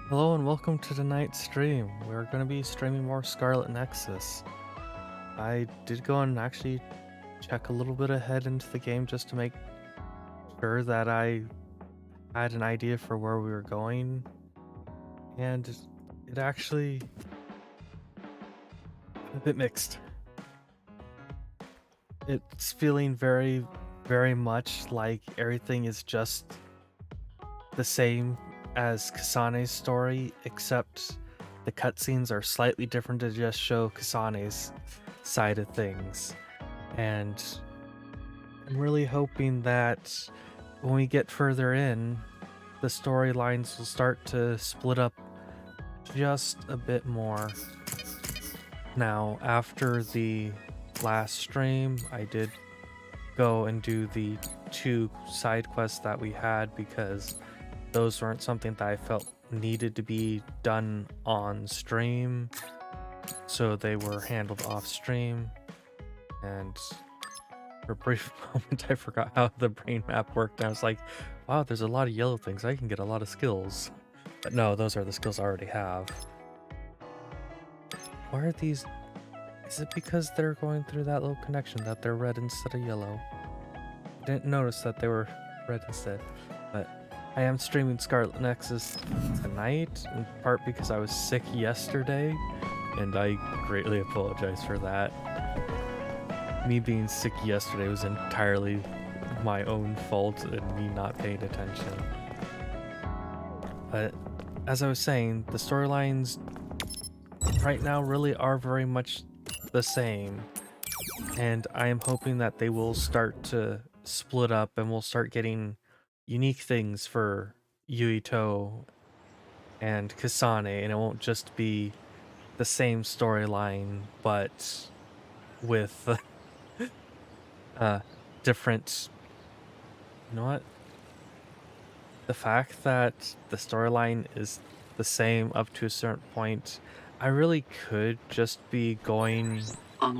Hello and welcome to tonight's stream. We're going to be streaming more SCARLET NEXUS. I did go and actually check a little bit ahead into the game just to make sure that I had an idea for where we were going. And it actually a bit mixed. It's feeling very, very much like everything is just the same as Kasane's story, except the cutscenes are slightly different to just show Kasane's side of things. And I'm really hoping that when we get further in, the storylines will start to split up just a bit more. Now, after the last stream, I did go and do the 2 side quests that we had because those weren't something that I felt needed to be done on stream, so they were handled off stream. And for a brief moment I forgot how the brain map worked, and I was like, wow, there's a lot of yellow things, I can get a lot of skills. But no, those are the skills I already have. Why are these... is it because they're going through that little connection that they're red instead of yellow? I didn't notice that they were red instead. But I am streaming SCARLET NEXUS tonight, in part because I was sick yesterday, and I greatly apologize for that. Me being sick yesterday was entirely my own fault and me not paying attention. But as I was saying, the storylines right now really are very much the same, and I am hoping that they will start to split up and we'll start getting unique things for Yuito and Kasane, and it won't just be the same storyline but with different... you know what? The fact that the storyline is the same up to a certain point, I really could just be going... I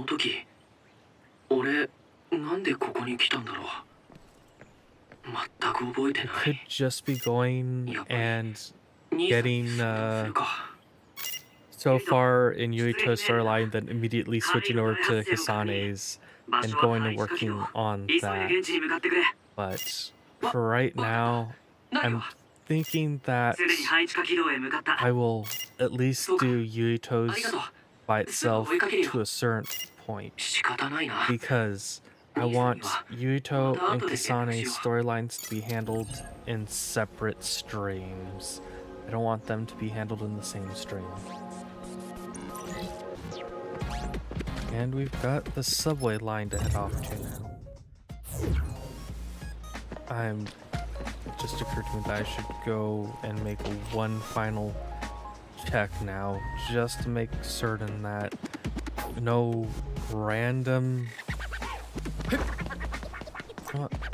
could just be going and getting so far in Yuito's storyline, then immediately switching over to Kasane's and going and working on that. But for right now, I'm thinking that I will at least do Yuito's by itself to a certain point, because I want Yuito and Kasane's storylines to be handled in separate streams. I don't want them to be handled in the same stream. And we've got the subway line to head off to now. It just occurred to me that I should go and make one final check now, just to make certain that no random...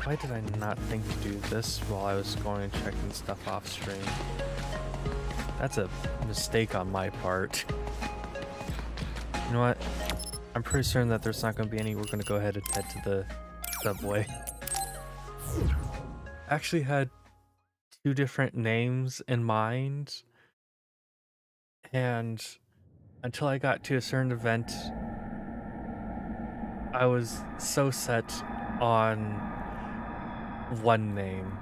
why did I not think to do this while I was going and checking stuff off stream? That's a mistake on my part. You know what? I'm pretty certain that there's not going to be any. We're going to go ahead and head to the subway. I actually had 2 different names in mind, and until I got to a certain event, I was so set on one name.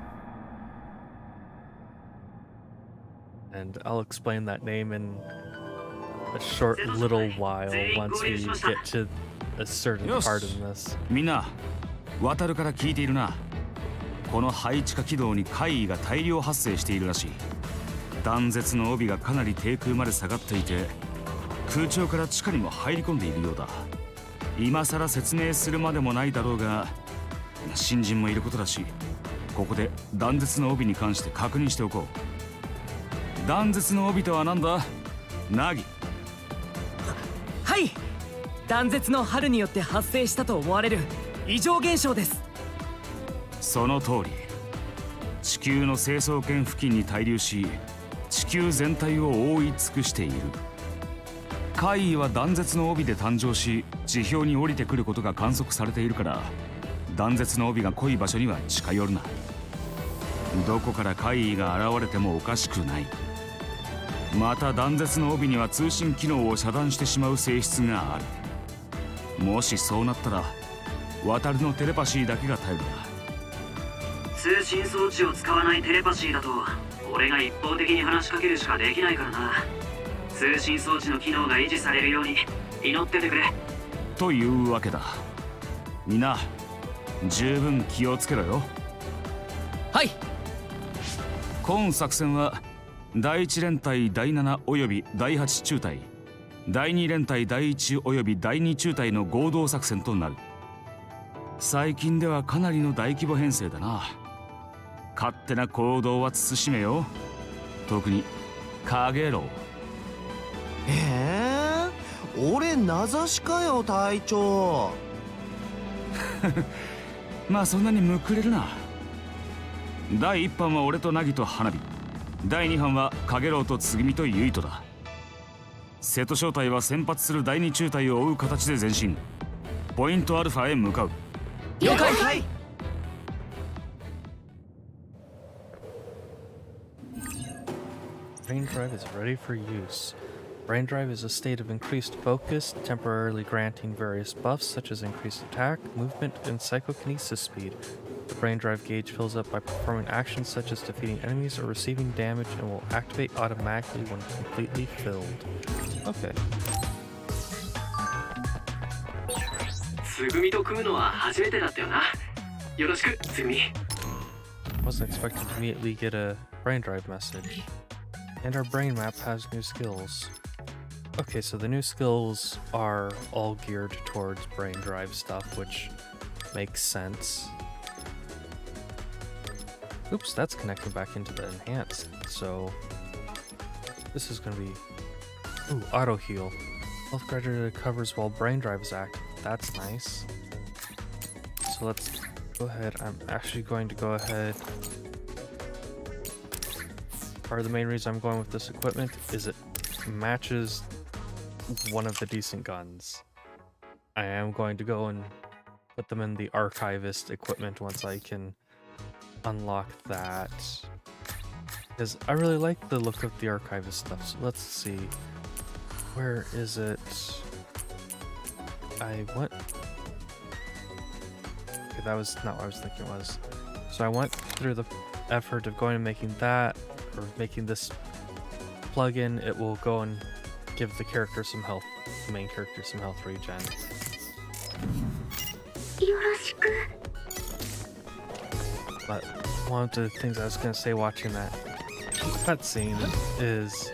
And I'll explain that name in a short little while once we get to a certain part in this. みんな、渡るから聞いているな。この配置化軌道に怪異が大量発生しているらしい。断絶の帯がかなり低空まで下がっていて、空調から地下にも入り込んでいるようだ。今さら説明するまでもないだろうが、新人もいることだし、ここで断絶の帯に関して確認しておこう。断絶の帯とは何だ？ナギ。はい、断絶の春によって発生したと思われる異常現象です。その通り。地球の成層圏付近に滞留し、地球全体を覆い尽くしている。怪異は断絶の帯で誕生し、地表に降りてくることが観測されているから、断絶の帯が濃い場所には近寄るな。どこから怪異が現れてもおかしくない。また断絶の帯には通信機能を遮断してしまう性質がある。もしそうなったら渡るのテレパシーだけが頼りだ。通信装置を使わないテレパシーだと俺が一方的に話しかけるしかできないからな。通信装置の機能が維持されるように祈っててくれ。というわけだ。みんな十分気をつけろよ。はい。今作戦は第1連隊第7および第8中隊、第2連隊第1および第2中隊の合同作戦となる。最近ではかなりの大規模編成だな。勝手な行動は慎めよ。特にカゲロウ。俺名指しかよ隊長。まあそんなにむくれるな。第1班は俺と凪と花火、第2班はカゲロウとつぐみとユイトだ。瀬戸小隊は先発する第2中隊を追う形で前進。ポイントアルファへ向かう。了解。Brain drive is ready for use. Brain drive is a state of increased focus, temporarily granting various buffs such as increased attack, movement, and psychokinesis speed. The brain drive gauge fills up by performing actions such as defeating enemies or receiving damage and will activate automatically when completely filled. Okay. つぐみと組むのは初めてだったよな。よろしく、つぐみ。Wasn't expecting to immediately get a brain drive message. And our brain map has new skills. Okay, so the new skills are all geared towards brain drive stuff, which makes sense. Oops, that's connecting back into the enhanced, so this is gonna be... Ooh, auto heal. Health gradually recovers while brain drive is active. That's nice. So let's go ahead. I'm actually going to go ahead. Part of the main reason I'm going with this equipment is it matches one of the decent guns. I am going to go and put them in the archivist equipment once I can unlock that, because I really like the look of the archivist stuff. So let's see, where is it? I went... Okay, that was not what I was thinking it was. So I went through the effort of going and making that, or making this plugin. It will go and give the character some health, the main character some health regen. But one of the things I was going to say watching that cutscene is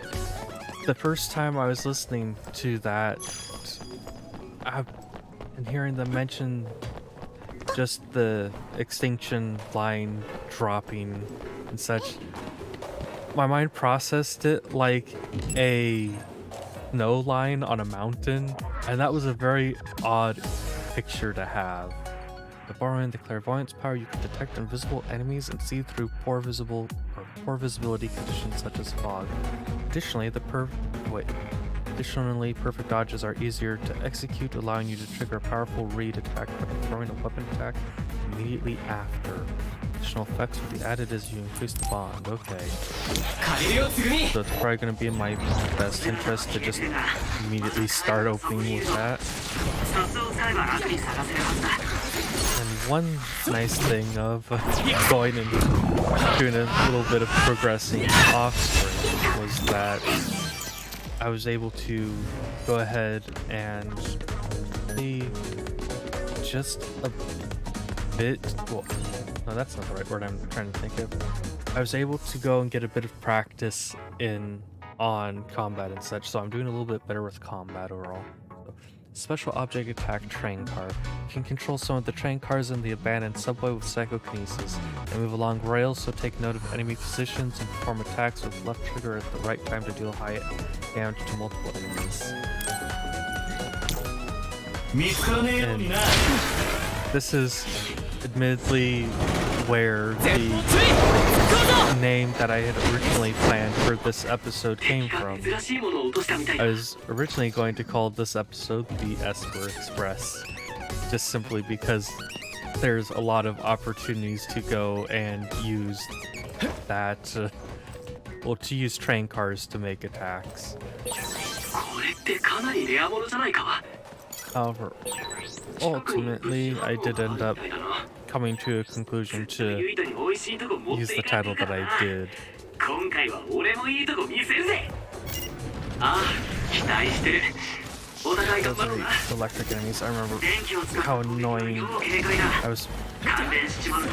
the first time I was listening to that and hearing them mention just the extinction line dropping and such, my mind processed it like a snow line on a mountain, and that was a very odd picture to have. By borrowing the clairvoyance power, you can detect invisible enemies and see through poor visibility conditions such as fog. Additionally, perfect dodges are easier to execute, allowing you to trigger a powerful read attack by performing a weapon attack immediately after. Additional effects will be added as you increase the bond. Okay. So it's probably going to be in my best interest to just immediately start opening with that. And one nice thing of going and doing a little bit of progressing off screen was that I was able to go ahead and see just a bit, well, no, that's not the right word I'm trying to think of. I was able to go and get a bit of practice on combat and such, so I'm doing a little bit better with combat overall. Special object attack train car. You can control some of the train cars in the abandoned subway with psychokinesis and move along rails, so take note of enemy positions and perform attacks with left trigger at the right time to deal high damage to multiple enemies. And this is admittedly where the name that I had originally planned for this episode came from. I was originally going to call this episode the Esper Express, just simply because there's a lot of opportunities to go and use that well, to use train cars to make attacks. これってかなりレアものじゃないか。 However, ultimately, I did end up coming to a conclusion to use the title that I did. 今回は俺もいいとこ見せるぜ。ああ、期待してる。お互い頑 Those 張ろう are な。 electric enemies. I remember 電気を使う how annoying 要警戒だ。 I was. 感電しちまうと。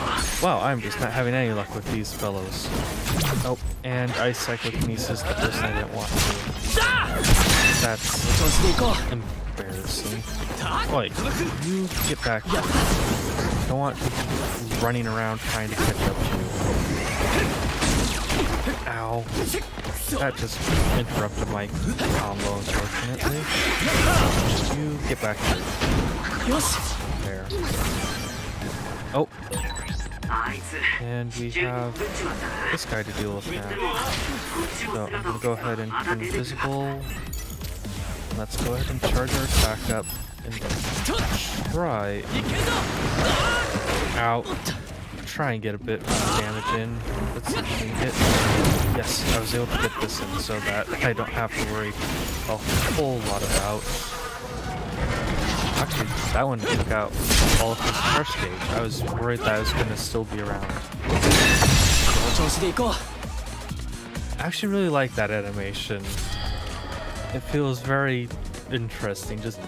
Wow, I'm just not having any luck with these fellows. Oh, and ice psychokinesis, the person I didn't want to. That's 調子でいこう embarrassing. Oi, you get back here. Don't want people running around trying to catch up to you. Ow. That just interrupted my combo, unfortunately. You get back here. よし There. Oh, あいつ and we 銃に have 撃っちまったな。 this guy to deal with で now. もこっちも So I'm 姿 gonna を go 消せ ahead ば and また turn 出てくる。 invisible. Let's go ahead and charge our attack up and try. Ow. Try and get a bit of damage in. Let's see if we can hit. Yes, I was able to get this in so that I don't have to worry a whole lot about. Actually, that one took out all of his crush gauge. I was worried that I was going to still be around. この調子でいこう I actually really like that animation. It feels very interesting, just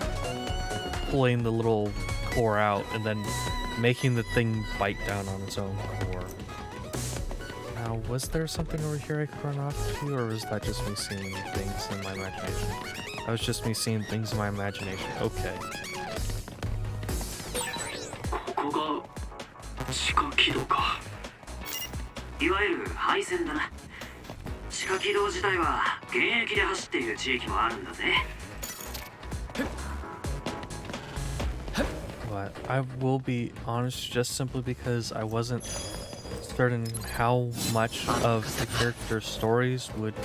pulling the little core out and then making the thing bite down on its own core. Now, was there something over here I could run off to, or was that just me seeing things in my imagination? That was just me seeing things in my imagination. Okay. ここが地下軌道か。いわゆる廃線だな。地下軌道自体は現役で走っている地域もあるんだぜ。 But I will be honest, just simply because I wasn't certain how much of the characters' stories would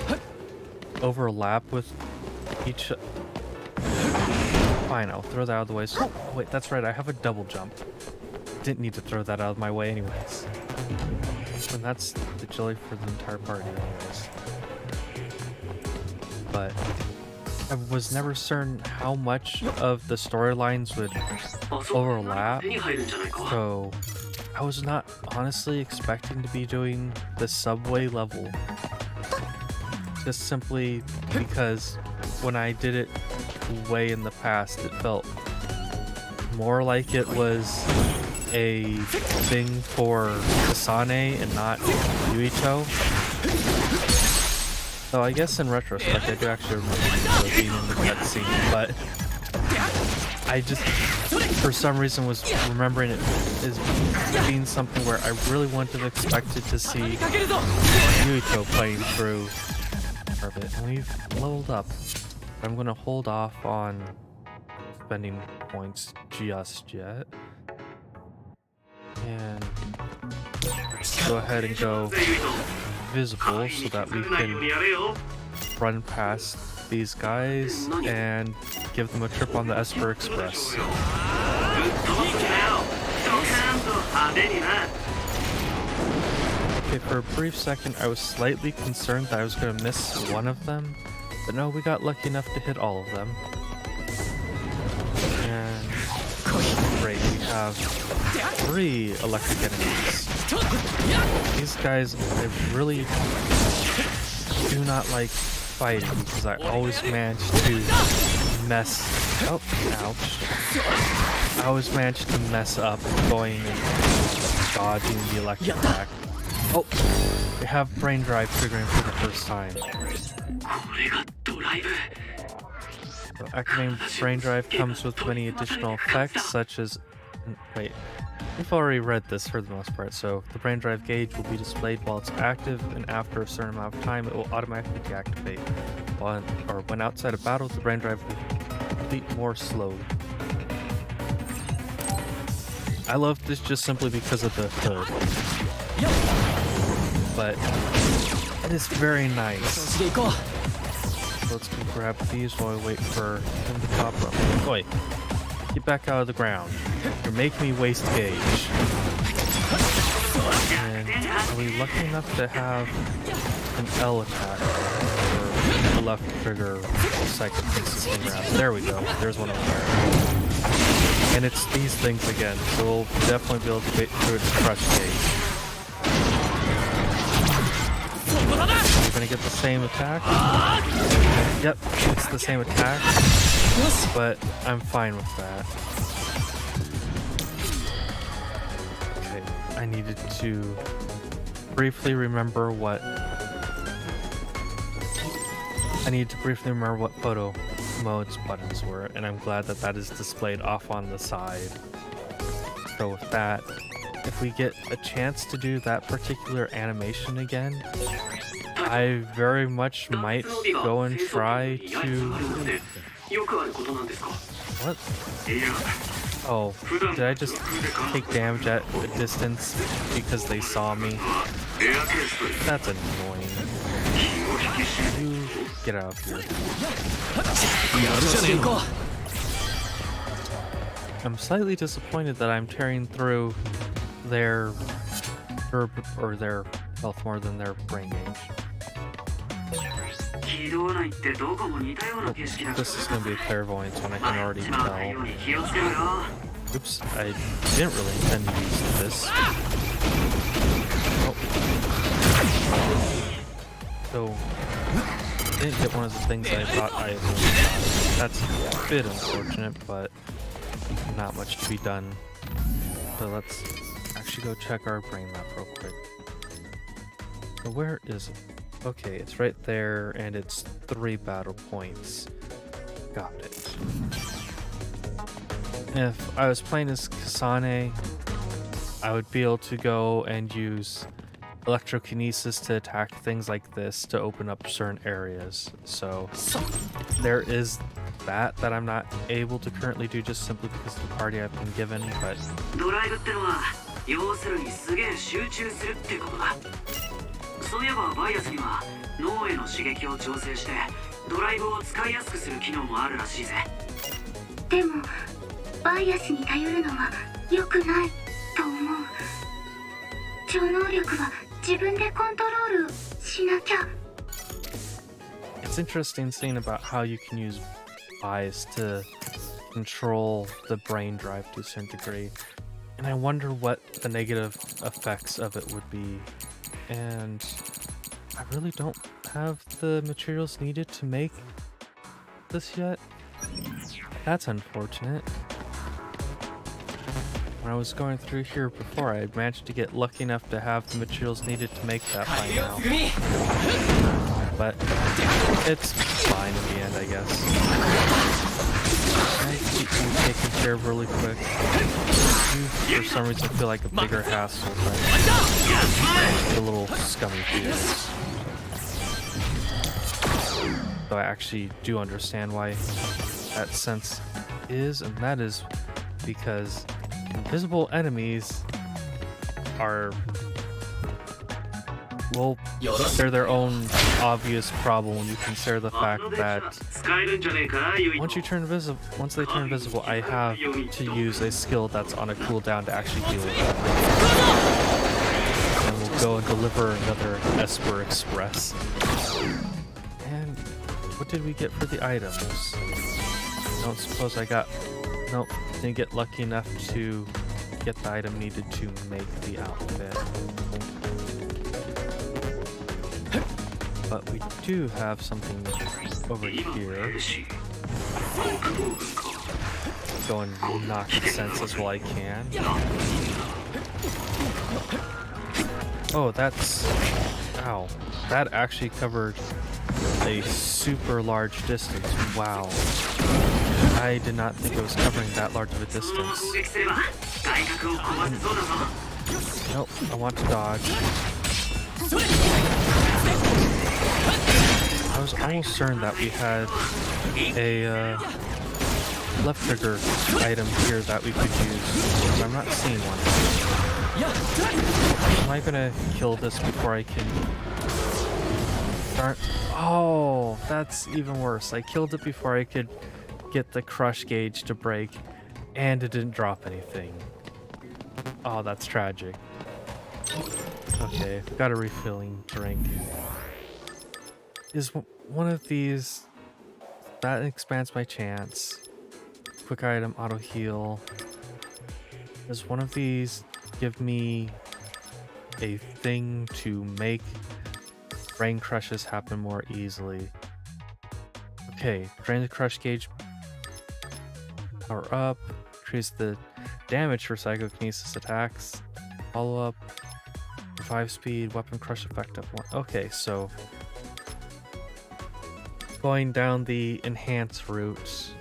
overlap with each. Fine, I'll throw that out of the way. So, wait, that's right, I have a double jump. Didn't need to throw that out of my way anyways. And that's the jelly for the entire party anyways. But I was never certain how much of the storylines would overlap, so I was not honestly expecting to be doing the subway level. Just simply because when I did it way in the past, it felt more like it was a thing for Kasane and not Yuito. So I guess in retrospect, I do actually remember Yuito being in the cutscene, but I just, for some reason, was remembering it as being something where I really wouldn't have expected to see Yuito playing through for a bit. And we've leveled up. I'm going to hold off on spending points just yet. And go ahead and go visible so that we can run past these guys and give them a trip on the Esper Express. Okay, for a brief second I was slightly concerned that I was going to miss one of them, but no, we got lucky enough to hit all of them. And great, we have 3 electric enemies. These guys, I really do not like fighting because I always manage to mess. Oh, ouch. I always manage to mess up going and dodging the electric attack. Oh, we have brain drive triggering for the first time. So activating brain drive comes with many additional effects such as. Wait. We've already read this for the most part, so the brain drive gauge will be displayed while it's active, and after a certain amount of time it will automatically deactivate. When outside of battle, the brain drive will complete more slowly. I love this just simply because of the hood. But it is very nice. So let's go grab these while we wait for him to pop up. Oi! Get back out of the ground. You're making me waste gauge. And are we lucky enough to have an L attack or a left trigger second consistent grab. There we go. There's one over there. And it's these things again, so we'll definitely be able to get through its crush gate. You're gonna get the same attack. Yep, it's the same attack, but I'm fine with that. Okay, I needed to briefly remember what photo mode's buttons were, and I'm glad that that is displayed off on the side. So with that, if we get a chance to do that particular animation again, I very much might go and try to... What? Oh, did I just take damage at a distance because they saw me? That's annoying. You get out of here. I'm slightly disappointed that I'm tearing through their herb or their health more than their brain gauge. Oh, this is going to be a clairvoyance one, I can already tell. Oops, I didn't really intend to use this. Oh. So, I didn't get one of the things I thought I had. That's a bit unfortunate, but not much to be done. So let's actually go check our brain map real quick. So where is it? Okay, it's right there, and it's 3 battle points. Got it. If I was playing as Kasane, I would be able to go and use electrokinesis to attack things like this to open up certain areas. So there is that I'm not able to currently do just simply because of the party I've been given, but... It's interesting seeing about how you can use bias to control the brain drive to a certain degree, and I wonder what the negative effects of it would be, and I really don't have the materials needed to make this yet. That's unfortunate. When I was going through here before, I managed to get lucky enough to have the materials needed to make that by now. But it's fine in the end, I guess. Can I keep you taken care of really quick? You, for some reason, feel like a bigger hassle than the little scummy feels. So I actually do understand why that sense is, and that is because invisible enemies are, well, they're their own obvious problem when you consider the fact that once they turn invisible, I have to use a skill that's on a cooldown to actually deal with them. And we'll go and deliver another Esper Express. And what did we get for the items? I don't suppose I got... Nope, didn't get lucky enough to get the item needed to make the outfit. But we do have something over here. Go and knock its senses while I can. Oh, that's... Ow. That actually covered a super large distance. Wow. I did not think it was covering that large of a distance. Nope, I want to dodge. I was almost certain that we had a left trigger item here that we could use, but I'm not seeing one. Am I gonna kill this before I can... Darn... Oh, that's even worse. I killed it before I could get the crush gauge to break, and it didn't drop anything. Oh, that's tragic. Okay, got a refilling drink. Is one of these that expands my chance? Quick item, auto heal. Does one of these give me a thing to make brain crushes happen more easily? Okay, drain the crush gauge. Power up. Increase the damage for psychokinesis attacks. Follow up. Revive speed. Weapon crush effect up 1. Okay, so going down the enhance route.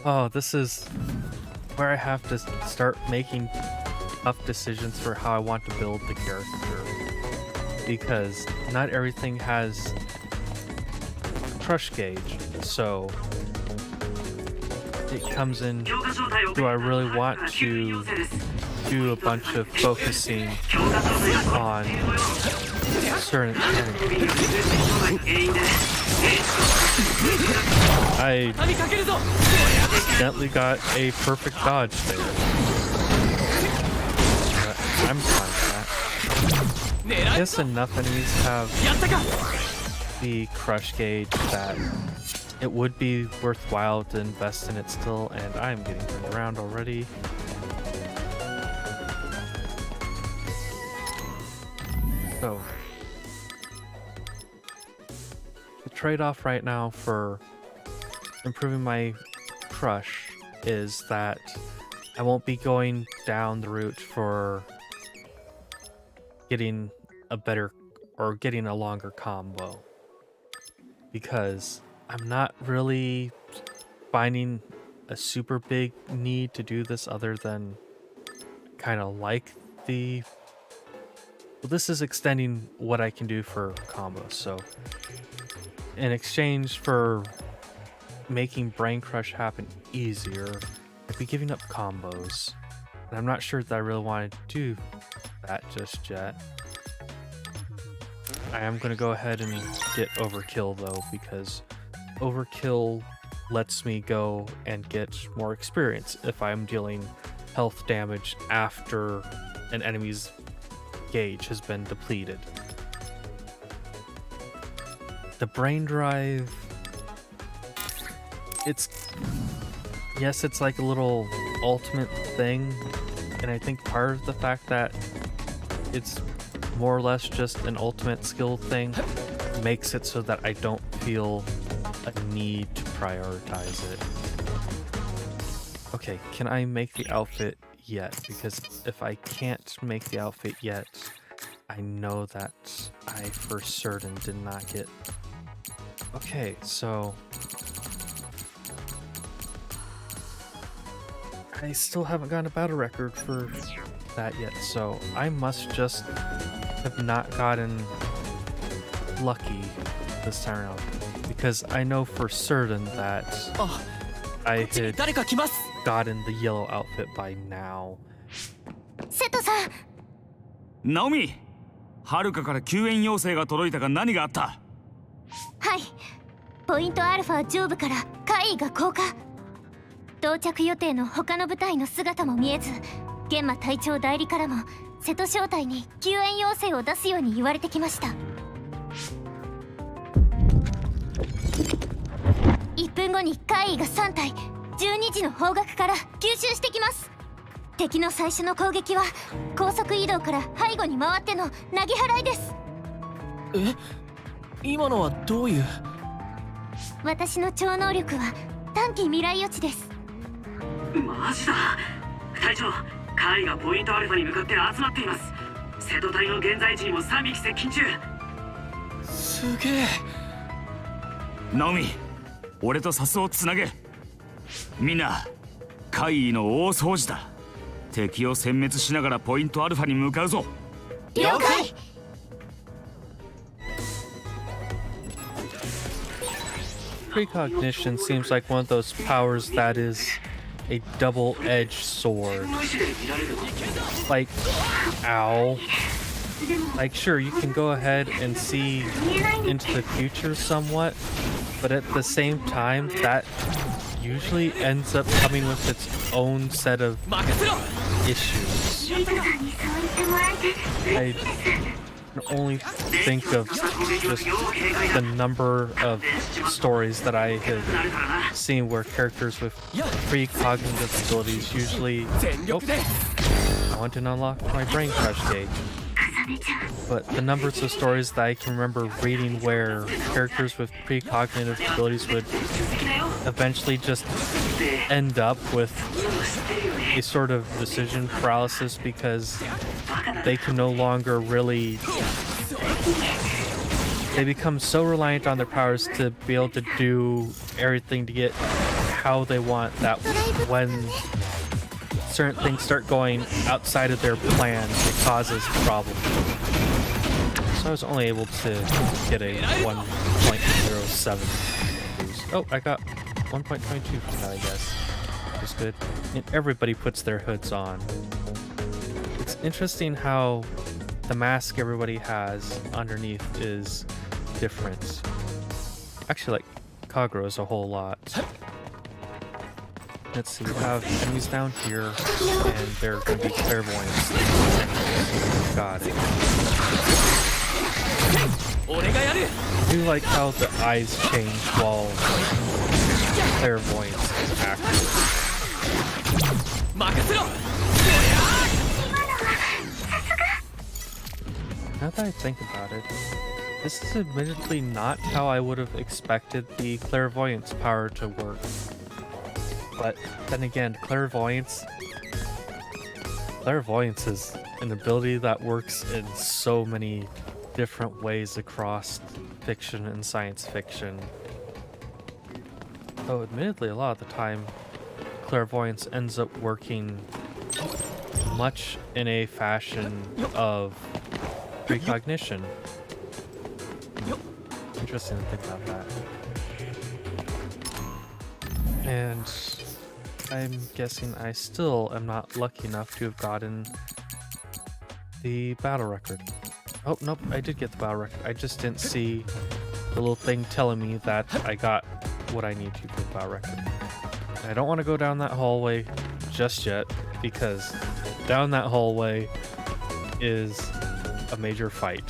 Oh, this is where I have to start making tough decisions for how I want to build the character. Because not everything has crush gauge, so it comes in, do I really want to do a bunch of focusing on certain enemies? I accidentally got a perfect dodge there. But I'm fine with that. I guess enough enemies have the crush gauge that it would be worthwhile to invest in it still, and I'm getting turned around already. So the trade-off right now for improving my crush is that I won't be going down the route for getting a better or getting a longer combo, because I'm not really finding a super big need to do this other than kind of like the... Well, this is extending what I can do for combos, so in exchange for making Brain Crush happen easier, I'd be giving up combos. And I'm not sure that I really want to do that just yet. I am going to go ahead and get Overkill though, because Overkill lets me go and get more experience if I'm dealing health damage after an enemy's gauge has been depleted. The Brain Drive, yes, it's like a little ultimate thing, and I think part of the fact that it's more or less just an ultimate skill thing makes it so that I don't feel a need to prioritize it. Okay, can I make the outfit yet? Because if I can't make the outfit yet, I know that I for certain did not get... Okay, so I still haven't gotten a battle record for that yet, so I must just have not gotten lucky this time around, because I know for certain that I had gotten the yellow outfit by now. 瀬戸さん、ナオミ、はるかから救援要請が届いたが何があった？はい、ポイントアルファ上部から怪異が降下。到着予定の他の部隊の姿も見えず、玄馬隊長代理からも瀬戸小隊に救援要請を出すように言われてきました。1分後に怪異が3体、12時の方角から吸収してきます。敵の最初の攻撃は高速移動から背後に回っての投げ払いです。え、今のはどういう？私の超能力は短期未来予知です。マジだ。隊長、怪異がポイントアルファに向かって集まっています。瀬戸隊の現在地にも3匹接近中。すげえ。ナオミ、俺とサスをつなげ。みんな、怪異の大掃除だ。敵を殲滅しながらポイントアルファに向かうぞ。了解。Precognition seems like one of those powers that is a double-edged sword. Like, ow. Like, sure, you can go ahead and see into the future somewhat, but at the same time, that usually ends up coming with its own set of issues. can only think of just the number of stories that I have seen where characters with precognitive abilities usually... Oh, I want to unlock my brain crush gauge. But the numbers of stories that I can remember reading where characters with precognitive abilities would eventually just end up with a sort of decision paralysis because they can no longer really... They become so reliant on their powers to be able to do everything to get how they want that when certain things start going outside of their plan, it causes problems. So I was only able to get a 1.07 boost. Oh, I got 1.22 from that, I guess. Which is good. And everybody puts their hoods on. It's interesting how the mask everybody has underneath is different. Actually, like Kagro's a whole lot. Let's see, we have enemies down here, and they're going to be clairvoyants. Got it. I do like how the eyes change while clairvoyance is active. Now that I think about it, this is admittedly not how I would have expected the clairvoyance power to work. But then again, clairvoyance is an ability that works in so many different ways across fiction and science fiction. Though admittedly, a lot of the time, clairvoyance ends up working much in a fashion of precognition. Interesting to think about that. And I'm guessing I still am not lucky enough to have gotten the battle record. Oh, nope, I did get the battle record. I just didn't see the little thing telling me that I got what I need to for the battle record. And I don't want to go down that hallway just yet, because down that hallway is a major fight.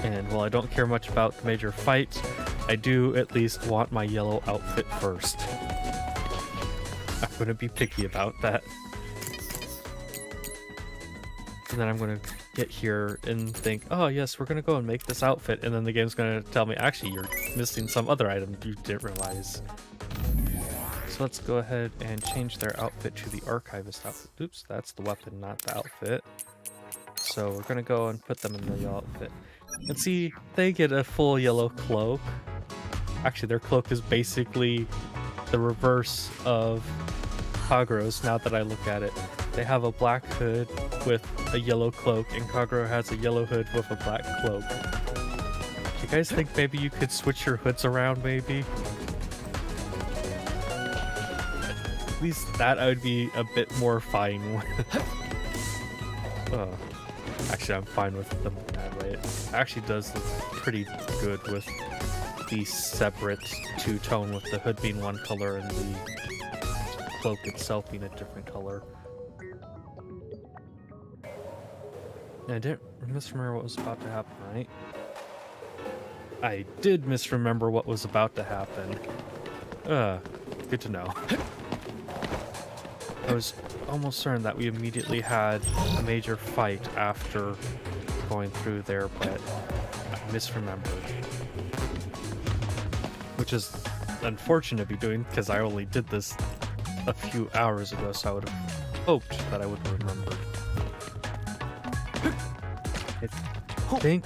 And while I don't care much about the major fight, I do at least want my yellow outfit first. I'm going to be picky about that. And then I'm going to get here and think, oh yes, we're going to go and make this outfit. And then the game's going to tell me, actually, you're missing some other item you didn't realize. So let's go ahead and change their outfit to the archivist outfit. Oops, that's the weapon, not the outfit. So we're going to go and put them in the yellow outfit. And see, they get a full yellow cloak. Actually, their cloak is basically the reverse of Kagro's now that I look at it. They have a black hood with a yellow cloak, and Kagro has a yellow hood with a black cloak. Do you guys think maybe you could switch your hoods around, maybe? At least that I would be a bit more fine with. Actually, I'm fine with them that way. It actually does look pretty good with the separate two-tone, with the hood being one color and the cloak itself being a different color. Yeah, I didn't misremember what was about to happen, right? I did misremember what was about to happen. Good to know. I was almost certain that we immediately had a major fight after going through there, but I misremembered. Which is unfortunate to be doing, because I only did this a few hours ago, so I would have hoped that I would have remembered. I think...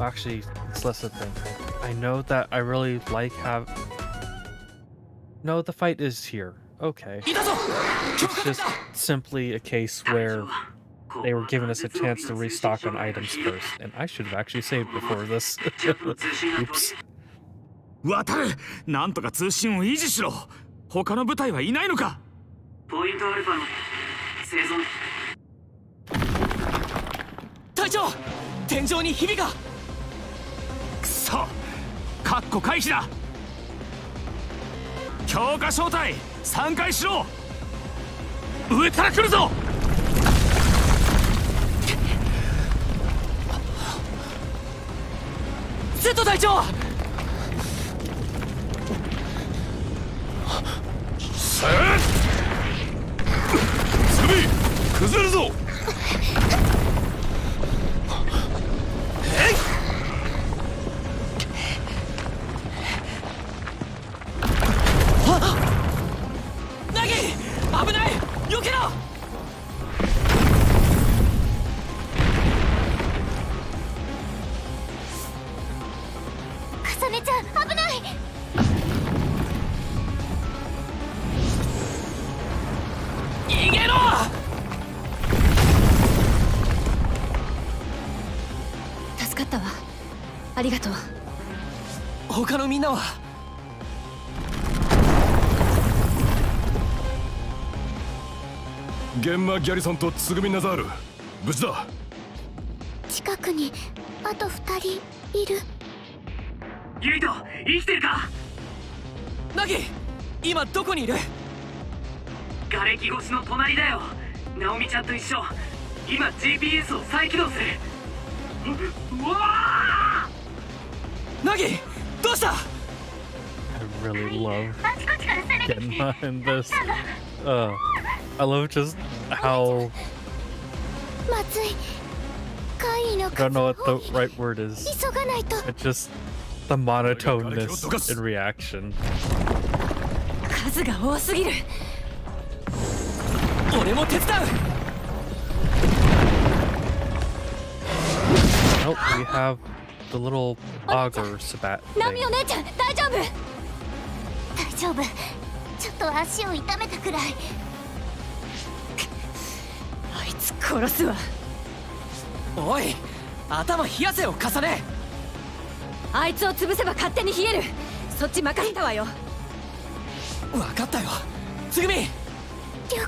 Actually, it's less a thing. I know that I really like No, the fight is here. Okay. It's just simply a case where they were giving us a chance to restock on items first, and I should have actually saved before this. Oops. 渡る、なんとか通信を維持しろ。他の部隊はいないのか。ポイントアルファの生存。隊長、天井にひびが。くそ、カッコ回避だ。強化小隊3回しろ。上から来るぞ。瀬戸隊長。つぐみ崩れるぞ。ナギ危ない、避けろ。かさねちゃん危ない。逃げろ。助かったわ、ありがとう。他のみんなは。現場ギャリソンとつぐみナザール無事だ。近くにあと2人いる。ユイト生きてるか。ナギ今どこにいる？瓦礫越しの隣だよ。ナオミちゃんと一緒。今 GPS を再起動する。うわナギどうした？ I really love Genma in this. I love just how まずい。怪異の I don't know what を the right word is. 急がないと。 It's just the monotoneness in reaction. 数が多すぎる。俺も手伝う。Oh, we have the little auger sabat ナミ thing. お姉ちゃん大丈夫？大丈夫。ちょっと足を痛めたくらい。あいつ殺すわ。おい頭冷やせよ重ね。あいつを潰せば勝手に冷える。そっち任せたわよ。分かったよつぐみ。了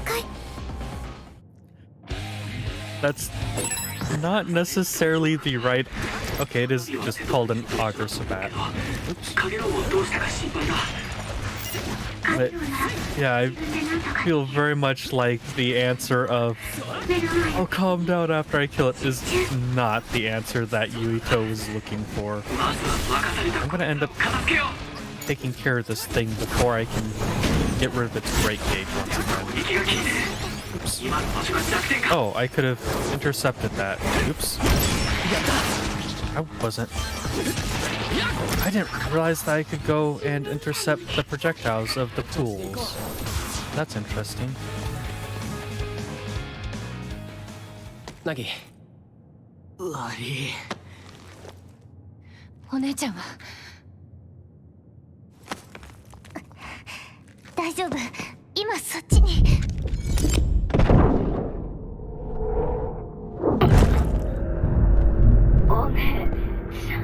解。 That's not necessarily the right. Okay, it is just called an auger sabat. Oops. カゲロウをどうしたか心配だ。 But yeah, I feel very much like the answer of "I'll calm down after I kill it" is not the answer that Yuito was looking for. まずは任された I'm gonna end up 片付けよう。 taking care of this thing before I can get rid of its brake gauge once again. 息が切れてる。今の場所が弱点か。 Oh, I could have intercepted that. Oops. I wasn't. I didn't realize that I could go and intercept the projectiles of the pools. That's interesting. ナギ悪い。お姉ちゃんは大丈夫。今そっちに。お姉ちゃん。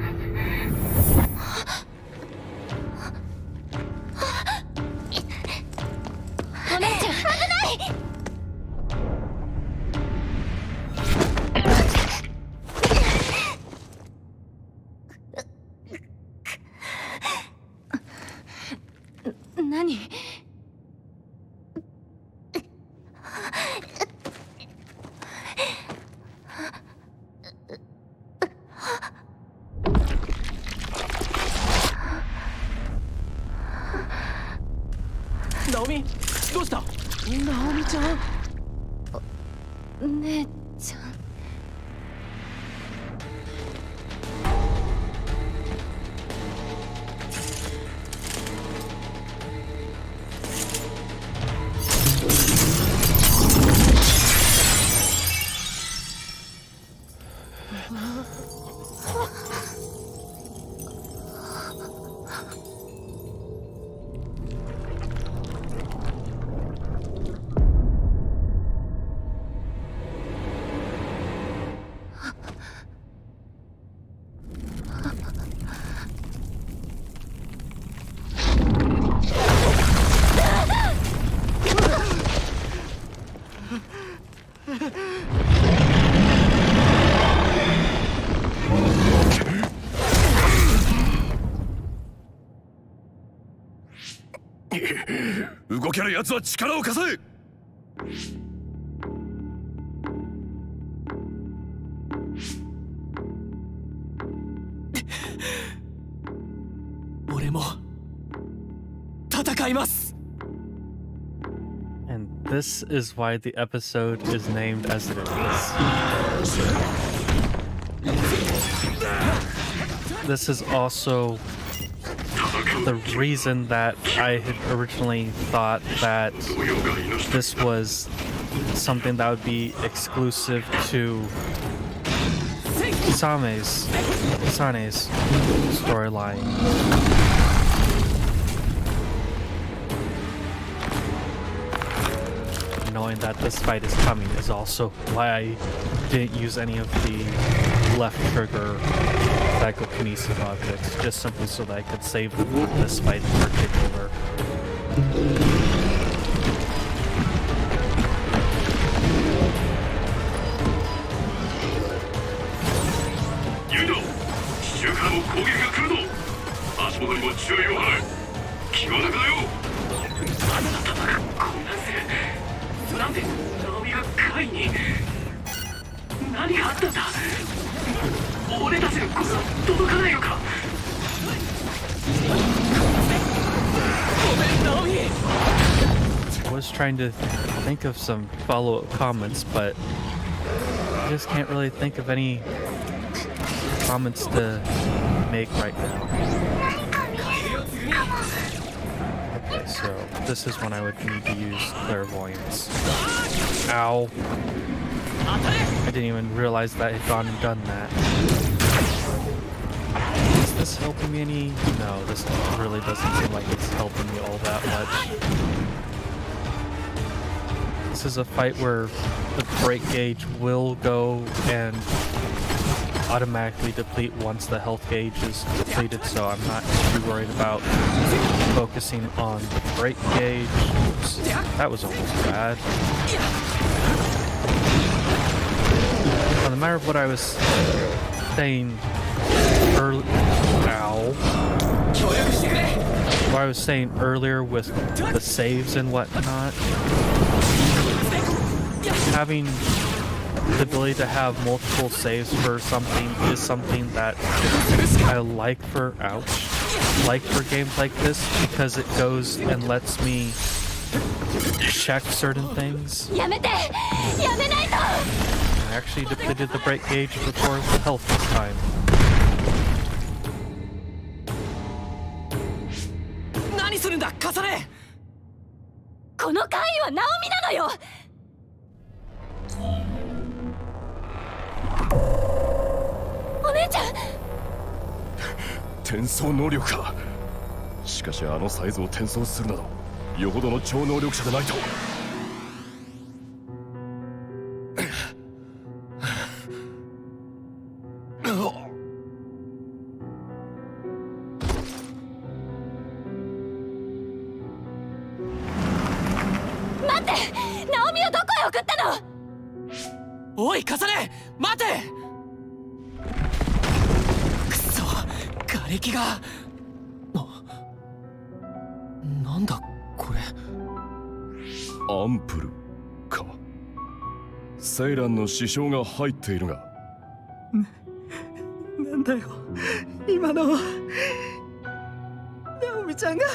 お姉ちゃん危ない。何？ナオミどうした？ナオミちゃん。姉ちゃん。動ける奴は力を貸せ。戦います。 And this is why the episode is named as it is. This is also the reason that I had originally thought that this was something that would be exclusive to Kasane's storyline. Knowing that this fight is coming is also why I didn't use any of the left trigger psychokinesis objects, just simply so that I could save them for this fight in particular. Yuito, 奇襲からも攻撃が来るぞ。足元にも注意を払え。気が楽だよ。あんな戦い混乱する。なんでナオミがカイに。何があったんだ。俺たちの声は届かないのか。ごめんナオミ。 I was trying to think of some follow-up comments, but I just can't really think of any comments to make right now. Okay, so this is when I would need to use clairvoyance. Ow. I didn't even realize that I had gone and done that. Is this helping me any? No, this really doesn't seem like it's helping me all that much. This is a fight where the break gauge will go and automatically deplete once the health gauge is depleted, so I'm not too worried about focusing on the break gauge. Oops, that was almost bad. On the matter of what I was saying earlier, what I was saying earlier with the saves and whatnot, having the ability to have multiple saves for something is something that I like for games like this, because it goes and lets me check certain things. I actually depleted the break gauge before the health this time. 何するんだカサネ。この怪異はナオミなのよ。お姉ちゃん。転送能力か。しかしあのサイズを転送するなどよほどの超能力者でないと。待って、ナオミをどこへ送ったの。おいカサネ待て。くそ瓦礫が。なんだこれ。アンプルか。セイランの支障が入っているが。なんだよ今の。ナオミちゃんが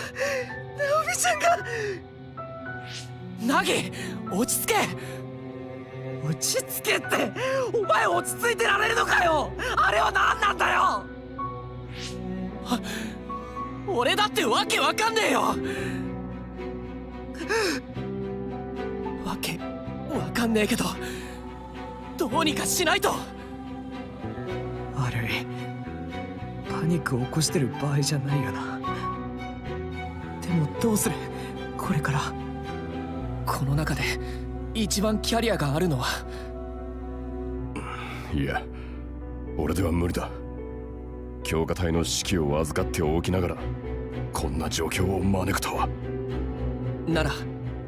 ナギ落ち着け。落ち着けって、お前落ち着いてられるのかよ。あれは何なんだよ。俺だってわけわかんねえよ。わけわかんねえけどどうにかしないと。悪い、パニックを起こしてる場合じゃないよな。でもどうする。これからこの中で一番キャリアがあるのは。いや、俺では無理だ。強化隊の指揮を預かっておきながらこんな状況を招くとは。なら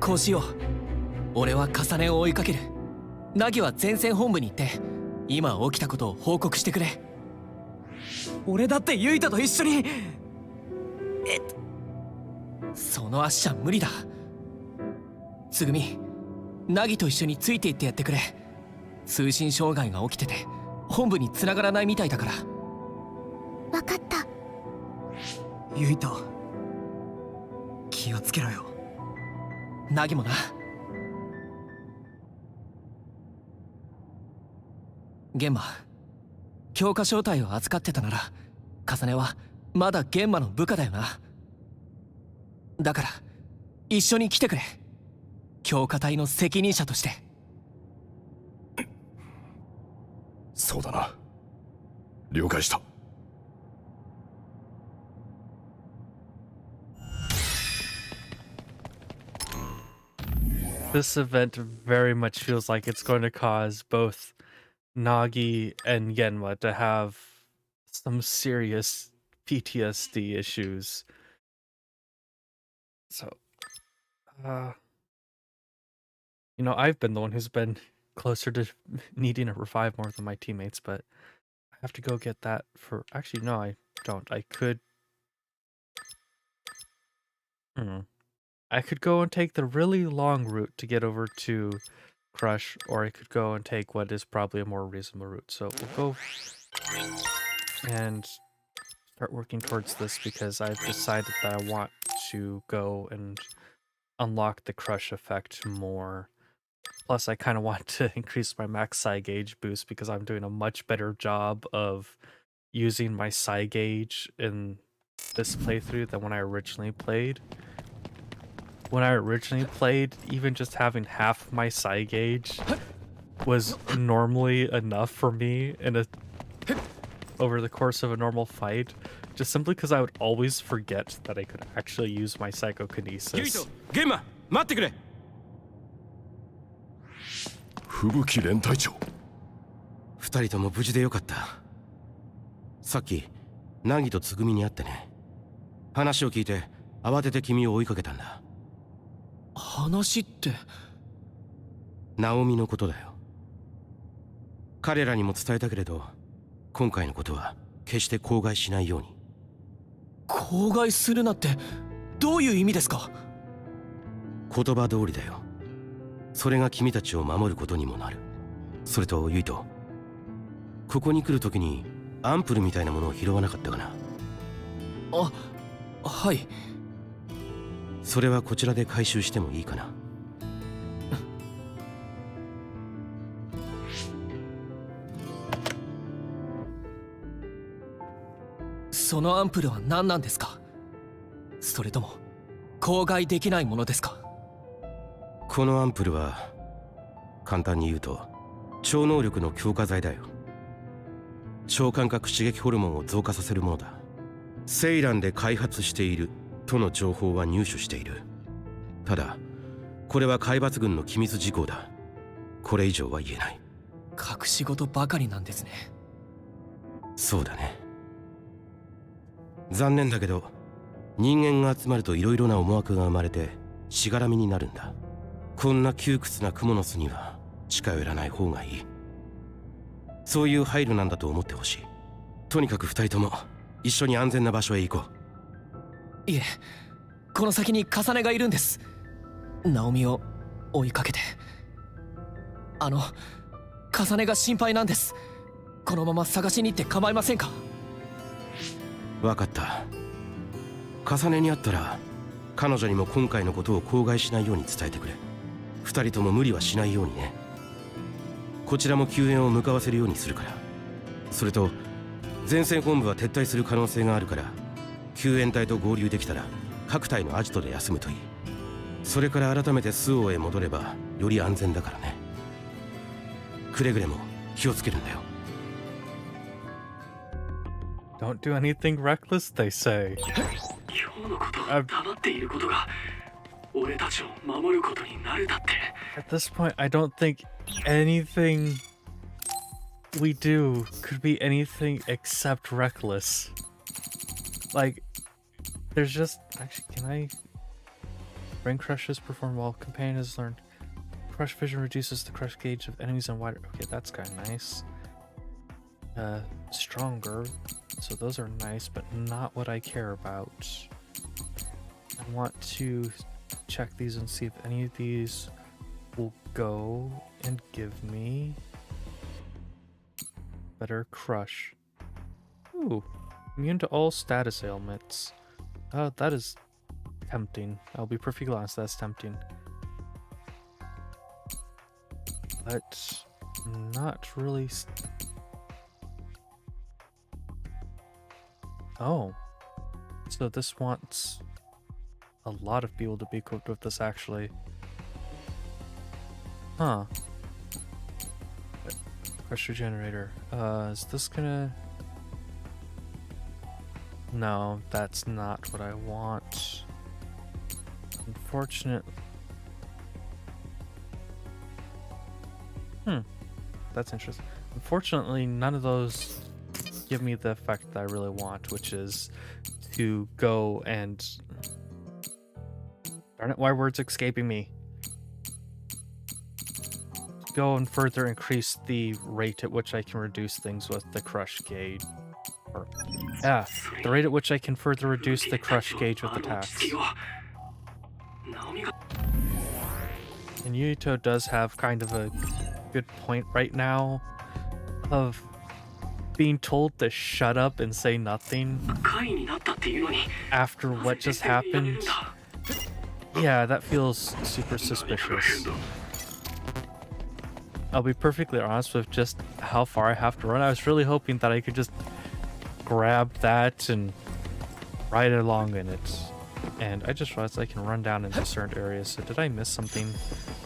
こうしよう。俺は重ねを追いかける。ナギは前線本部に行って今起きたことを報告してくれ。俺だってユイタと一緒に。その足じゃ無理だ。つぐみ、ナギと一緒についていってやってくれ。通信障害が起きてて本部に繋がらないみたいだから。わかった。ユイタ、気をつけろよ。ナギもな。玄馬、強化招待を扱ってたなら重ねはまだ玄馬の部下だよな。だから一緒に来てくれ。強化隊の責任者として。そうだな。了解した。This event very much feels like it's going to cause both Nagi and Genma to have some serious PTSD issues. So, you know, I've been the one who's been closer to needing a revive more than my teammates, but I have to go get that for... Actually, no, I don't. I could... I could go and take the really long route to get over to Crush, or I could go and take what is probably a more reasonable route. So we'll go and start working towards this because I've decided that I want to go and unlock the Crush effect more. Plus, I kind of want to increase my max Psi Gauge boost because I'm doing a much better job of using my Psi Gauge in this playthrough than when I originally played. When I originally played, even just having half my Psi Gauge was normally enough for me in over the course of a normal fight, just simply because I would always forget that I could actually use my psychokinesis. Yuito, Genma, 待ってくれ。吹雪連隊長。二人とも無事でよかった。さっき凪とつぐみに会ってね。話を聞いて慌てて君を追いかけたんだ。話って。ナオミのことだよ。彼らにも伝えたけれど、今回のことは決して口外しないように。口外するなってどういう意味ですか？言葉通りだよ。それが君たちを守ることにもなる。それとユイト、ここに来るときにアンプルみたいなものを拾わなかったかな？はい。それはこちらで回収してもいいかな？そのアンプルは何なんですか？それとも口外できないものですか？このアンプルは簡単に言うと超能力の強化剤だよ。超感覚刺激ホルモンを増加させるものだ。セイランで開発しているとの情報は入手している。ただこれは海抜軍の機密事項だ。これ以上は言えない。隠し事ばかりなんですね。そうだね。残念だけど人間が集まるといろいろな思惑が生まれてしがらみになるんだ。こんな窮屈なクモの巣には近寄らない方がいい。そういう配慮なんだと思ってほしい。とにかく二人とも一緒に安全な場所へ行こう。いえ、この先に重ねがいるんです。ナオミを追いかけて。重ねが心配なんです。このまま探しに行って構いませんか？分かった。重ねにあったら彼女にも今回のことを口外しないように伝えてくれ。二人とも無理はしないようにね。こちらも救援を向かわせるようにするから。それと前線本部は撤退する可能性があるから、救援隊と合流できたら各隊のアジトで休むといい。それから改めてスオへ戻ればより安全だからね。くれぐれも気をつけるんだよ。Don't do anything reckless, they say. 今日のことを黙っていることが俺たちを守ることになるだって。At this point, I don't think anything we do could be anything except reckless. Like, there's just... Actually, can I... Brain crushes perform while companion has learned. Crush vision reduces the crush gauge of enemies and wider... Okay, that's kind of nice. Stronger. So those are nice, but not what I care about. I want to check these and see if any of these will go and give me better crush. Ooh, immune to all status ailments. That is tempting. I'll be perfectly honest, that's tempting. But not really. Oh. So this wants a lot of people to be equipped with this, actually. Huh. Pressure generator. Is this gonna... No, that's not what I want. Unfortunate. That's interesting. Unfortunately, none of those give me the effect that I really want, which is to go and... Darn it, why are words escaping me? Go and further increase the rate at which I can reduce things with the crush gauge. Or, yeah, the rate at which I can further reduce the crush gauge with attacks. And Yuito does have kind of a good point right now of being told to shut up and say nothing after what just happened. Yeah, that feels super suspicious. I'll be perfectly honest with just how far I have to run. I was really hoping that I could just grab that and ride along in it. And I just realized I can run down into certain areas. So did I miss something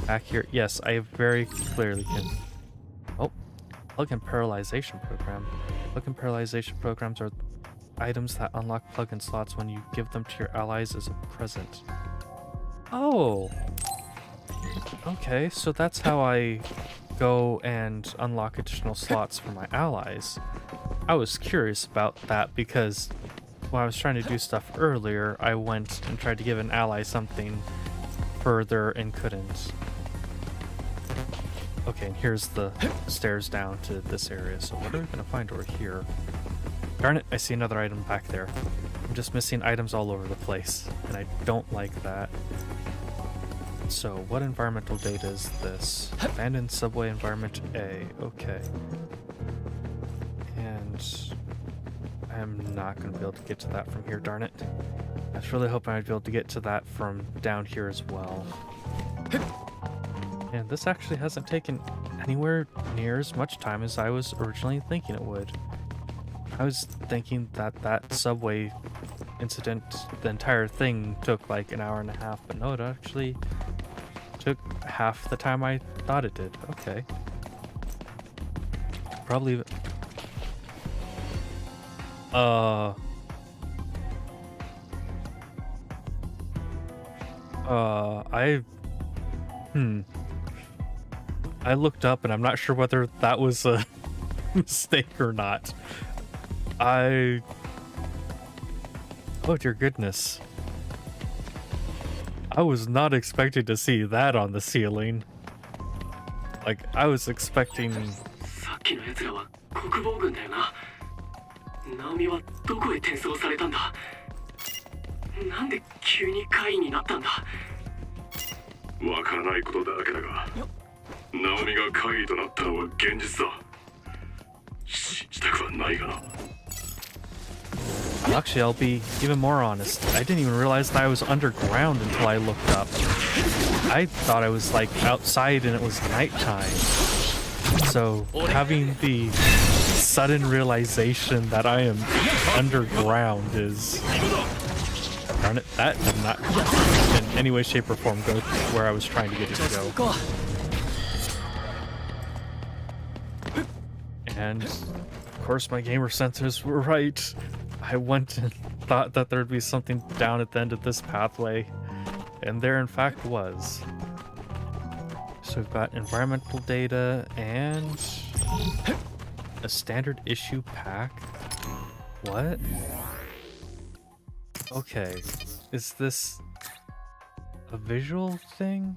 back here? Yes, I very clearly can. Oh, plug-in paralyzation program. Plug-in paralyzation programs are items that unlock plug-in slots when you give them to your allies as a present. Oh. Okay, so that's how I go and unlock additional slots for my allies. I was curious about that because when I was trying to do stuff earlier, I went and tried to give an ally something further and couldn't. Okay, and here's the stairs down to this area, so what are we gonna find over here? Darn it, I see another item back there. I'm just missing items all over the place, and I don't like that. So, what environmental data is this? Abandoned subway environment A. Okay. And I'm not going to be able to get to that from here, darn it. I was really hoping I'd be able to get to that from down here as well. And this actually hasn't taken anywhere near as much time as I was originally thinking it would. I was thinking that that subway incident, the entire thing, took like an hour and a half, but no, it actually took half the time I thought it did. Okay. Probably... I looked up and I'm not sure whether that was a mistake or not. Oh dear goodness. I was not expecting to see that on the ceiling. Like, I was expecting... Actually, I'll be even more honest. I didn't even realize that I was underground until I looked up. I thought I was like outside and it was nighttime. So having the sudden realization that I am underground is... Darn it, that did not in any way, shape, or form go where I was trying to get it to go. And of course my gamer sensors were right. I went and thought that there'd be something down at the end of this pathway, and there in fact was. So we've got environmental data and a standard issue pack. What? Okay, is this a visual thing?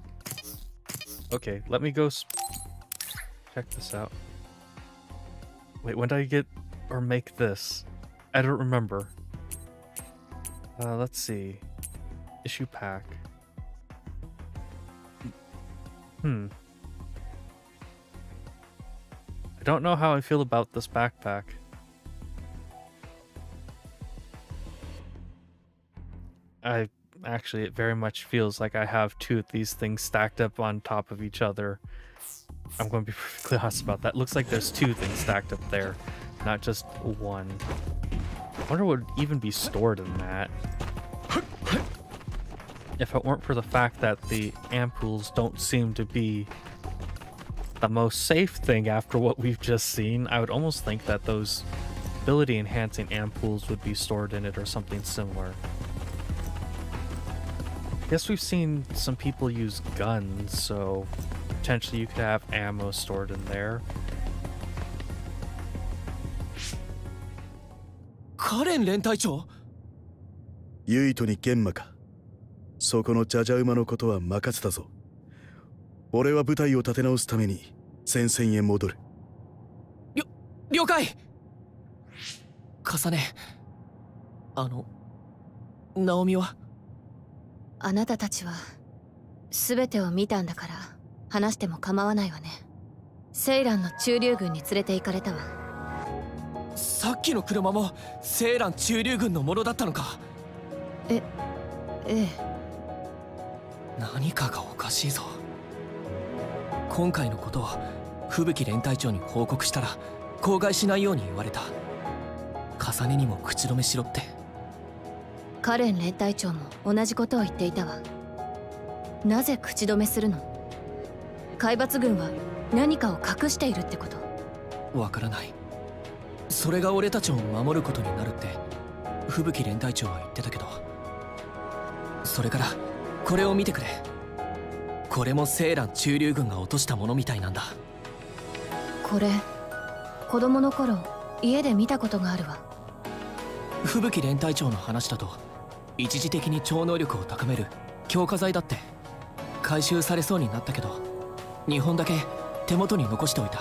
Okay, let me go check this out. Wait, when did I get or make this? I don't remember. Let's see. Issue pack. I don't know how I feel about this backpack. I Actually, it very much feels like I have two of these things stacked up on top of each other. I'm going to be perfectly honest about that. Looks like there's two things stacked up there, not just one. I wonder what would even be stored in that. If it weren't for the fact that the ampoules don't seem to be the most safe thing after what we've just seen, I would almost think that those ability enhancing ampoules would be stored in it or something similar. Guess we've seen some people use guns, so potentially you could have ammo stored in there. カレン連隊長。ユイトに玄馬か。そこのジャジャ馬のことは任せたぞ。俺は部隊を立て直すために戦線へ戻る。了解。重ね。ナオミは？あなたたちは全てを見たんだから話しても構わないわね。セイランの駐留軍に連れて行かれたわ。さっきの車もセイラン駐留軍のものだったのか？ええ。何かがおかしいぞ。今回のことを吹雪連隊長に報告したら口外しないように言われた。重ねにも口止めしろって。カレン連隊長も同じことを言っていたわ。なぜ口止めするの？海抜軍は何かを隠しているってこと？わからない。それが俺たちを守ることになるって吹雪連隊長は言ってたけど、それからこれを見てくれ。これもセイラン駐留軍が落としたものみたいなんだ。これ子供の頃家で見たことがあるわ。吹雪連隊長の話だと一時的に超能力を高める強化剤だって。回収されそうになったけど2本だけ手元に残しておいた。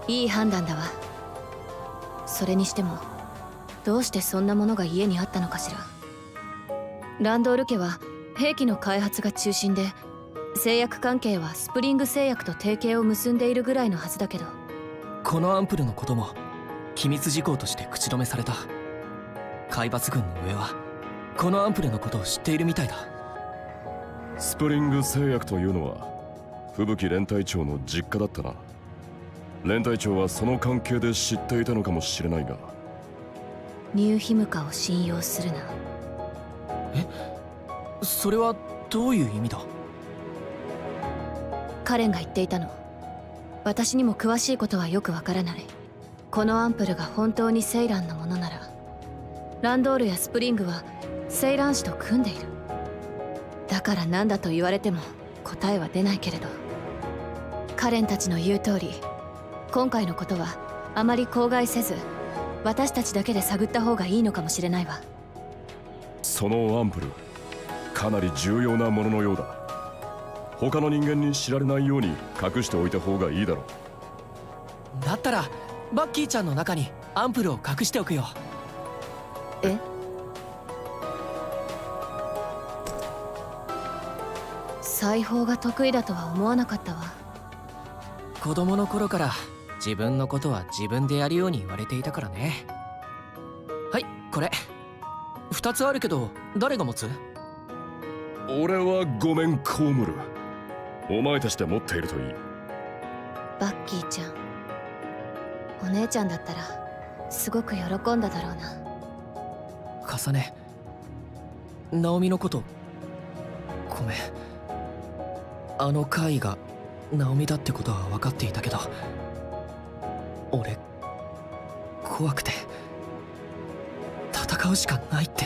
いい判断だわ。それにしてもどうしてそんなものが家にあったのかしら。ランドール家は兵器の開発が中心で、製薬関係はスプリング製薬と提携を結んでいるぐらいのはずだけど。このアンプルのことも機密事項として口止めされた。海抜軍の上はこのアンプルのことを知っているみたいだ。スプリング製薬というのは吹雪連隊長の実家だったな。連隊長はその関係で知っていたのかもしれないが。ニューヒムカを信用するな。え、それはどういう意味だ？カレンが言っていたの。私にも詳しいことはよくわからない。このアンプルが本当にセイランのものなら、ランドールやスプリングはセイラン氏と組んでいる。だから何だと言われても答えは出ないけれど、カレンたちの言う通り、今回のことはあまり口外せず私たちだけで探った方がいいのかもしれないわ。そのアンプルかなり重要なもののようだ。他の人間に知られないように隠しておいた方がいいだろう。だったらバッキーちゃんの中にアンプルを隠しておくよ。え？裁縫が得意だとは思わなかったわ。子供の頃から自分のことは自分でやるように言われていたからね。はい、これ2つあるけど誰が持つ？俺はごめんコウムル。お前たちで持っているといい。バッキーちゃん、お姉ちゃんだったらすごく喜んだだろうな。重ね、ナオミのことごめん。あの怪異がナオミだってことは分かっていたけど、俺怖くて戦うしかないって。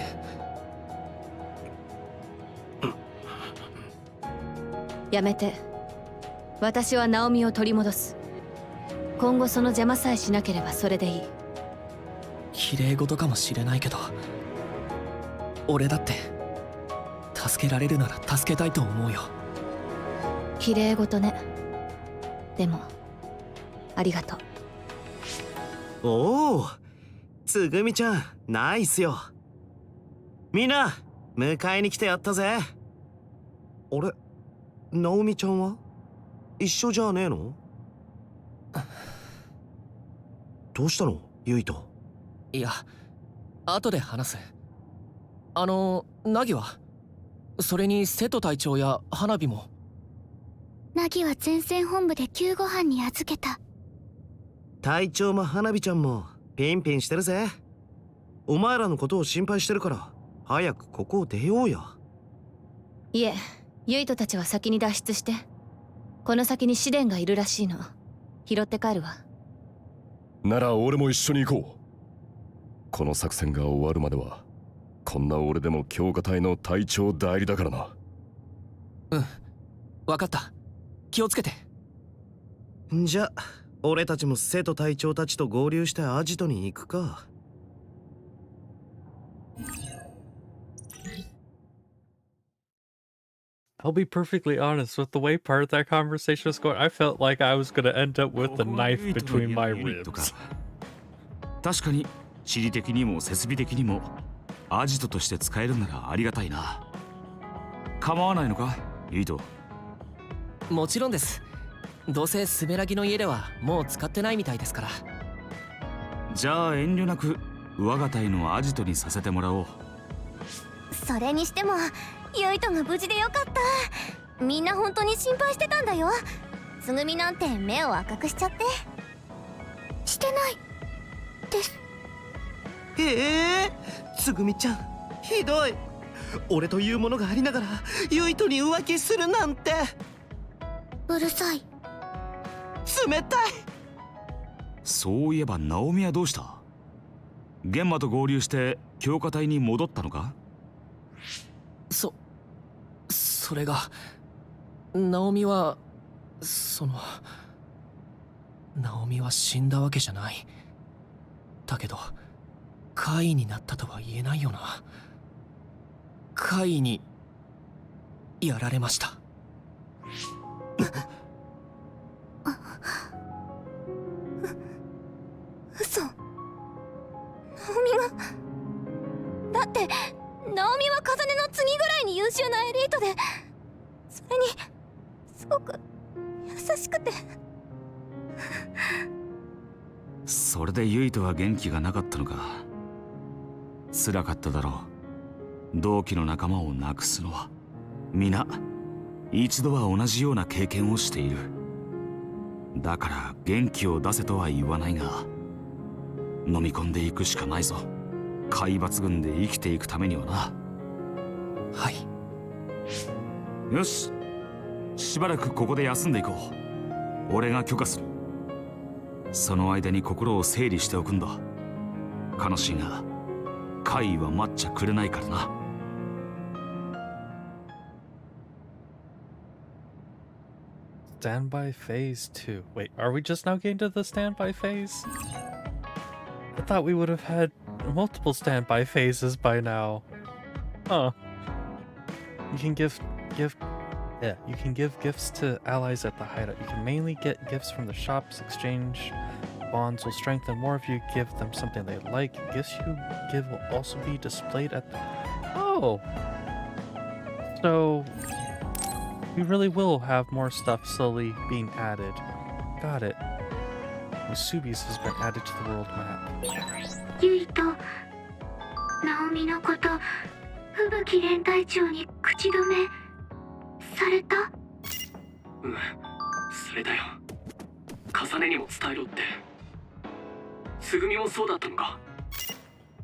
やめて。私はナオミを取り戻す。今後その邪魔さえしなければそれでいい。綺麗事かもしれないけど、俺だって助けられるなら助けたいと思うよ。綺麗事ね。でもありがとう。おお、つぐみちゃんナイスよ。みんな迎えに来てやったぜ。あれ、ナオミちゃんは一緒じゃねえの？どうしたのユイト？いや、後で話す。ナギは？それに瀬戸隊長や花火も。ナギは前線本部で救護班に預けた。隊長も花火ちゃんもピンピンしてるぜ。お前らのことを心配してるから早くここを出ようよ。いえ、ユイトたちは先に脱出して。この先に試練がいるらしいの。拾って帰るわ。なら俺も一緒に行こう。この作戦が終わるまではこんな俺でも強化隊の隊長代理だからな。うん、分かった。気をつけて。じゃあ俺たちも瀬戸隊長たちと合流してアジトに行くか。I'll be perfectly honest, with the way part of that conversation was going, I felt like I was gonna end up with a knife between my ribs. 確かに地理的にも設備的にもアジトとして使えるならありがたいな。構わないのか、ユイト。もちろんです。どうせスメラギの家ではもう使ってないみたいですから。じゃあ遠慮なく我が隊のアジトにさせてもらおう。それにしてもユイトが無事でよかった。みんな本当に心配してたんだよ。つぐみなんて目を赤くしちゃって。してないです。つぐみちゃんひどい。俺というものがありながらユイトに浮気するなんて。うるさい。冷たい。そういえばナオミはどうした？ゲンマと合流して強化隊に戻ったのか？それがナオミはナオミは死んだわけじゃない。だけど怪異になったとは言えないよな。怪異にやられました。嘘。ナオミが。だってナオミは風音の次ぐらいに優秀なエリートで、それにすごく優しくて。それでユイトは元気がなかったのか。辛かっただろう。同期の仲間を亡くすのは皆一度は同じような経験をしている。だから元気を出せとは言わないが、飲み込んでいくしかないぞ。海抜軍で生きていくためにはな。はい。よし、しばらくここで休んでいこう。俺が許可する。その間に心を整理しておくんだ。悲しいが怪異は待っちゃくれないからな。Standby phase 2. Wait, are we just now getting to the standby phase? I thought we would have had multiple standby phases by now. Huh. You can give gifts to allies at the hideout. You can mainly get gifts from the shops. Exchange bonds will strengthen more if you give them something they like. Gifts you give will also be displayed at the... Oh! So... we really will have more stuff slowly being added. Got it. Musubi's has been added to the world map. ユイとナオミのこと、吹雪連隊長に口止めされた？うん、それだよ。重ねにも伝えろって。つぐみもそうだったのか？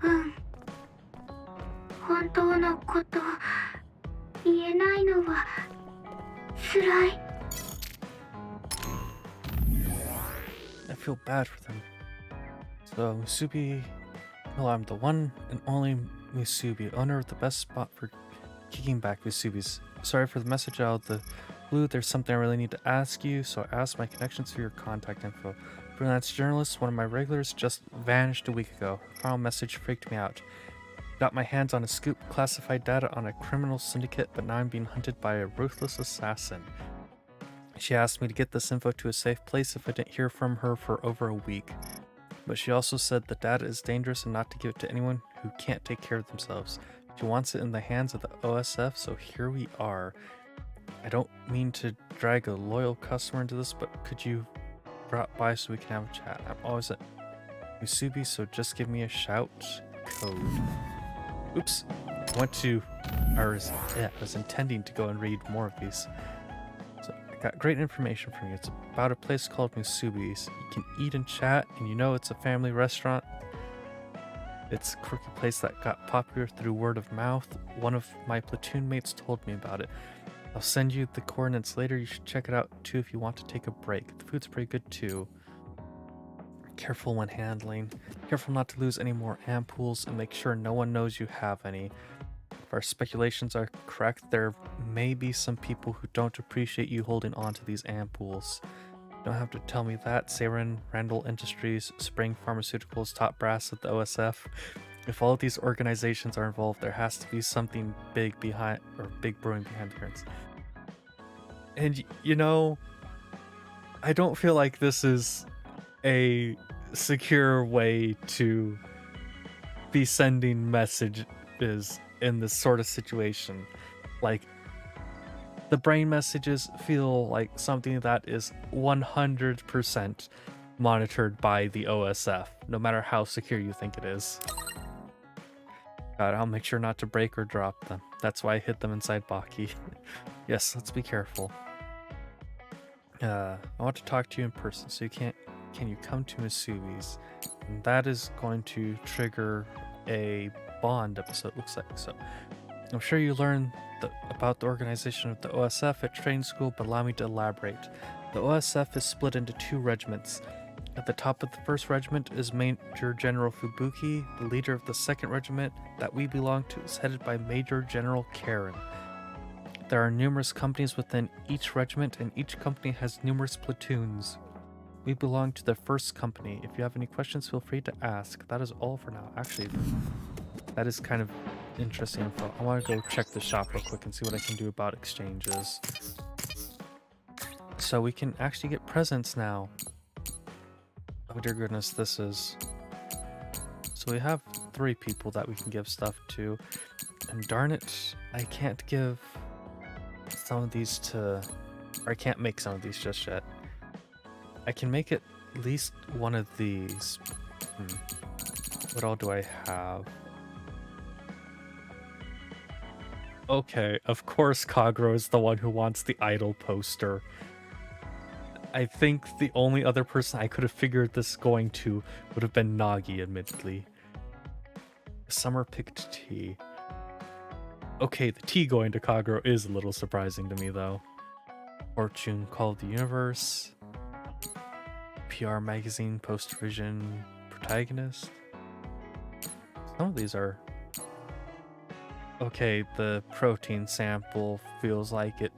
うん。本当のこと言えないのは辛い。I feel bad for them. So Musubi, well, I'm the one and only Musubi, owner of the best spot for kicking back Musubis. Sorry for the message out of the blue. There's something I really need to ask you, so I asked my connections for your contact info. Freelance journalist, one of my regulars, just vanished a week ago. The final message freaked me out. Got my hands on a scoop, classified data on a criminal syndicate, but now I'm being hunted by a ruthless assassin. She asked me to get this info to a safe place if I didn't hear from her for over a week. But she also said the data is dangerous and not to give it to anyone who can't take care of themselves. She wants it in the hands of the OSF, so here we are. I don't mean to drag a loyal customer into this, but could you drop by so we can have a chat? I'm always at Musubi, so just give me a shout. Code. Oops. I was intending to go and read more of these. So I got great information from you. It's about a place called Musubi's. You can eat and chat, and you know it's a family restaurant. It's a quirky place that got popular through word of mouth. One of my platoon mates told me about it. I'll send you the coordinates later. You should check it out too if you want to take a break. The food's pretty good too. Careful when handling. Careful not to lose any more ampoules, and make sure no one knows you have any. If our speculations are correct, there may be some people who don't appreciate you holding on to these ampoules. You don't have to tell me that. Seirin, Randall Industries, Spring Pharmaceuticals, top brass at the OSF. If all of these organizations are involved, there has to be something big behind, or big brewing behind the curtains. And you know, I don't feel like this is a secure way to be sending messages in this sort of situation. Like, the brain messages feel like something that is 100% monitored by the OSF, no matter how secure you think it is. God, I'll make sure not to break or drop them. That's why I hid them inside Baki. Yes, let's be careful. I want to talk to you in person, so can you come to Masubi's? And that is going to trigger a bond episode, looks like. So I'm sure you learned about the organization of the OSF at training school, but allow me to elaborate. The OSF is split into 2 regiments. At the top of the 1st regiment is Major General Fubuki. The leader of the 2nd regiment that we belong to is headed by Major General Karen. There are numerous companies within each regiment, and each company has numerous platoons. We belong to the 1st company. If you have any questions, feel free to ask. That is all for now. Actually, that is kind of interesting info. I want to go check the shop real quick and see what I can do about exchanges. So we can actually get presents now. Oh dear goodness, this is... So we have 3 people that we can give stuff to. And darn it, I can't give some of these to... Or I can't make some of these just yet. I can make at least one of these. What all do I have? Okay, of course Kagero is the one who wants the idol poster. I think the only other person I could have figured this going to would have been Nagi, admittedly. Summer picked tea. Okay, the tea going to Kagero is a little surprising to me, though. Fortune called the universe. PR magazine, post-vision, protagonist. Some of these are... Okay, the protein sample feels like it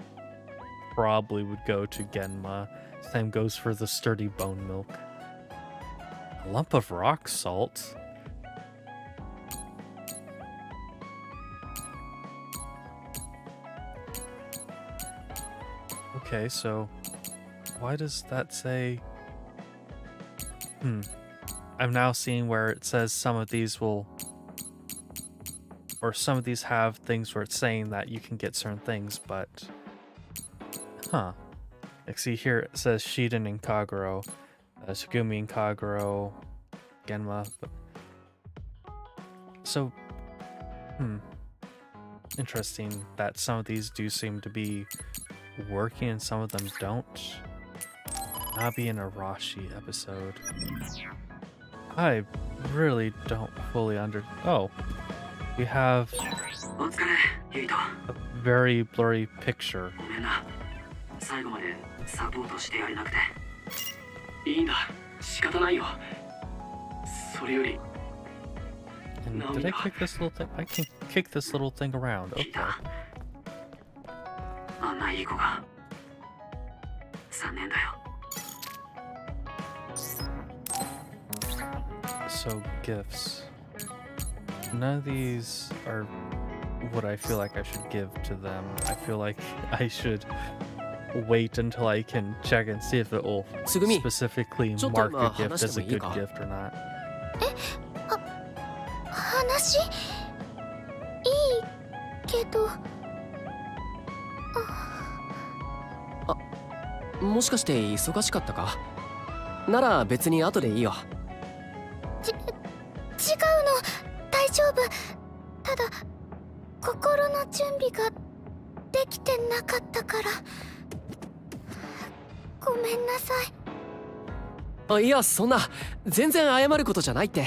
probably would go to Genma. Same goes for the sturdy bone milk. A lump of rock salt. Okay, so why does that say... I'm now seeing where it says some of these will... Or some of these have things where it's saying that you can get certain things, but... Like, see here it says Shiden and Kagero, Sugumi and Kagero, Genma, but... So... Interesting that some of these do seem to be working and some of them don't. Nabi and Arashi episode. I really don't fully Oh. We have a very blurry picture. And did I kick this little thing? I can kick this little thing around. Okay. So, gifts. None of these are what I feel like I should give to them. I feel like I should wait until I can check and see if it will specifically mark a gift as a good gift or not. 話いいけどもしかして忙しかったかなら別に後でいいよ違うの大丈夫ただ準備ができてなかったからごめんなさい。あ、いや、そんな全然謝ることじゃないって。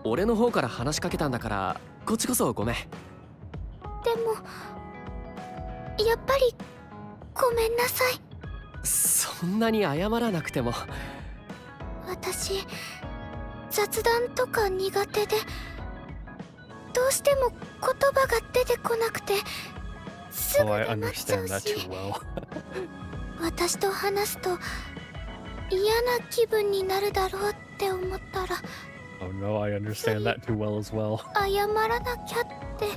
俺の方から話しかけたんだから、こっちこそごめん。でもやっぱりごめんなさい。そんなに謝らなくても。私雑談とか苦手でどうしても言葉が出てこなくてすぐ Oh, I 黙っちゃ understand う that し too well. 私と話すと嫌な気分になるだろうって思ったら Oh no, I understand that too well as well. 謝らなきゃって。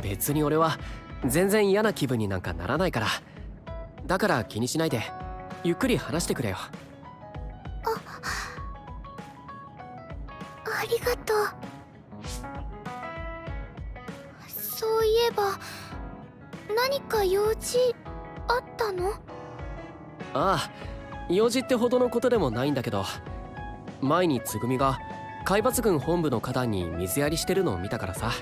別に俺は全然嫌な気分になんかならないから。だから気にしないでゆっくり話してくれよ。ありがとう。そういえば何か用事あったの？ああ、用事ってほどのことでもないんだけど、前につぐみが海抜軍本部の花壇に水やりしてるのを見たからさ、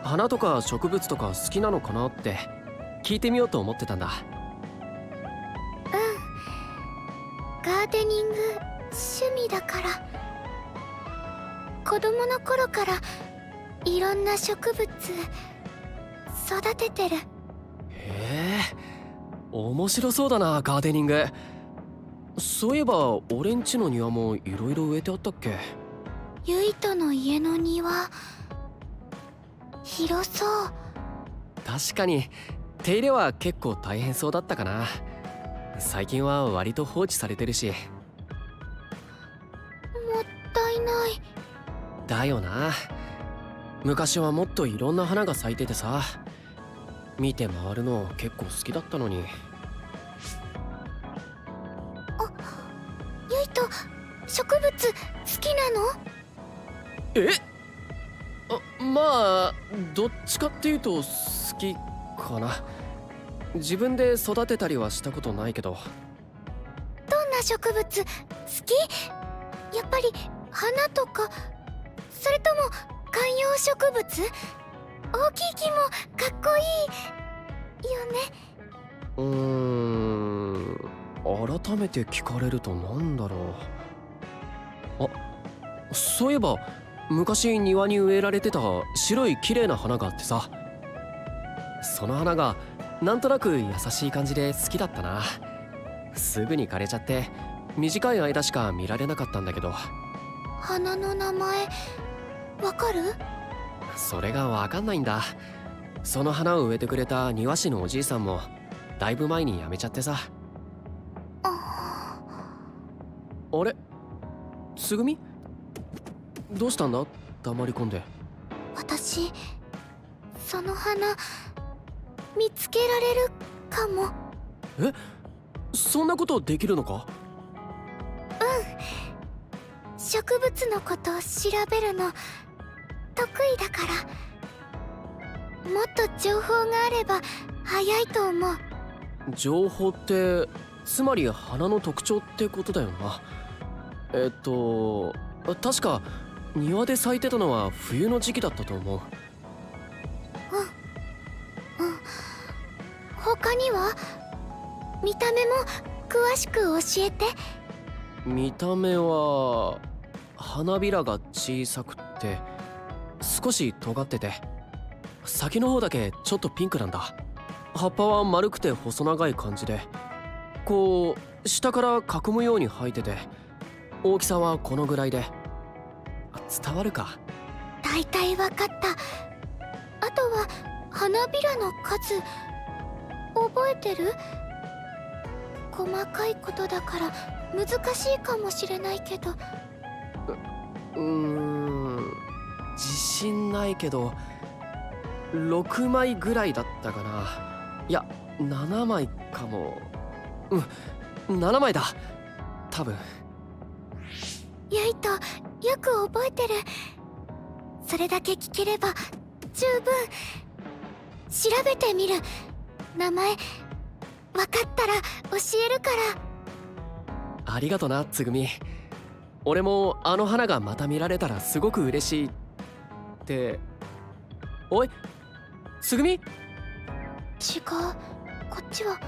花とか植物とか好きなのかなって聞いてみようと思ってたんだ。ガーデニング趣味だから。子供の頃からいろんな植物育ててる。へえ、面白そうだな、ガーデニング。そういえば俺んちの庭もいろいろ植えてあったっけ？ユイトの家の庭広そう。確かに手入れは結構大変そうだったかな。最近は割と放置されてるし。もったいない。だよな。昔はもっといろんな花が咲いててさ、見て回るの結構好きだったのに。ユイト、植物好きなの？え？まあどっちかっていうと好きかな。自分で育てたりはしたことないけど。どんな植物好き？やっぱり花とか、それとも観葉植物？大きい木もかっこいいよね。改めて聞かれるとなんだろう。あ、そういえば昔庭に植えられてた白い綺麗な花があってさ、その花がなんとなく優しい感じで好きだったな。すぐに枯れちゃって短い間しか見られなかったんだけど。花の名前わかる？それがわかんないんだ。その花を植えてくれた庭師のおじいさんもだいぶ前に辞めちゃってさ。あれ、つぐみ？どうしたんだ？黙り込んで。私その花見つけられるかも。え？そんなことできるのか？植物のことを調べるの得意だから。もっと情報があれば早いと思う。情報ってつまり花の特徴ってことだよな。確か庭で咲いてたのは冬の時期だったと思う。他には？見た目も詳しく教えて。見た目は花びらが小さくって少し尖ってて、先の方だけちょっとピンクなんだ。葉っぱは丸くて細長い感じで、こう下から囲むように生えてて、大きさはこのぐらいで。伝わるか？大体わかった。あとは花びらの数覚えてる？細かいことだから難しいかもしれないけど。自信ないけど6枚ぐらいだったかな。いや7枚かも。7枚だ多分。ユイト、よく覚えてる。それだけ聞ければ十分。調べてみる。名前分かったら教えるから。ありがとな、つぐみ。俺もあの花がまた見られたらすごく嬉しいって。おい、つぐみ？違う、こっちは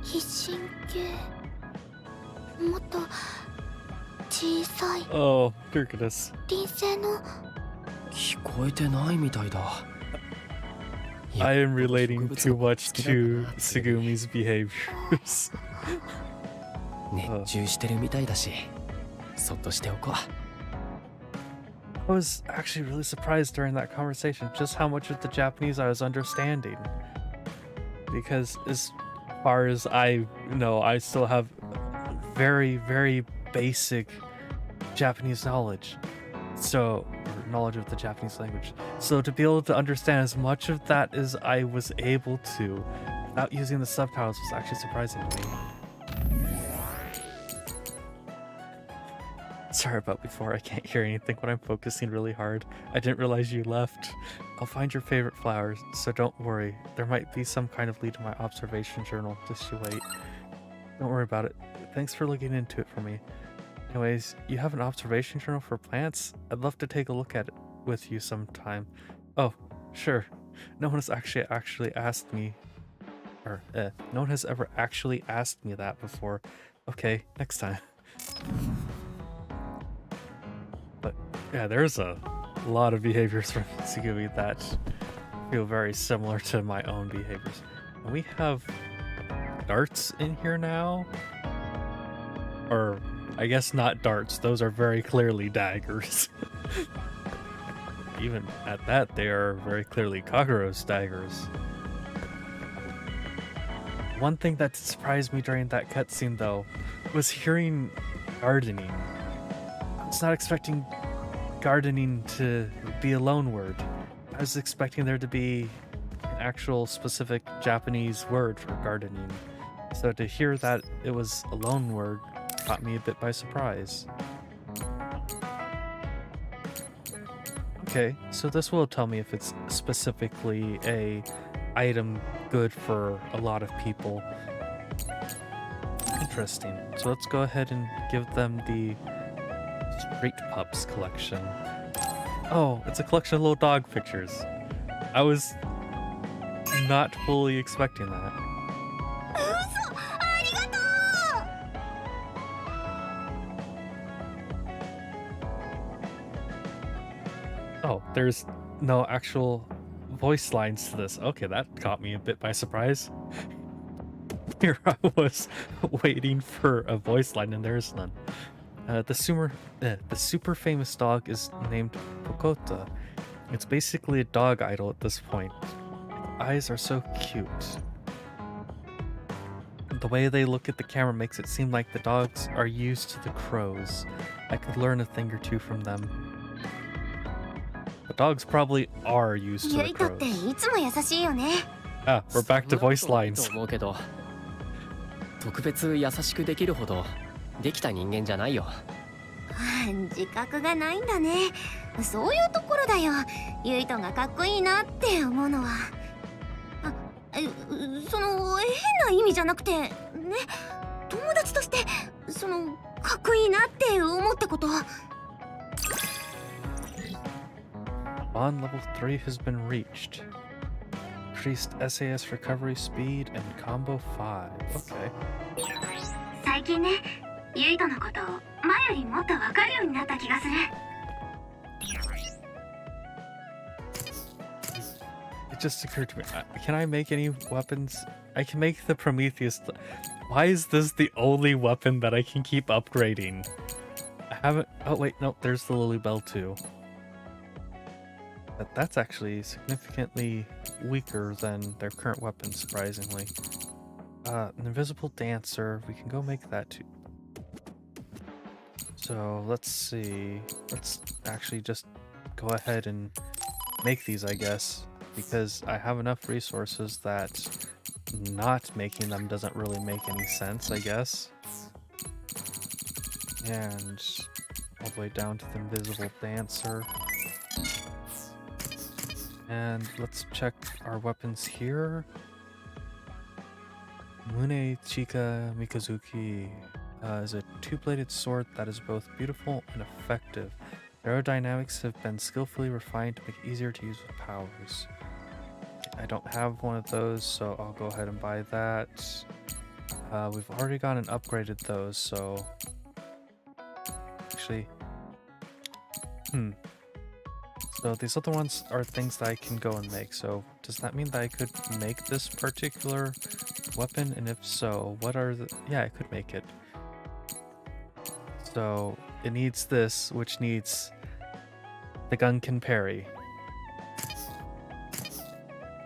必神系、もっと小さい Oh, dear goodness. 臨星の。聞こえてないみたいだ。 I am relating too much to Tsugumi's behaviors. 熱中してるみたいだし、そっとしておこう。 I was actually really surprised during that conversation just how much of the Japanese I was understanding. Because as far as I know, I still have very, very basic Japanese knowledge. So, or knowledge of the Japanese language. So to be able to understand as much of that as I was able to without using the subtitles was actually surprising to me. Sorry about before, I can't hear anything when I'm focusing really hard. I didn't realize you left. I'll find your favorite flowers, so don't worry. There might be some kind of lead to my observation journal. Just you wait. Don't worry about it. Thanks for looking into it for me. Anyways, you have an observation journal for plants? I'd love to take a look at it with you sometime. Oh, sure. No one has actually asked me, or no one has ever actually asked me that before. Okay, next time. But yeah, there's a lot of behaviors from Tsugumi that feel very similar to my own behaviors. And we have darts in here now, or I guess not darts, those are very clearly daggers. Even at that, they are very clearly Kagero's daggers. One thing that surprised me during that cutscene though was hearing gardening. I was not expecting gardening to be a loan word. I was expecting there to be an actual specific Japanese word for gardening. So to hear that it was a loan word caught me a bit by surprise. Okay, so this will tell me if it's specifically a item good for a lot of people. Interesting. So let's go ahead and give them the Street Pups collection. Oh, it's a collection of little dog pictures. I was not fully expecting that. Oh, there's no actual voice lines to this. Okay, that caught me a bit by surprise. Here I was waiting for a voice line and there's none. The super famous dog is named Pokota. It's basically a dog idol at this point. Eyes are so cute. The way they look at the camera makes it seem like the dogs are used to the crows. I could learn a thing or two from them. The dogs probably are used to the crows. Ah, we're back to voice lines. 特別優しくできるほどできた人間じゃないよ。自覚がないんだね。そういうところだよ。ユイトがかっこいいなって思うのは。その変な意味じゃなくてね、友達としてそのかっこいいなって思ったこと。Bond level 3 has been reached. Increased SAS recovery speed and combo 5. Okay. 最近ね、ユイトのことを前よりもっとわかるようになった気がする。It just occurred to me, can I make any weapons? I can make the Prometheus. Why is this the only weapon that I can keep upgrading? I haven't. Oh, wait, no, there's the Lily Bell too. But that's actually significantly weaker than their current weapon, surprisingly. An invisible dancer, we can go make that too. So let's see. Let's actually just go ahead and make these, I guess, because I have enough resources that not making them doesn't really make any sense, I guess. And all the way down to the invisible dancer. And let's check our weapons here. Mune Chika Mikazuki is a two-bladed sword that is both beautiful and effective. Aerodynamics have been skillfully refined to make it easier to use with powers. I don't have one of those, so I'll go ahead and buy that. We've already gone and upgraded those, so actually, so these other ones are things that I can go and make. So does that mean that I could make this particular weapon? And if so, what are the... Yeah, I could make it. So it needs this, which needs the gun can parry.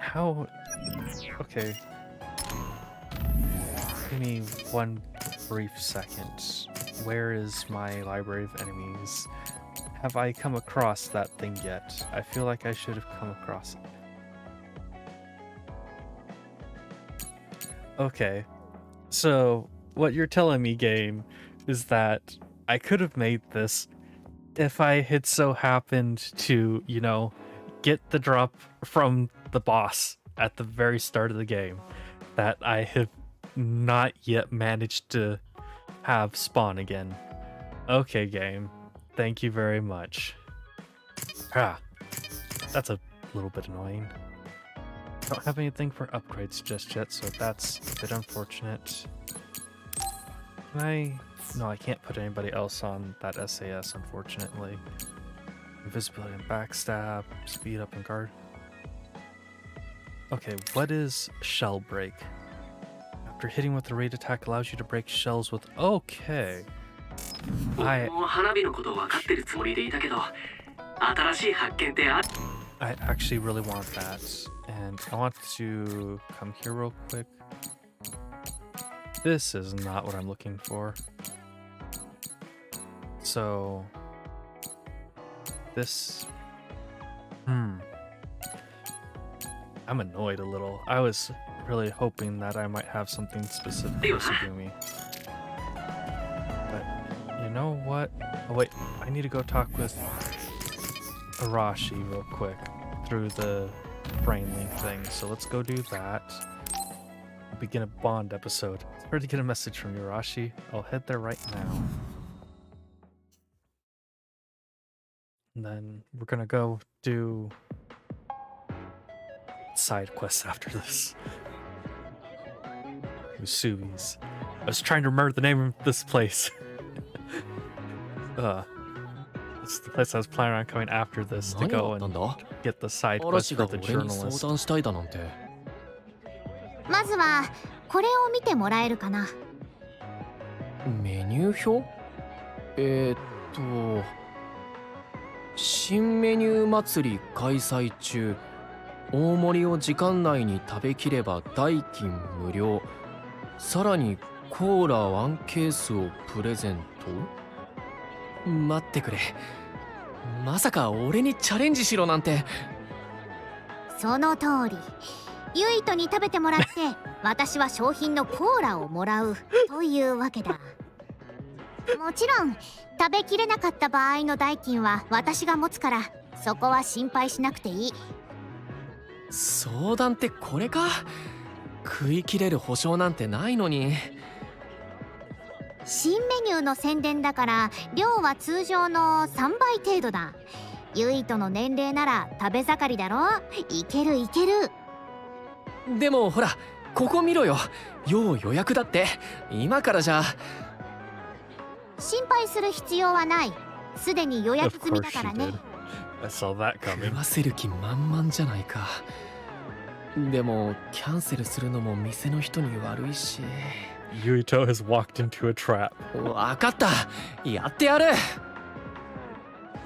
How... Okay. Give me one brief second. Where is my library of enemies? Have I come across that thing yet? I feel like I should have come across it. Okay. So, what you're telling me, game, is that I could have made this if I had so happened to, you know, get the drop from the boss at the very start of the game that I have not yet managed to have spawn again. Okay, game. Thank you very much. That's a little bit annoying. Don't have anything for upgrades just yet, so that's a bit unfortunate. Can I... No, I can't put anybody else on that SAS, unfortunately. Invisibility and backstab, speed up and guard. Okay, what is shell break? After hitting with the raid attack allows you to break shells with... Okay. I actually really want that, and I want to come here real quick. This is not what I'm looking for. So this... I'm annoyed a little. I was really hoping that I might have something specific to do me. But you know what? Oh wait, I need to go talk with Arashi real quick through the brain link thing. So let's go do that. We'll begin a Bond episode. It's hard to get a message from Arashi. I'll head there right now. And then we're gonna go do side quests after this. Usubi's. I was trying to remember the name of this place. It's the place I was planning on coming after this to go and get the side quest for the journalist. まずはこれを見てもらえるかな。メニュー表？新メニュー祭り開催中。大盛りを時間内に食べきれば代金無料。さらにコーラ1ケースをプレゼント？待ってくれ。まさか俺にチャレンジしろなんて。その通り。ユイトに食べてもらって私は商品のコーラをもらうというわけだ。もちろん食べきれなかった場合の代金は私が持つからそこは心配しなくていい。相談ってこれか？食い切れる保証なんてないのに。新メニューの宣伝だから量は通常の3倍程度だ。ユイトの年齢なら食べ盛りだろ。いけるいける。でもほらここ見ろよ。要予約だって。今からじゃ。心配する必要はない。すでに予約済みだからね。I saw that coming. 食わせる気満々じゃないか。でもキャンセルするのも店の人に悪いし。Yuito has walked into a trap. わかった。やってやる。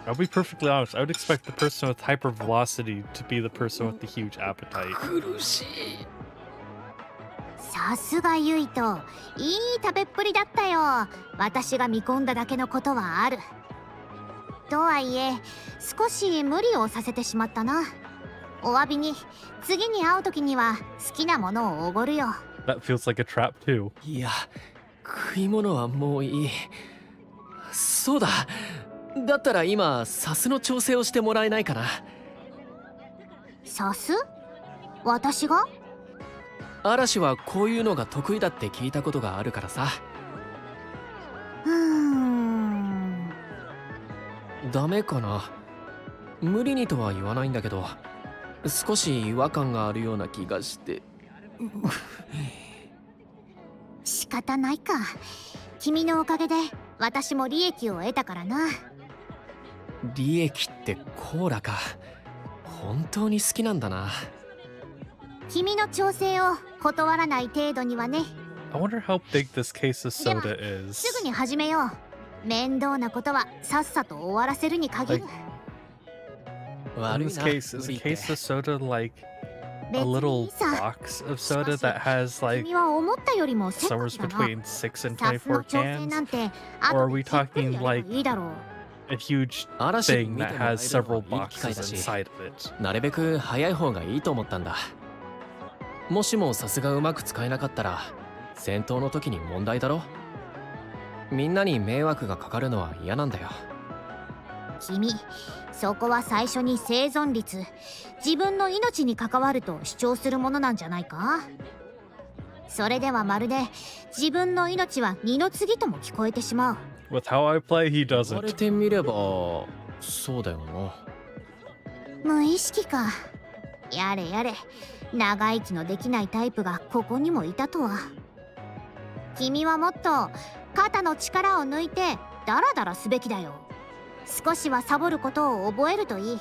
I'll be perfectly honest. I would expect the person with hypervelocity to be the person with the huge appetite. 苦しい。さすがユイト。いい食べっぷりだったよ。私が見込んだだけのことはある。とはいえ少し無理をさせてしまったな。お詫びに次に会う時には好きなものをおごるよ。That feels like a trap too. いや、食い物はもういい。そうだ。だったら今サスの調整をしてもらえないかな。サス？私が？嵐はこういうのが得意だって聞いたことがあるからさ。ダメかな。無理にとは言わないんだけど。少し違和感があるような気がして。仕方ないか。君のおかげで私も利益を得たからな。利益ってコーラか。本当に好きなんだな。君の調整を断らない程度にはね。I wonder how big this case of では soda is. すぐに始めよう。面倒なことはさっさと終わらせるに限る。In 悪い this な。 case, is 無 a 理って case of soda like 別 a にい little いさ。 box of soda that has like 君は思ったよりもせっか somewhere くだな。 between 6 and さすの 24調整 cans? なんて Or are 後で we じっくり talking やれば like いいだろう。 a huge 嵐に thing 見て that もらえ has るの several はいい機会 boxes だし、 inside of it? なるべく早い方がいいと思ったんだ。もしもさすがうまく使えなかったら戦闘の時に問題だろ。みんなに迷惑がかかるのは嫌なんだよ。君、そこは最初に生存率、自分の命に関わると主張するものなんじゃないか。それではまるで自分の命は二の次とも聞こえてしまう。 With how I play, he 言われ doesn't. てみればそうだよな。無意識か。やれやれ、長生きのできないタイプがここにもいたとは。君はもっと肩の力を抜いてダラダラすべきだよ。少しはサボることを覚えるといい。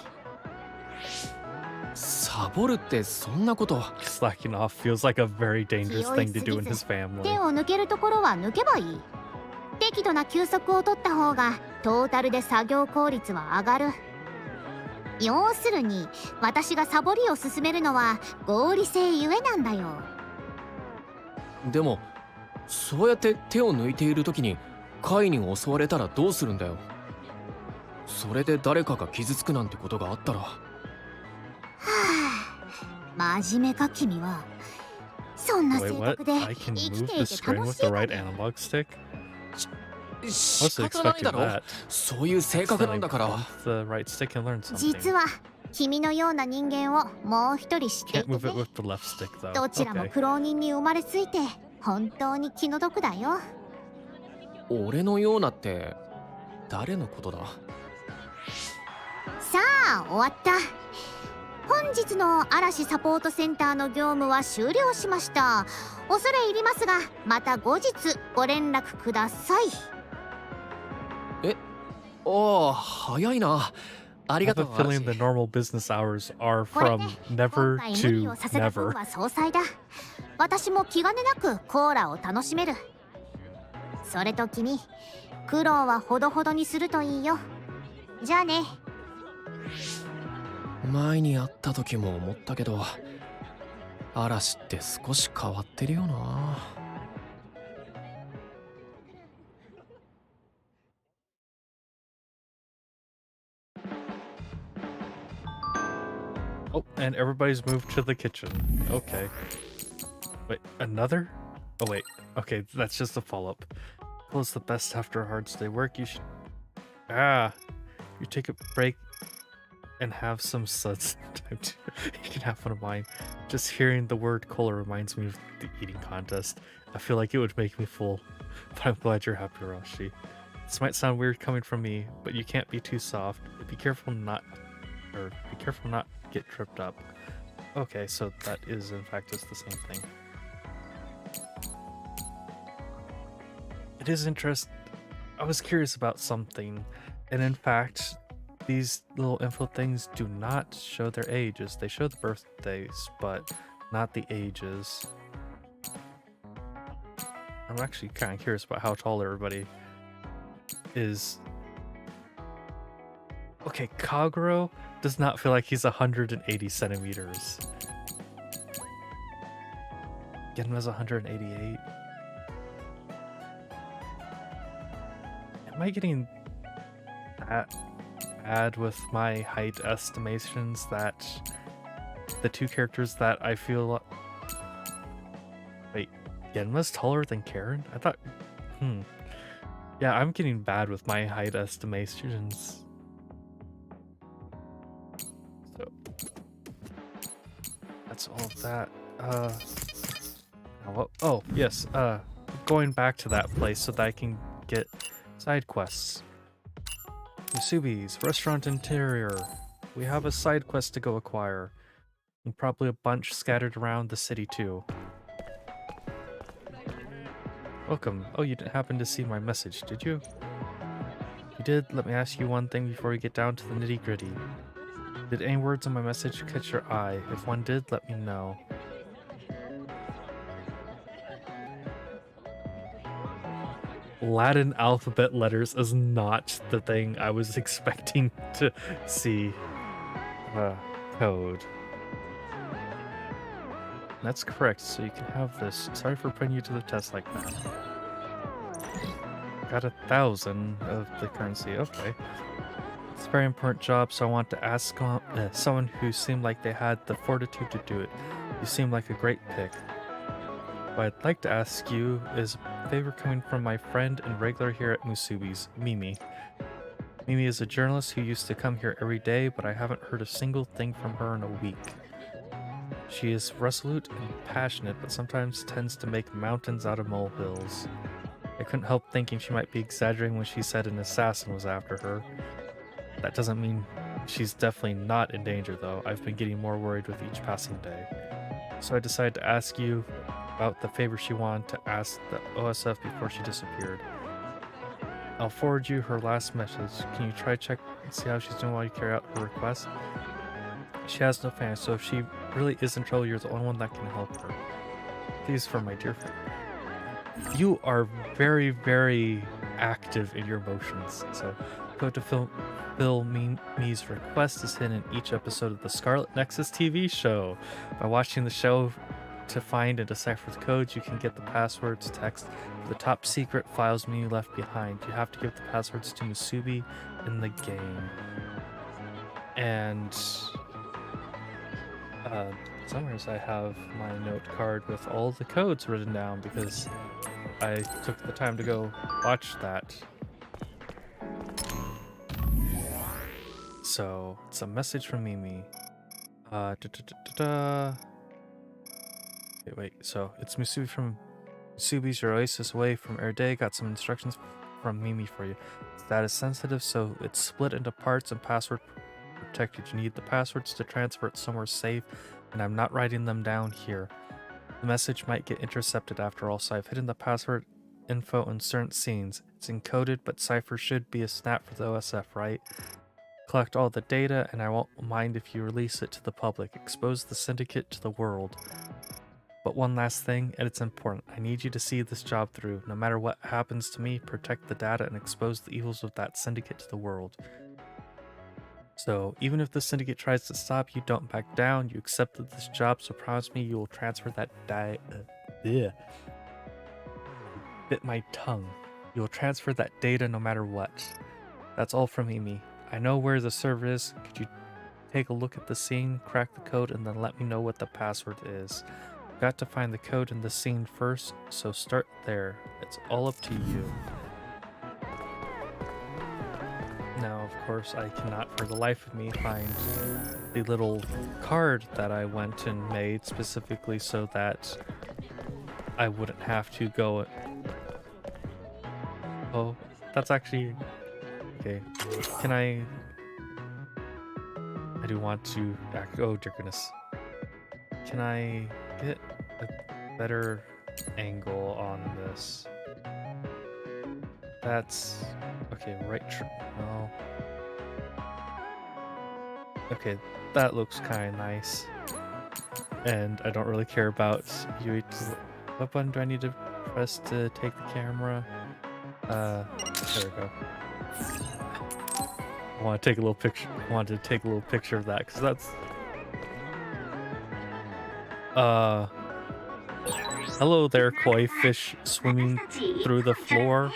サボるってそんなこと。 Slacking off feels like a very dangerous thing to do in his 手 family. を抜けるところは抜けばいい。適度な休息を取った方がトータルで作業効率は上がる。要するに私がサボりを進めるのは合理性ゆえなんだよ。でもそうやって手を抜いている時にカイに襲われたらどうするんだよ。それで誰かが傷つくなんてことがあったら。はあ、真面目か君は。そんな Wait, 性 what? 格で I 生 can き move て the いて string 楽 with し the いか right ね。 analog stick? 仕 Mostly 方ない expected だろ。 that. そういう性格なんだから。 Bump the right stick and learn 実 something. は君のような人間をもう一人知ってい Can't て move it ね。 with the left stick though. どちらも Okay. 苦労人に生まれついて本当に気の毒だよ。俺のようなって誰のことだ。さあ終わった。本日の嵐サポートセンターの業務は終了しました。恐れ入りますがまた後日ご連絡ください。ああ、早いな。あり I が have と a う。 feeling the normal business hours are これ from で never 今回無理 to をさせた分 never. は総裁だ。私も気兼ねなくコーラを楽しめる。それと君、苦労はほどほどにするといいよ。じゃあね。前に会った時も思ったけど、嵐って少し変わってるよな。Oh, and everybody's moved to the kitchen. Okay. Wait, another? Oh wait. Okay, that's just a follow-up. Close the best after a hard day work. You should. You take a break and have some suds. You can have one of mine. Just hearing the word cola reminds me of the eating contest. I feel like it would make me full, but I'm glad you're happy, Rashi. This might sound weird coming from me, but you can't be too soft. Be careful not get tripped up. Okay, so that is in fact just the same thing. It is interesting. I was curious about something, and in fact, these little info things do not show their ages. They show the birthdays, but not the ages. I'm actually kind of curious about how tall everybody is. Okay, Kaguro does not feel like he's 180 centimeters. Genma's 188. Am I getting that bad with my height estimations that the two characters that I feel... Wait, Genma's taller than Karen? I thought... Yeah, I'm getting bad with my height estimations. So... That's all of that. Oh, yes, going back to that place so that I can get side quests. Musubi's Restaurant Interior. We have a side quest to go acquire. And probably a bunch scattered around the city too. Welcome. Oh, you didn't happen to see my message, did you? If you did, let me ask you one thing before we get down to the nitty-gritty. Did any words on my message catch your eye? If one did, let me know. Latin alphabet letters is not the thing I was expecting to see. Code. That's correct, so you can have this. Sorry for putting you to the test like that. Got 1,000 of the currency, okay. It's a very important job, so I want to ask someone who seemed like they had the fortitude to do it. You seem like a great pick. What I'd like to ask you is a favor coming from my friend and regular here at Musubi's, Mimi. Mimi is a journalist who used to come here every day, but I haven't heard a single thing from her in a week. She is resolute and passionate, but sometimes tends to make mountains out of molehills. I couldn't help thinking she might be exaggerating when she said an assassin was after her. That doesn't mean she's definitely not in danger, though. I've been getting more worried with each passing day. So I decided to ask you about the favor she wanted to ask the OSF before she disappeared. I'll forward you her last message. Can you try check and see how she's doing while you carry out her request? She has no fans, so if she really is in trouble, you're the only one that can help her. Please, for my dear friend. You are very, very active in your emotions, so go to fulfill Mi's request is hidden in each episode of the SCARLET NEXUS TV show. By watching the show to find and decipher the codes, you can get the passwords text for the top secret files Mi left behind. You have to give the passwords to Musubi in the game. And somewhere I have my note card with all the codes written down because I took the time to go watch that. So it's a message from Mimi. Okay, wait. So it's Musubi from Musubi's your oasis away from Erde. Got some instructions from Mimi for you. That is sensitive, so it's split into parts and password protected. You need the passwords to transfer it somewhere safe, and I'm not writing them down here. The message might get intercepted after all, so I've hidden the password info in certain scenes. It's encoded, but cipher should be a snap for the OSF, right? Collect all the data, and I won't mind if you release it to the public. Expose the syndicate to the world. But one last thing, and it's important. I need you to see this job through. No matter what happens to me, protect the data and expose the evils of that syndicate to the world. So, even if the syndicate tries to stop you, don't back down. You accepted this job, so promise me you will transfer that bit my tongue. You will transfer that data no matter what. That's all from Mimi. I know where the server is. Could you take a look at the scene, crack the code, and then let me know what the password is? I've got to find the code in the scene first, so start there. It's all up to you. Now, of course, I cannot for the life of me find the little card that I went and made specifically so that I wouldn't have to go. Oh, that's actually okay. Can I do want to act. Oh, dear goodness. Can I get a better angle on this? That's okay, right. No. Okay, that looks kind of nice. And I don't really care about Yuito. What button do I need to press to take the camera? There we go. I want to take a little picture. I wanted to take a little picture of that because that's. Hello there, koi fish swimming through the floor.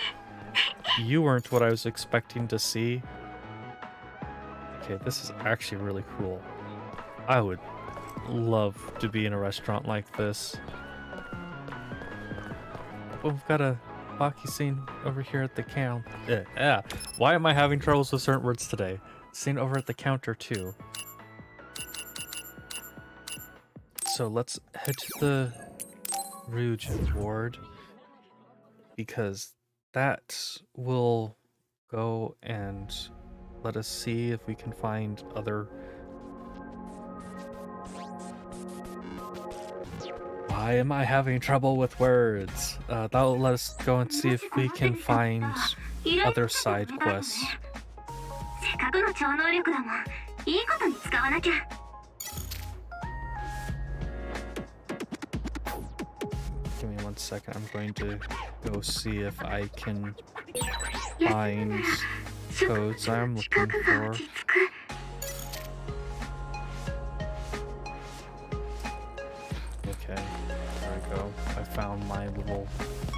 You weren't what I was expecting to see. Okay, this is actually really cool. I would love to be in a restaurant like this. Oh, we've got a Baki scene over here at the counter. Yeah. Why am I having troubles with certain words today? Scene over at the counter too. So let's head to the Rouge ward because that will go and let us see if we can find other Why am I having trouble with words? That'll let us go and see if we can find other side quests. せっかくの超能力だもん。いいことに使わなきゃ。Give me 1 second. I'm going to go see if I can find codes I'm looking for. Okay, there we go. I found my little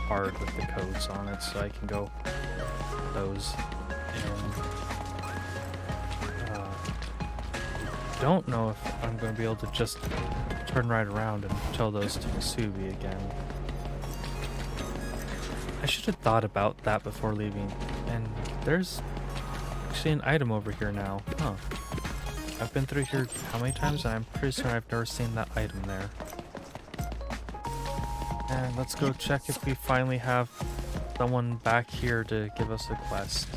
card with the codes on it, so I can go those in. Don't know if I'm going to be able to just turn right around and tell those to Masubi again. I should have thought about that before leaving. And there's actually an item over here now. Huh. I've been through here how many times, and I'm pretty sure I've never seen that item there. And let's go check if we finally have someone back here to give us a quest.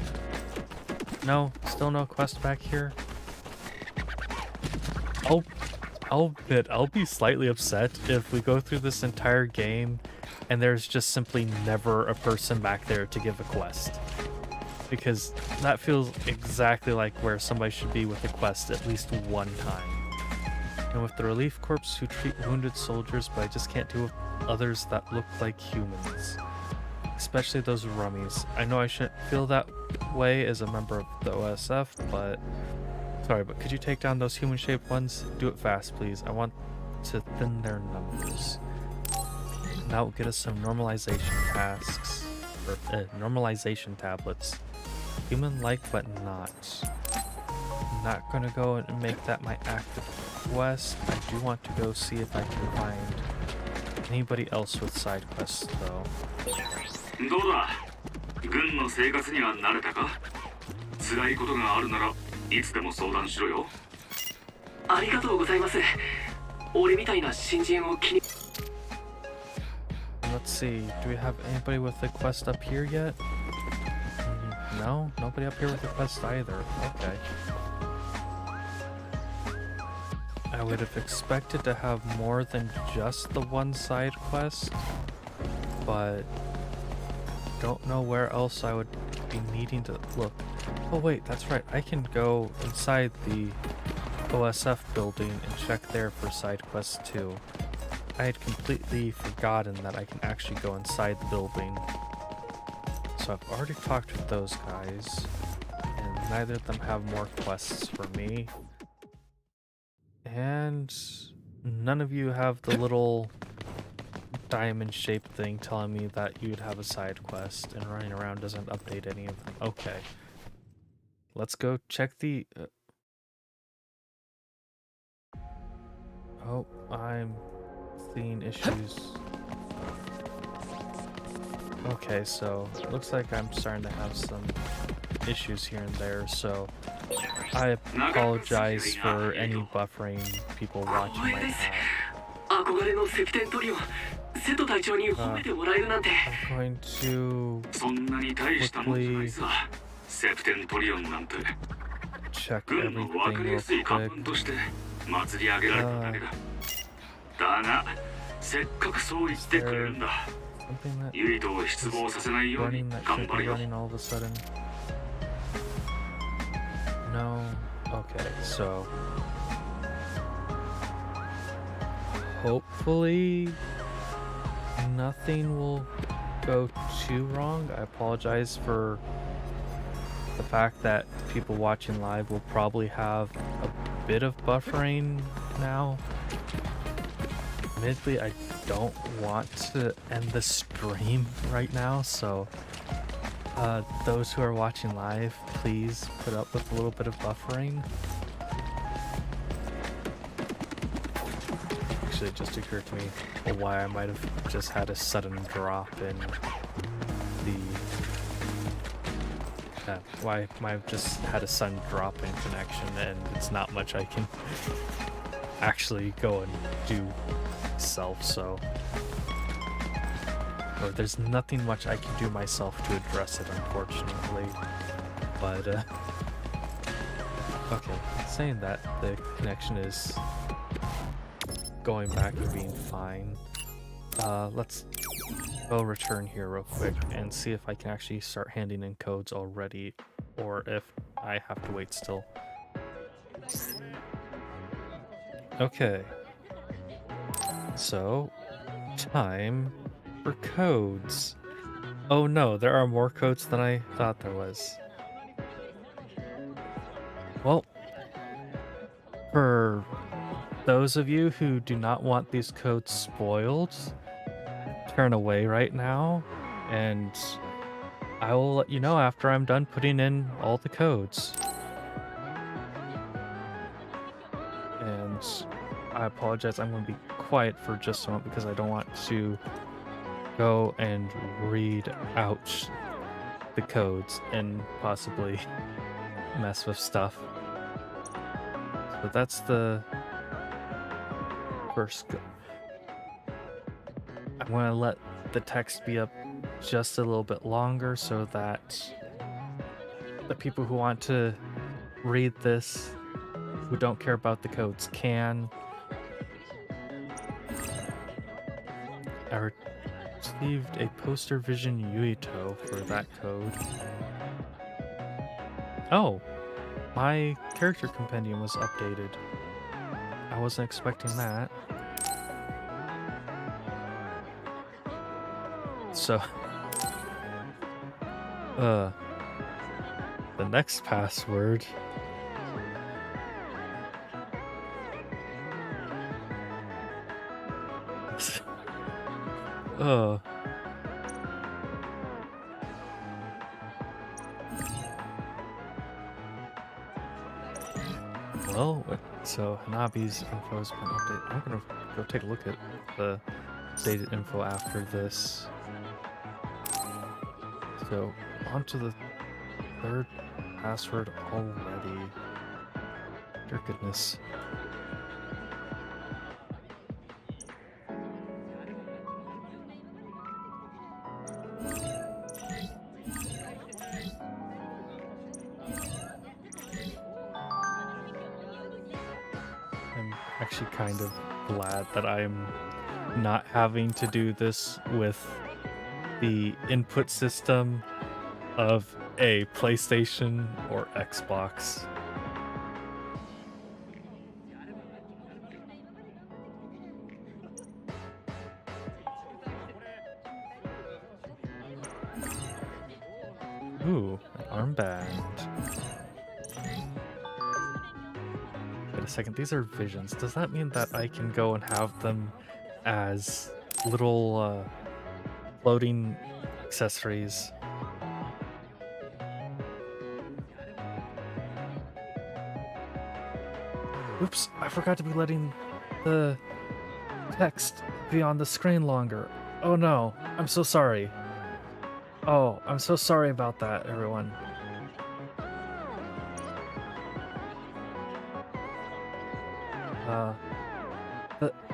No, still no quest back here. I'll be slightly upset if we go through this entire game and there's just simply never a person back there to give a quest. Because that feels exactly like where somebody should be with a quest at least one time. And with the relief corps who treat wounded soldiers, but I just can't deal with others that look like humans. Especially those rummies. I know I shouldn't feel that way as a member of the OSF, but... Sorry, but could you take down those human-shaped ones? Do it fast, please. I want to thin their numbers. And that will get us some normalization tasks. Or, normalization tablets. Human-like, but not. I'm not gonna go and make that my active quest. I do want to go see if I can find anybody else with side quests, though. どうだ軍の生活には慣れたか辛いことがあるならいつでも相談しろよありがとうございます俺みたいな新人を気に Let's see, do we have anybody with a quest up here yet? No? Nobody up here with a quest either. Okay. I would have expected to have more than just the one side quest, but don't know where else I would be needing to look. Oh wait, that's right, I can go inside the OSF building and check there for side quests too. I had completely forgotten that I can actually go inside the building. So I've already talked with those guys, and neither of them have more quests for me. And none of you have the little diamond-shaped thing telling me that you'd have a side quest, and running around doesn't update any of them. Okay. Let's go check the... Oh, I'm seeing issues. Okay, so looks like I'm starting to have some issues here and there, so I apologize for any buffering people watching might have. I'm going to quickly check everything real quick. Is there something that is running that should be running all of a sudden? No? Okay, so hopefully nothing will go too wrong. I apologize for the fact that people watching live will probably have a bit of buffering now. Admittedly, I don't want to end the stream right now, so those who are watching live, please put up with a little bit of buffering. Actually, it just occurred to me why I might have just had a sudden drop in the... why I might have just had a sudden drop in connection, and it's not much I can actually go and do myself, so... Or there's nothing much I can do myself to address it, unfortunately. But, okay, saying that, the connection is going back and being fine. Let's go return here real quick and see if I can actually start handing in codes already, or if I have to wait still. Okay. So, time for codes. Oh no, there are more codes than I thought there was. Well, for those of you who do not want these codes spoiled, turn away right now, and I will let you know after I'm done putting in all the codes. And I apologize, I'm going to be quiet for just a moment because I don't want to go and read out the codes and possibly mess with stuff. So that's the first go. I'm going to let the text be up just a little bit longer so that the people who want to read this, who don't care about the codes, can. I received a poster vision Yuito for that code. Oh, my character compendium was updated. I wasn't expecting that. So, the next password well, so Hanabi's info has been updated. I'm gonna go take a look at the updated info after this. So, onto the third password already. Dear goodness. I'm actually kind of glad that I'm not having to do this with the input system of a PlayStation or Xbox. Ooh, an armband. Wait a second, these are visions. Does that mean that I can go and have them as little floating accessories? Oops, I forgot to be letting the text be on the screen longer. Oh no, I'm so sorry. Oh, I'm so sorry about that, everyone.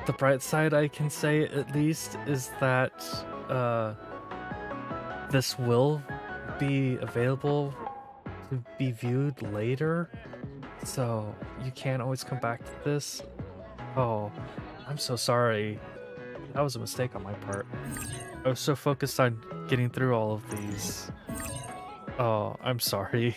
The bright side I can say at least is that this will be available to be viewed later, so you can't always come back to this. Oh, I'm so sorry. That was a mistake on my part. I was so focused on getting through all of these. Oh, I'm sorry.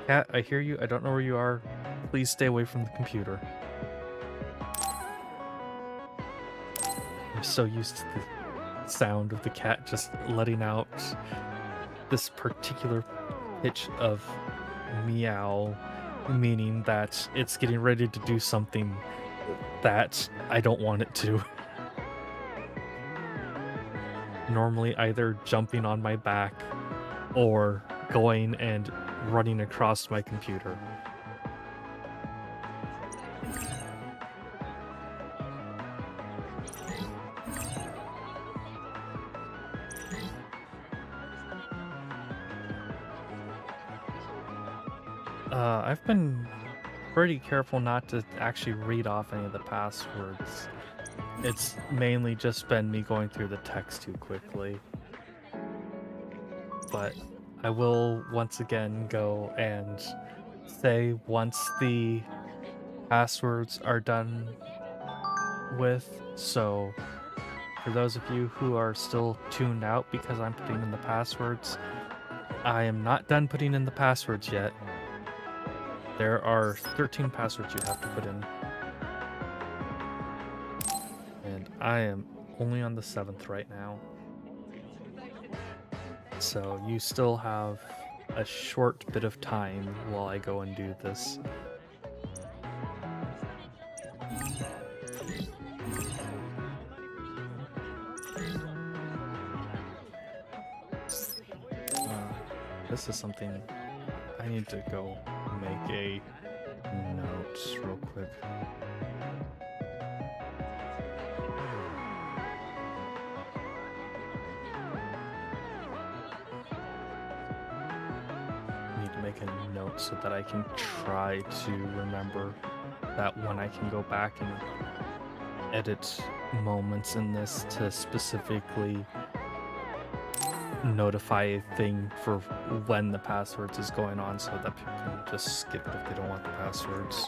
Cat, I hear you. I don't know where you are. Please stay away from the computer. I'm so used to the sound of the cat just letting out this particular pitch of meow, meaning that it's getting ready to do something that I don't want it to. Normally either jumping on my back or going and running across my computer. I've been pretty careful not to actually read off any of the passwords. It's mainly just been me going through the text too quickly. But I will once again go and say once the passwords are done with. So for those of you who are still tuned out because I'm putting in the passwords, I am not done putting in the passwords yet. There are 13 passwords you have to put in. And I am only on the 7th right now. So you still have a short bit of time while I go and do this. This is something I need to go make a note real quick. Need to make a note so that I can try to remember that when I can go back and edit moments in this to specifically notify a thing for when the passwords is going on so that people can just skip it if they don't want the passwords.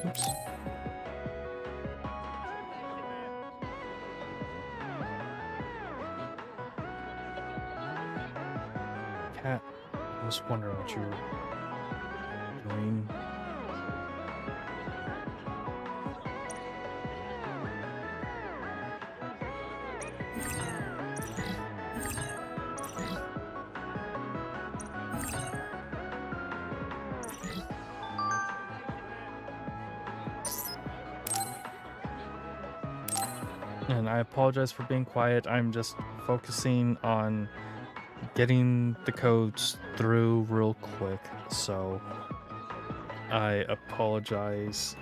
Oops. Cat, I was wondering what you were doing. And I apologize for being quiet. I'm just focusing on getting the codes through real quick. So I apologize.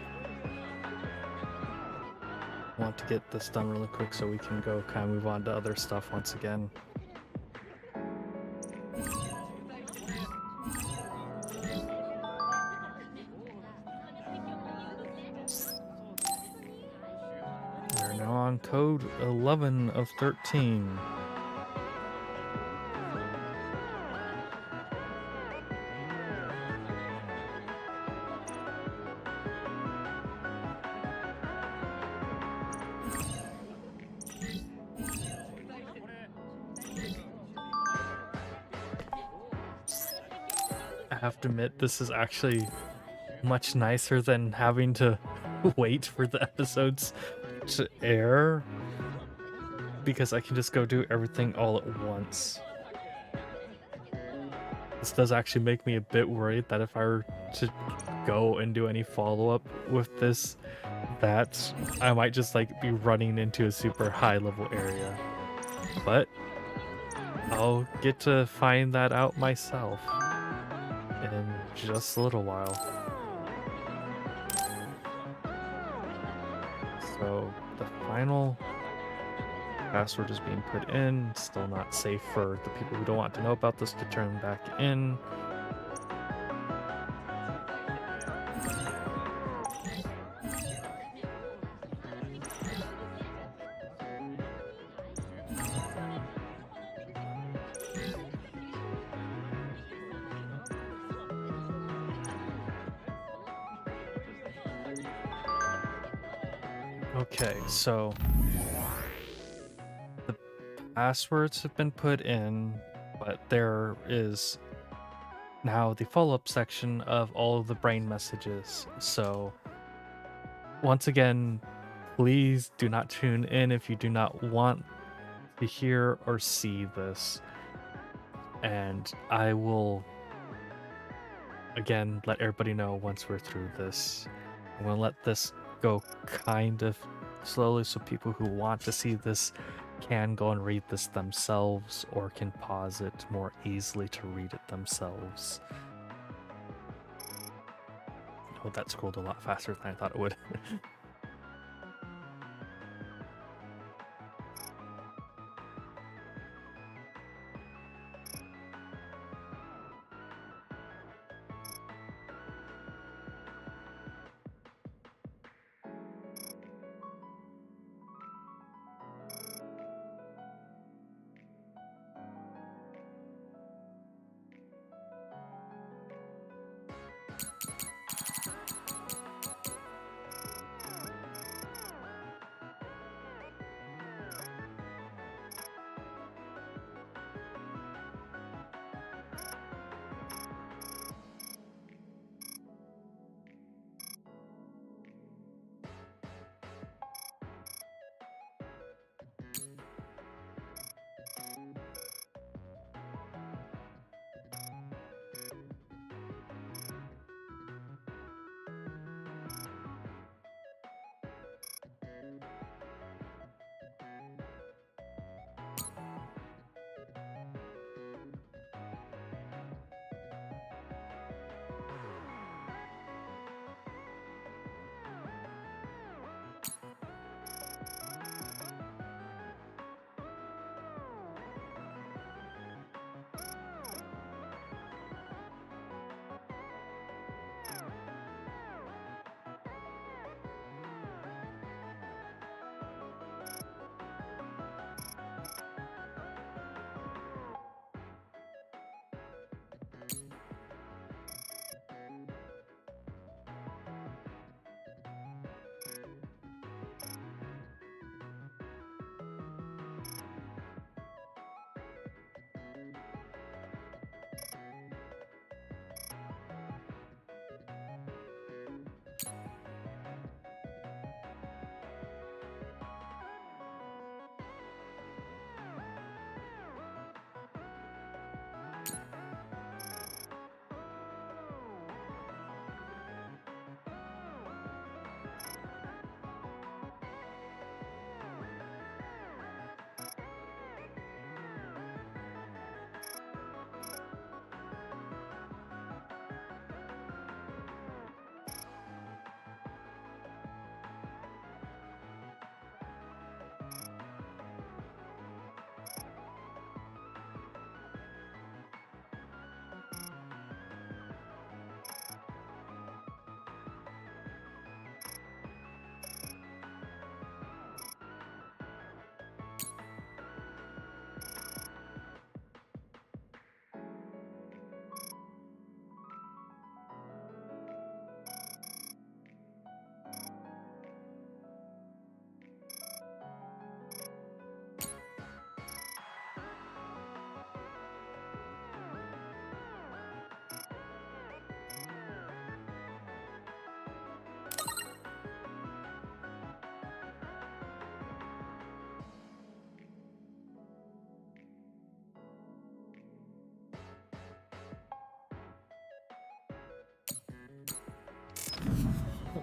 Want to get this done really quick so we can go kind of move on to other stuff once again. We're now on code 11 of 13. I have to admit, this is actually much nicer than having to wait for the episodes to air, because I can just go do everything all at once. This does actually make me a bit worried that if I were to go and do any follow-up with this, that I might just like be running into a super high level area. But I'll get to find that out myself in just a little while. So the final password is being put in. Still not safe for the people who don't want to know about this to turn back in. Okay, so the passwords have been put in, but there is now the follow-up section of all of the brain messages. So once again, please do not tune in if you do not want to hear or see this. And I will again let everybody know once we're through this. I'm gonna let this go kind of slowly so people who want to see this can go and read this themselves or can pause it more easily to read it themselves. Oh, that scrolled a lot faster than I thought it would.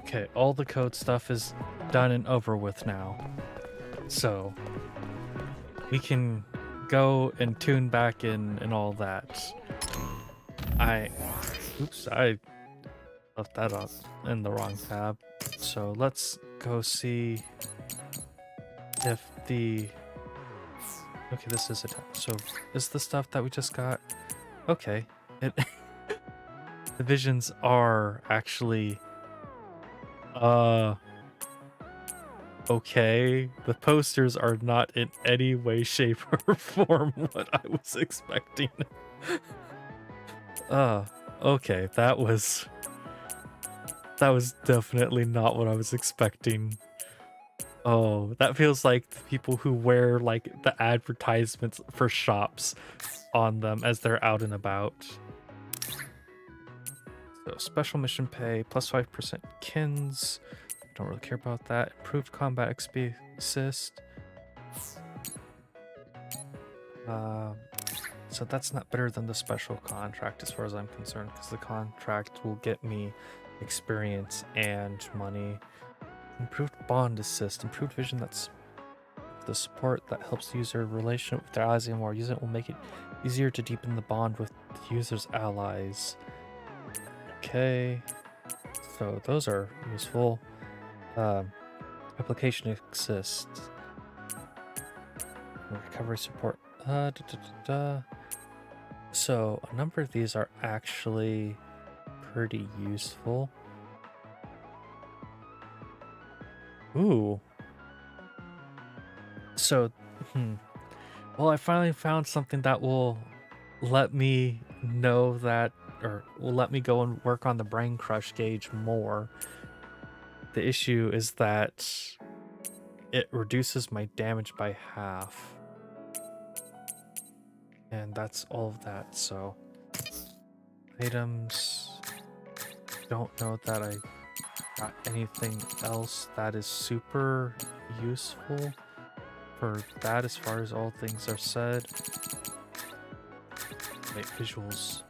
Okay, all the code stuff is done and over with now. So we can go and tune back in and all that. Oops, I left that up in the wrong tab. So let's go see if the... Okay, this is it. So is the stuff that we just got? Okay. The visions are actually... Okay. The posters are not in any way, shape, or form what I was expecting. Okay. That was definitely not what I was expecting. Oh, that feels like the people who wear like the advertisements for shops on them as they're out and about. So special mission pay, plus 5% kins. Don't really care about that. Improved combat XP assist. So that's not better than the special contract as far as I'm concerned, because the contract will get me experience and money. Improved bond assist, improved vision, that's the support that helps the user relation with their allies and more. Use it will make it easier to deepen the bond with the user's allies. Okay, so those are useful. Application assist, recovery support. So a number of these are actually pretty useful. Ooh. So, well, I finally found something that will let me know that, or will let me go and work on the brain crush gauge more. The issue is that it reduces my damage by half. And that's all of that, so. Items. Don't know that I got anything else that is super useful for that as far as all things are said. Wait, visuals.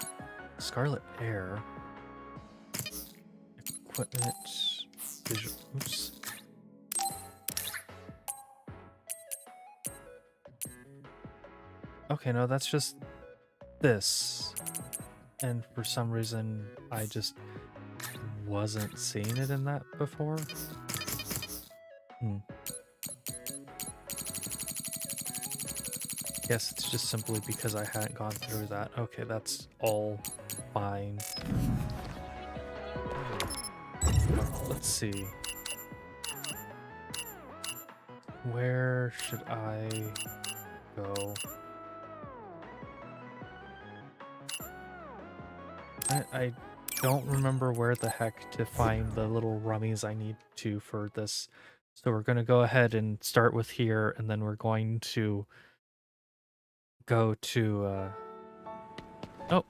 Scarlet Air. Equipment. Visual. Oops. Okay, no, that's just this. And for some reason, I just wasn't seeing it in that before. Guess it's just simply because I hadn't gone through that. Okay, that's all fine. Let's see. Where should I go? I don't remember where the heck to find the little rummies I need to for this. So we're going to go ahead and start with here, and then we're going to go to... Oh,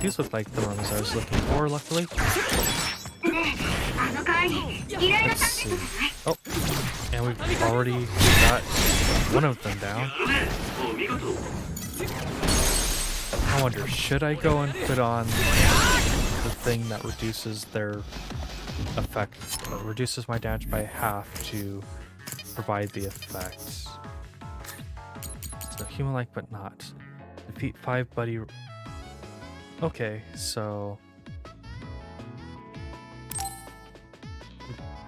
these look like the rummies I was looking for, luckily. Let's see. Oh, and we've already got one of them down. I wonder, should I go and put on the thing that reduces their effect, or reduces my damage by half to provide the effect? So human-like but not. Defeat 5 buddy... Okay, so...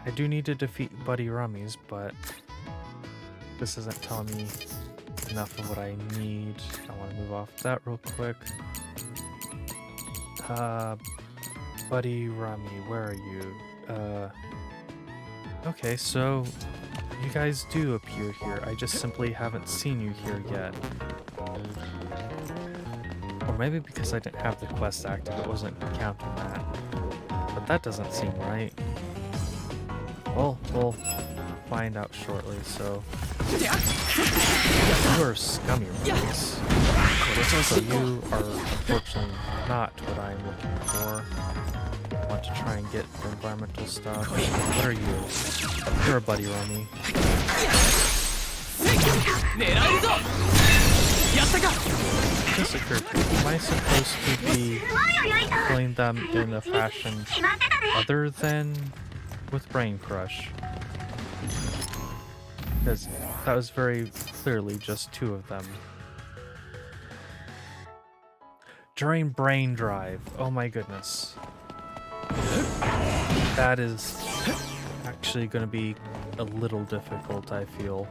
I do need to defeat buddy rummies, but this isn't telling me enough of what I need. I want to move off that real quick. Buddy Rummy, where are you? Okay, so you guys do appear here. I just simply haven't seen you here yet. Or maybe because I didn't have the quest active, it wasn't counting that. But that doesn't seem right. Well, we'll find out shortly, so... You are scummy rummies. So you are unfortunately not what I'm looking for. I want to try and get the environmental stuff. What are you? You're a buddy rummy. Just occurred to me, am I supposed to be killing them in a fashion other than with Brain Crush. Because that was very clearly just 2 of them. During Brain Drive. Oh my goodness. That is actually going to be a little difficult, I feel.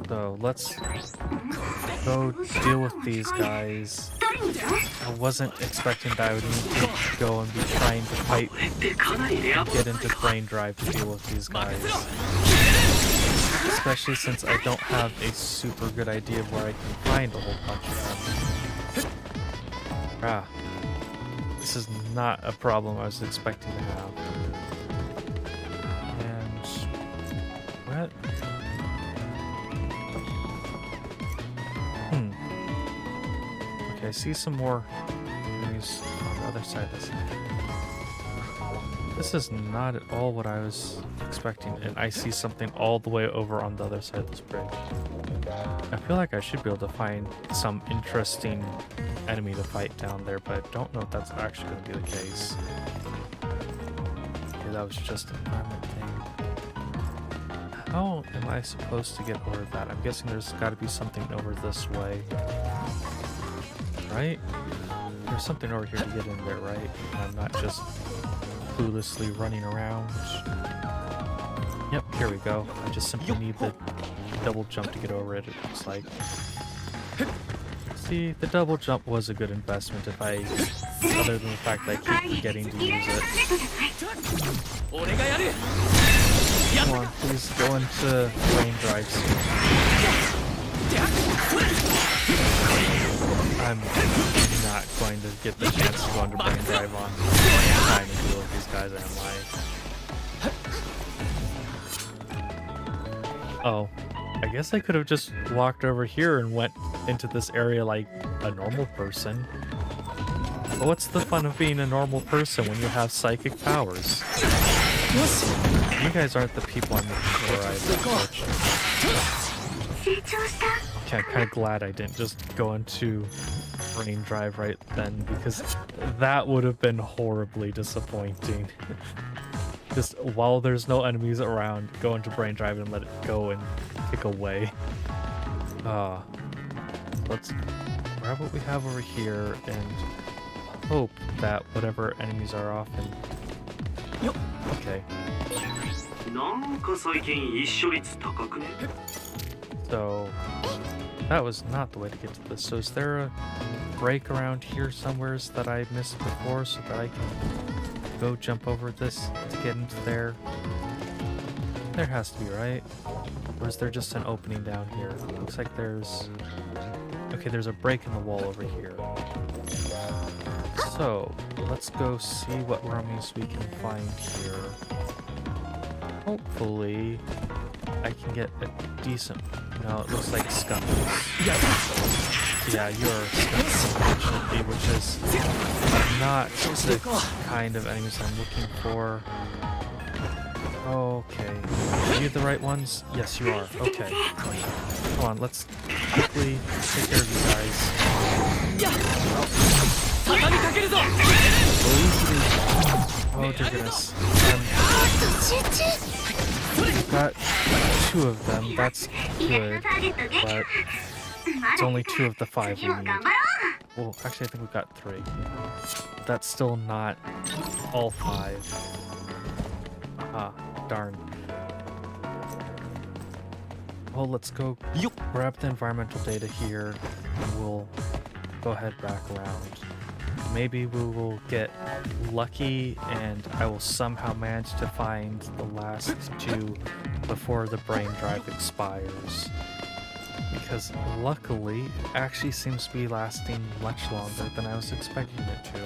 So let's go deal with these guys. I wasn't expecting that I would need to go and be trying to fight and get into Brain Drive to deal with these guys. Especially since I don't have a super good idea of where I can find a whole bunch of them. Ah. This is not a problem I was expecting to have. And... what? Okay, I see some more enemies on the other side of this. This is not at all what I was expecting, and I see something all the way over on the other side of this bridge. I feel like I should be able to find some interesting enemy to fight down there, but I don't know if that's actually going to be the case. Okay, that was just an environment thing. How am I supposed to get over that? I'm guessing there's got to be something over this way. Right? There's something over here to get in there, right? And I'm not just cluelessly running around. Yep, here we go. I just simply need the double jump to get over it, it looks like. See, the double jump was a good investment if I, other than the fact that I keep forgetting to use it. Come on, please go into Brain Drive soon. I'm not going to get the chance to go into Brain Drive on time to deal with these guys, am I? Oh, I guess I could have just walked over here and went into this area like a normal person. But what's the fun of being a normal person when you have psychic powers? You guys aren't the people I'm looking for either. Okay, I'm kind of glad I didn't just go into Brain Drive right then, because that would have been horribly disappointing. Just while there's no enemies around, go into Brain Drive and let it go and kick away. Let's grab what we have over here and hope that whatever enemies are off and... okay. So, that was not the way to get to this. So is there a break around here somewhere that I missed before so that I can go jump over this to get into there? There has to be, right? Or is there just an opening down here? Looks like there's... okay, there's a break in the wall over here. So, let's go see what rummies we can find here. Hopefully, I can get a decent... no, it looks like skunks. Yeah, you're skunks, unfortunately, which is not the kind of enemies I'm looking for. Okay. Are you the right ones? Yes, you are. Okay. Come on, let's quickly take care of you guys. Oh dear goodness. We've got 2 of them, that's good, but it's only 2 of the 5 we need. Well, actually I think we've got 3. That's still not all 5. Ah, darn. Well, let's go grab the environmental data here, and we'll go ahead back around. Maybe we will get lucky and I will somehow manage to find the last 2 before the Brain Drive expires. Because luckily, it actually seems to be lasting much longer than I was expecting it to.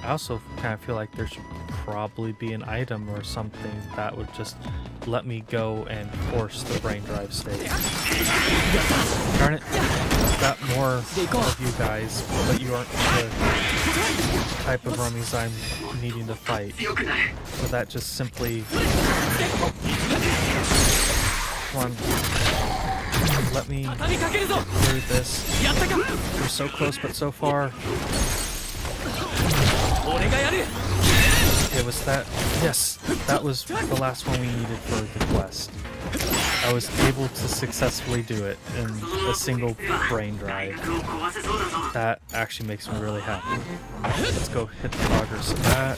I also kind of feel like there should probably be an item or something that would just let me go and force the Brain Drive state. Darn it, I've got more of you guys, but you aren't the type of rummies I'm needing to fight. So that just simply... come on. Let me get through this. We're so close, but so far. 俺がやる。 It was that. Yes, that was the last one we needed for the quest. I was able to successfully do it in a single brain drive. That actually makes me really happy. Let's go hit the progress of that.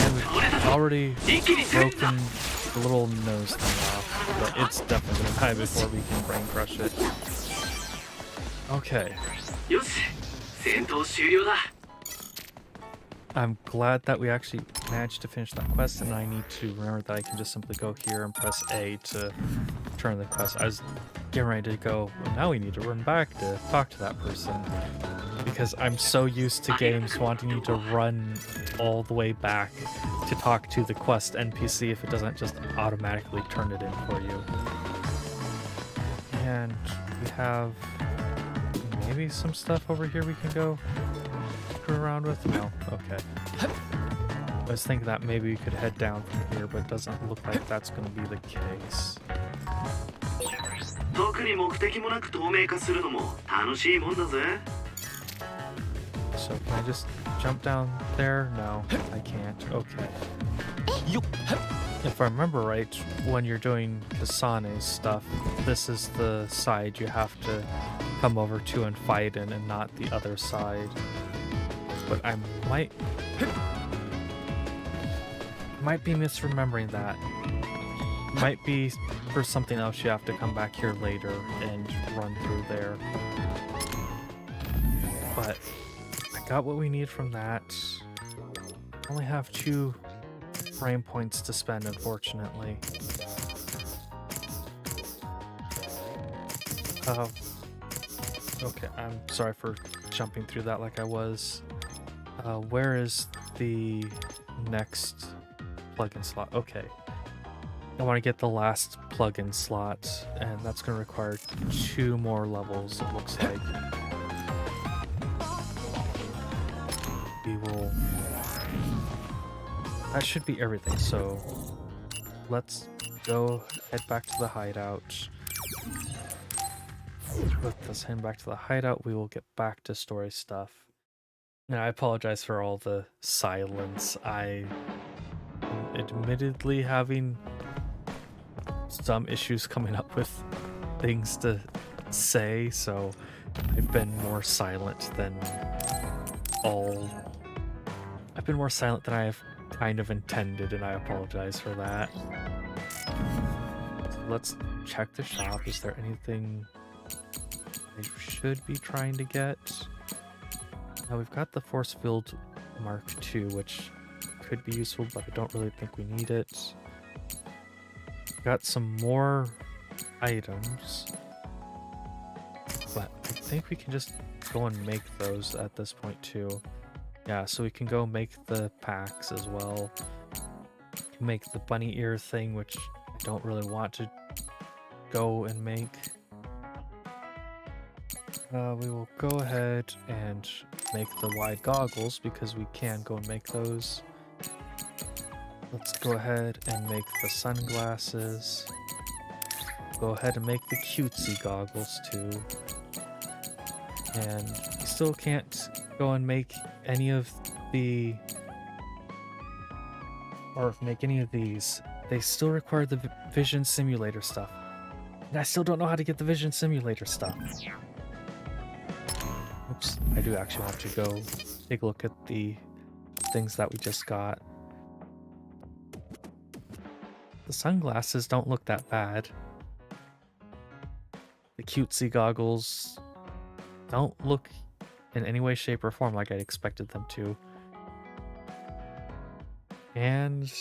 And we've already broken the little nose thing off, but it's definitely gonna die before we can brain crush it. Okay. よし、戦闘終了だ。 I'm glad that we actually managed to finish that quest, and I need to remember that I can just simply go here and press A to turn the quest. I was getting ready to go, well, now we need to run back to talk to that person, because I'm so used to games wanting you to run all the way back to talk to the quest NPC if it doesn't just automatically turn it in for you. And we have maybe some stuff over here we can go screw around with? No? Okay. I was thinking that maybe we could head down from here, but it doesn't look like that's going to be the case. 特に目的もなく透明化するのも楽しいもんだぜ。 So can I just jump down there? No, I can't. Okay. If I remember right, when you're doing Kasane's stuff, this is the side you have to come over to and fight in, and not the other side. But I might be misremembering that. Might be for something else you have to come back here later and run through there. But I got what we need from that. Only have 2 frame points to spend, unfortunately. Okay, I'm sorry for jumping through that like I was. Where is the next plugin slot? Okay. I want to get the last plugin slot, and that's going to require 2 more levels, it looks like. We will... That should be everything, so let's go head back to the hideout. With us heading back to the hideout, we will get back to story stuff. Now, I apologize for all the silence. I am admittedly having some issues coming up with things to say, so I've been more silent than I've been more silent than I have kind of intended, and I apologize for that. So let's check the shop. Is there anything I should be trying to get? Now we've got the force field Mark II, which could be useful, but I don't really think we need it. Got some more items, but I think we can just go and make those at this point too. Yeah, so we can go make the packs as well. Make the bunny ear thing, which I don't really want to go and make. We will go ahead and make the wide goggles because we can go and make those. Let's go ahead and make the sunglasses. Go ahead and make the cutesy goggles too. And we still can't go and make any of the... or make any of these. They still require the vision simulator stuff. And I still don't know how to get the vision simulator stuff. Oops, I do actually want to go take a look at the things that we just got. The sunglasses don't look that bad. The cutesy goggles don't look in any way, shape, or form like I expected them to. And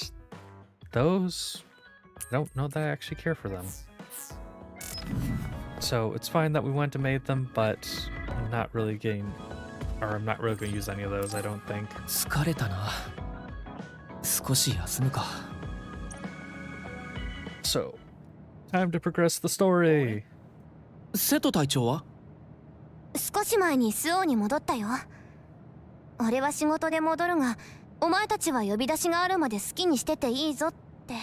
those, I don't know that I actually care for them. So it's fine that we went and made them, but I'm not really going to use any of those, I don't think. 疲れたな。少し休むか。 So, time to progress the story. 瀬戸隊長は？少し前にスオに戻ったよ。俺は仕事で戻るが、お前たちは呼び出しがあるまで好きにしてていいぞって。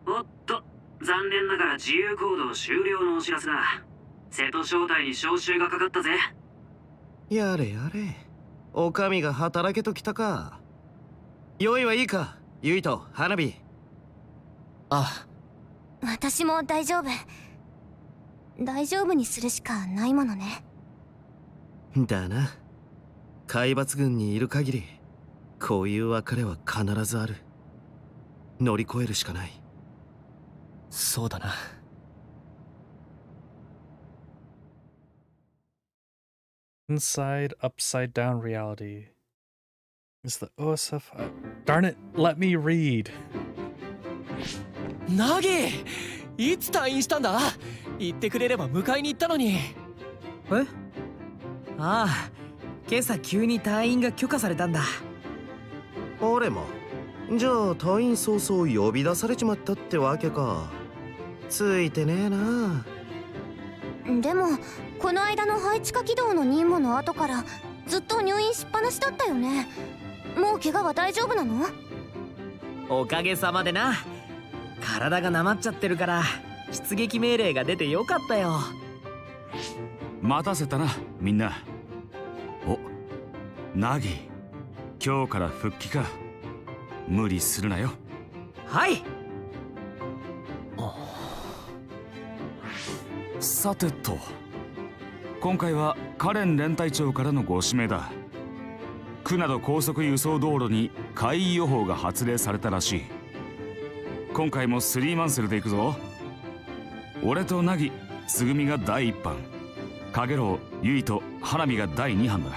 おっと、残念ながら自由行動終了のお知らせだ。瀬戸招待に招集がかかったぜ。やれやれ。お上が働けときたか。用意はいいか、ユイと花火。あ私も大丈夫。大丈夫にするしかないものね。だな。海抜軍にいる限り、こういう別れは必ずある。乗り越えるしかない。そうだな。Inside upside down reality. Is the OSF Darn it, let me read. ナギいつ退院したんだ？言ってくれれば迎えに行ったのに。ああ、今朝急に退院が許可されたんだ。俺も。じゃあ退院早々呼び出されちまったってわけか。ついてねえな。でもこの間の配置化軌道の任務の後からずっと入院しっぱなしだったよね。もう怪我は大丈夫なの？おかげさまでな。体がなまっちゃってるから出撃命令が出てよかったよ。待たせたな、みんな。お、ナギ、今日から復帰か。無理するなよ。はい。さてと、今回はカレン連隊長からのご指名だ。区など高速輸送道路に海位予報が発令されたらしい。今回もスリーマンセルで行くぞ。俺とナギ、つぐみが第1班、カゲロウ、ユイと花火が第2班だ。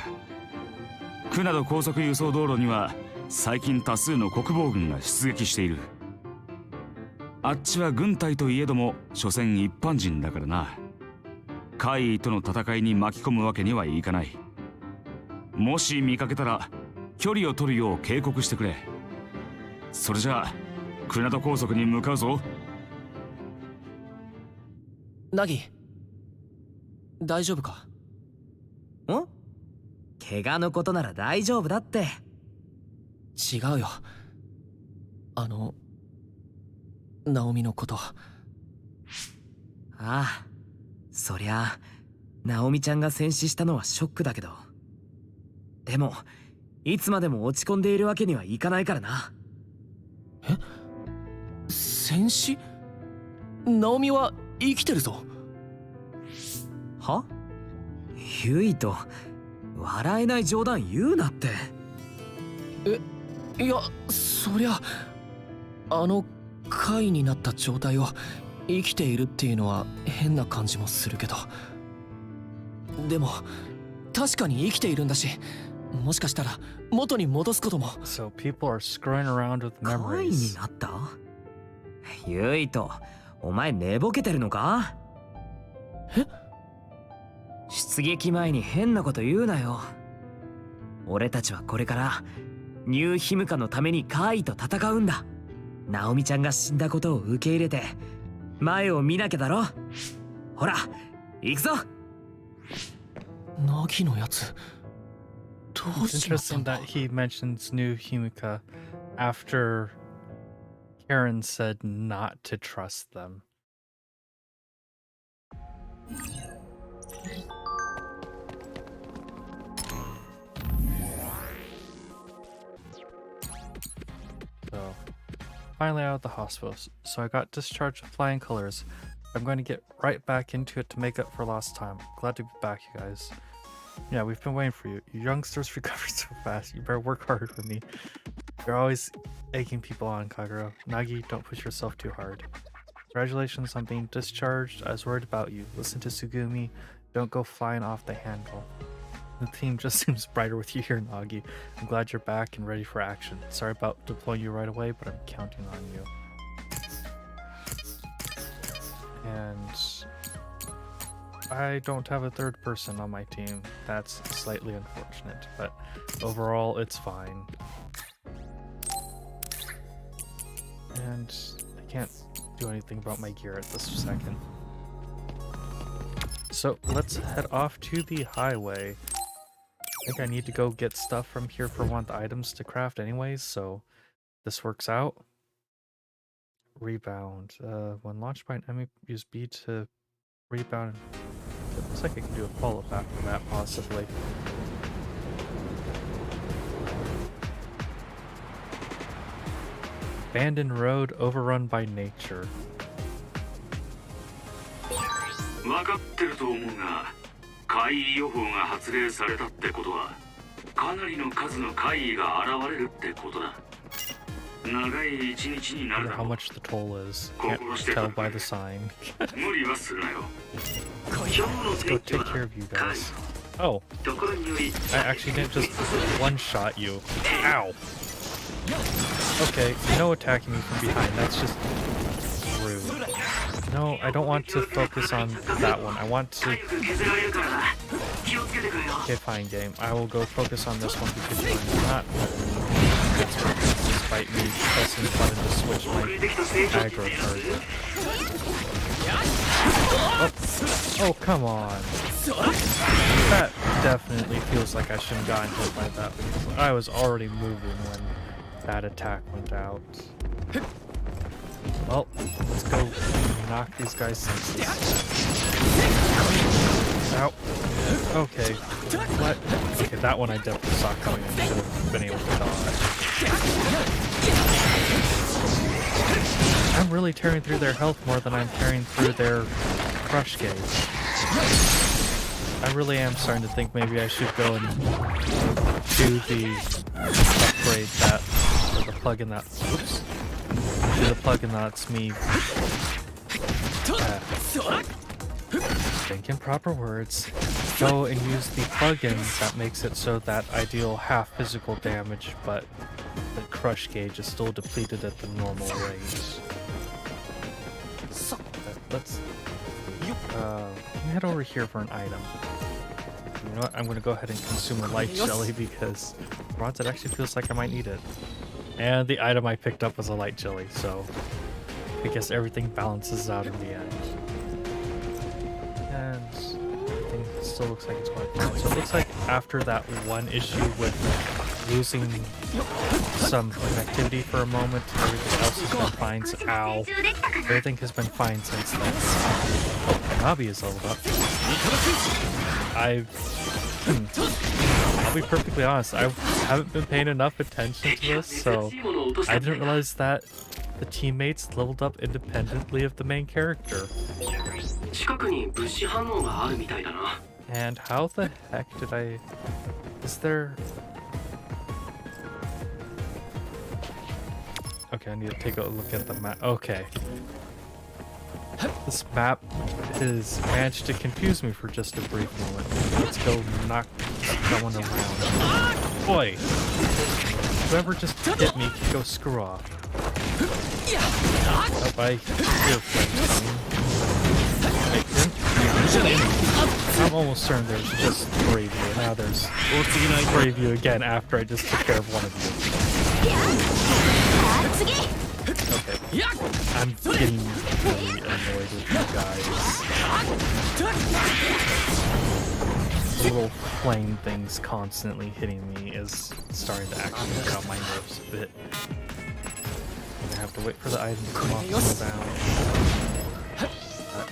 区など高速輸送道路には最近多数の国防軍が出撃している。あっちは軍隊といえども所詮一般人だからな。海位との戦いに巻き込むわけにはいかない。もし見かけたら距離を取るよう警告してくれ。それじゃあクナド高速に向かうぞ。ナギ大丈夫か？怪我のことなら大丈夫だって。違うよ、ナオミのこと。ああ、そりゃナオミちゃんが戦死したのはショックだけど、でもいつまでも落ち込んでいるわけにはいかないからな。戦死？ナオミは生きてるぞ。は？ユイと笑えない冗談言うなって。いや、そりゃ貝になった状態を生きているっていうのは変な感じもするけど、でも確かに生きているんだし、もしかしたら元に戻すことも。 So people are screwing around with 貝に memories. なった？ユイとお前寝ぼけてるのか？出撃前に変なこと言うなよ。俺たちはこれからニューヒムカのために貝と戦うんだ。ナオミちゃんが死んだことを受け入れて前を見なきゃだろ。ほら行くぞ。ナギのやつどう It's しちまったん interesting だ？ that he mentions New Himika after Karen said not to trust them. So, finally out of the hospital. So I got discharged with flying colors. I'm going to get right back into it to make up for lost time. Glad to be back, you guys. Yeah, we've been waiting for you. You youngsters recovered so fast. You better work hard for me. You're always egging people on, Kagero. Nagi, don't push yourself too hard. Congratulations on being discharged. I was worried about you. Listen to Sugumi. Don't go flying off the handle. The team just seems brighter with you here, Nagi. I'm glad you're back and ready for action. Sorry about deploying you right away, but I'm counting on you. And I don't have a third person on my team. That's slightly unfortunate, but overall it's fine. And I can't do anything about my gear at this second. So let's head off to the highway. I think I need to go get stuff from here for one of the items to craft anyways, so this works out. Rebound. When launched by an enemy, use B to rebound. It looks like I can do a follow-up after that, possibly. Abandoned road overrun by nature. 分かってると思うが、怪異予報が発令されたってことは、かなりの数の怪異が現れるってことだ。長い一日にな I る wonder だ how ろう。 much the toll is. Can't tell by the sign. 無理はするなよ。 Let's go take care of you guys. Oh, ところにより、 I actually didn't just one-shot you. Ow! Okay, no attacking me from behind. That's just rude. No, I don't want to focus on that one. I want to... 削られるからな。気をつけてくれよ。 Okay, fine, game. I will go focus on this one because you're not despite me pressing the button to switch my aggro card. Oh, come on. That definitely feels like I shouldn't have gotten hit by that because I was already moving when that attack went out. Well, let's go knock these guys senseless. Ow. Okay. What? Okay, that one I definitely saw coming. I should have been able to dodge. I'm really tearing through their health more than I'm tearing through their crush gauge. I really am starting to think maybe I should go and do the upgrade that, or the plugin that, oops, do the plugin that's me, think in proper words, go and use the plugin that makes it so that I deal half physical damage, but the crush gauge is still depleted at the normal rate. Let's head over here for an item. You know what? I'm gonna go ahead and consume a light jelly because for once it actually feels like I might need it. And the item I picked up was a light jelly, so I guess everything balances out in the end. And everything still looks like it's going fine. So it looks like after that one issue with losing some connectivity for a moment, everything else has been fine. Ow. Everything has been fine since then. Oh, Nabi is leveled up. I'll be perfectly honest, I haven't been paying enough attention to this, so I didn't realize that the teammates leveled up independently of the main character. And how the heck did I... Is there... Okay, I need to take a look at the map. Okay. This map has managed to confuse me for just a brief moment. Let's go knock someone around. Boy! Whoever just hit me can go screw off. Oh, I hear friends coming. I'm almost certain there's just 3 of you. Now there's 3 of you again after I just took care of one of you. Okay. I'm getting really annoyed with you guys. The little flame things constantly hitting me is starting to actually get on my nerves a bit. I'm gonna have to wait for the item to come off and go down.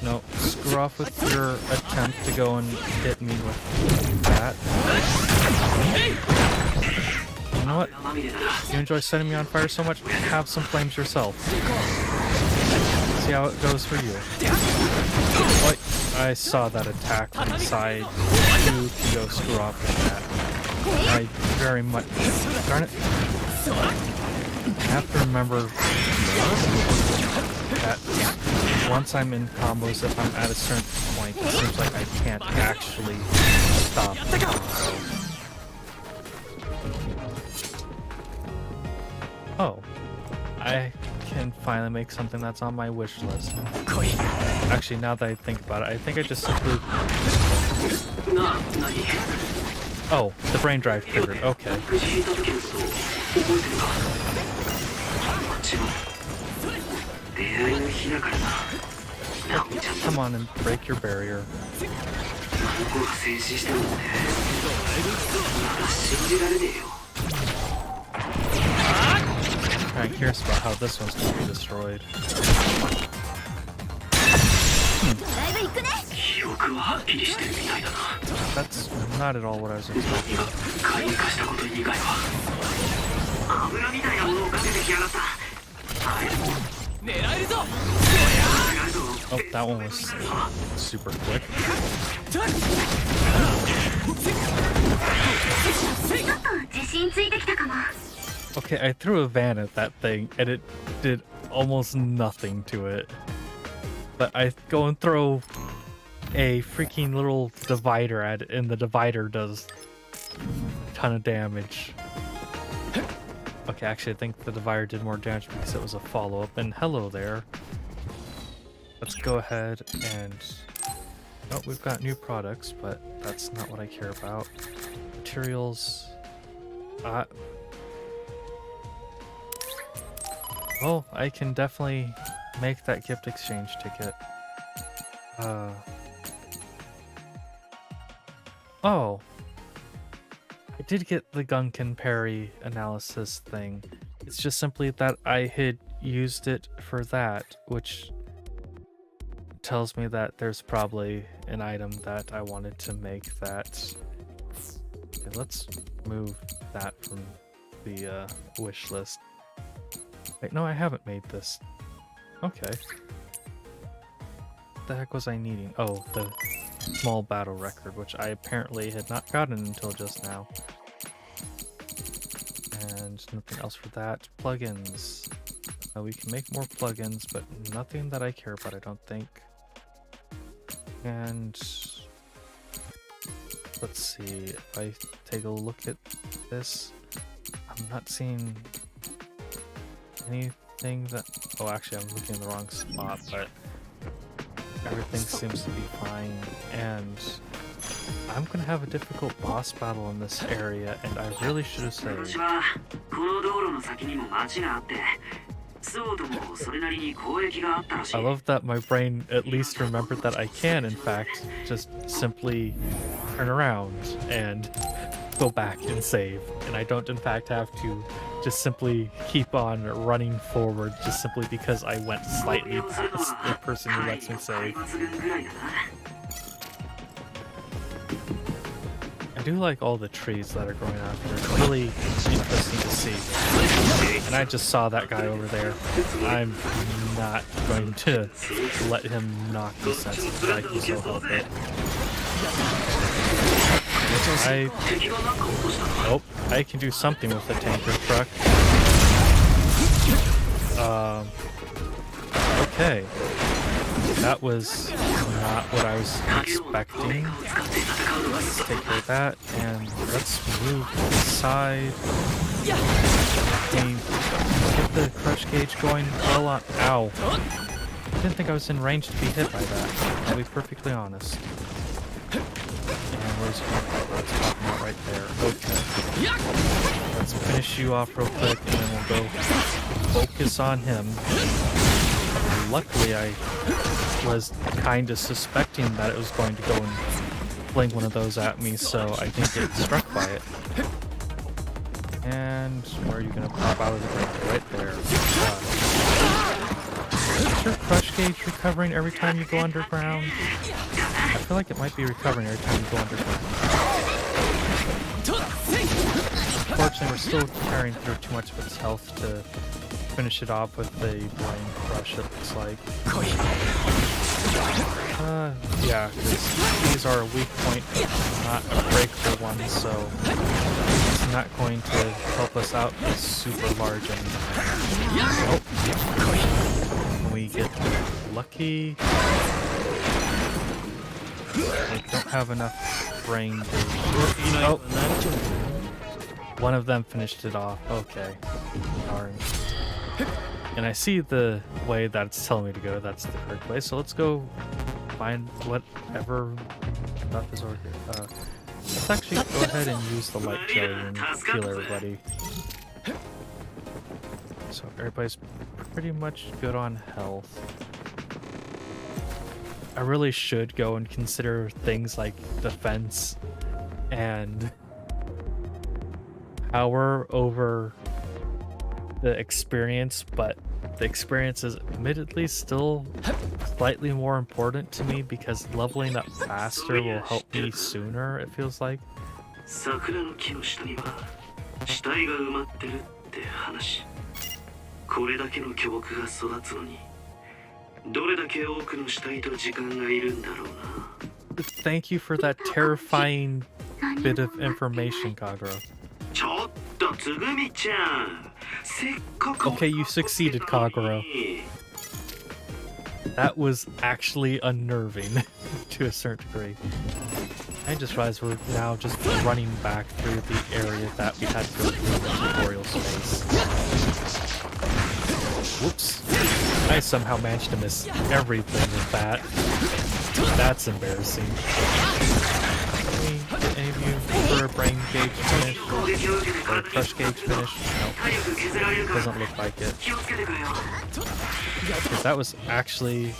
No, screw off with your attempt to go and hit me with that. You know what? You enjoy setting me on fire so much? Have some flames yourself. See how it goes for you. Like, I saw that attack from the side. You can go screw off with that. I very much... Darn it. I have to remember that once I'm in combos, if I'm at a certain point, it seems like I can't actually stop the combo. Oh, I can finally make something that's on my wish list. Actually, now that I think about it, I think I just simply... Oh, the brain drive triggered. Okay. Come on and break your barrier. I'm curious about how this one's going to be destroyed. That's not at all what I was expecting. Oh, that one was super quick. Okay, I threw a van at that thing and it did almost nothing to it. But I go and throw a freaking little divider at it and the divider does a ton of damage. Okay, actually I think the divider did more damage because it was a follow-up. And hello there. Let's go ahead and... Oh, we've got new products, but that's not what I care about. Materials... Well, I can definitely make that gift exchange ticket. Oh. I did get the Gunkin Parry analysis thing. It's just simply that I had used it for that, which tells me that there's probably an item that I wanted to make that. Okay, let's move that from the wish list. Wait, no, I haven't made this. Okay. What the heck was I needing? Oh, the small battle record, which I apparently had not gotten until just now. And nothing else for that. Plugins. We can make more plugins, but nothing that I care about, I don't think. And let's see, if I take a look at this, I'm not seeing anything that... Oh, actually, I'm looking in the wrong spot, but everything seems to be fine. And I'm gonna have a difficult boss battle in this area, and I really should have saved. I love that my brain at least remembered that I can, in fact, just simply turn around and go back and save. And I don't, in fact, have to just simply keep on running forward just simply because I went slightly past the person who lets me save. I do like all the trees that are growing out here. It's really interesting to see. And I just saw that guy over there. I'm not going to let him knock me senseless. I can so help it. I can do something with the tanker truck. Okay. That was not what I was expecting. Let's take care of that, and let's move aside. And get the crush gauge going well on. Ow. I didn't think I was in range to be hit by that. I'll be perfectly honest. And where's that's popping out right there. Okay. Let's finish you off real quick, and then we'll go focus on him. Luckily, I was kind of suspecting that it was going to go and fling one of those at me, so I didn't get struck by it. And where are you going to pop out of the ground? Right there. Is your crush gauge recovering every time you go underground? I feel like it might be recovering every time you go underground. Unfortunately, we're still carrying through too much of its health to finish it off with the Blame Crush, it looks like. Yeah, because these are a weak point, but not a breakable one, so it's not going to help us out super large anymore. Oh, we get lucky. I don't have enough brain to... Oh! One of them finished it off. Okay. Darn. And I see the way that it's telling me to go. That's the correct way. So let's go find whatever stuff is over here. Let's actually go ahead and use the light jelly and heal everybody. So everybody's pretty much good on health. I really should go and consider things like defense and power over the experience, but the experience is admittedly still slightly more important to me because leveling up faster will help me sooner, it feels like. これだけの巨木が育つのにどれだけ多くの死体と時間がいるんだろうな。 Thank you for that terrifying bit of information, Kagura. ちょっとつぐみちゃん、せっかく Okay, you succeeded, Kagura. That was actually unnerving to a certain degree. I just realized we're now just running back through the area that we had to go through in the tutorial space. Whoops. I somehow managed to miss everything with that. That's embarrassing. Can we get any of you for a brain gauge finish? Or a crush gauge finish? No. Doesn't look like it. Because that was actually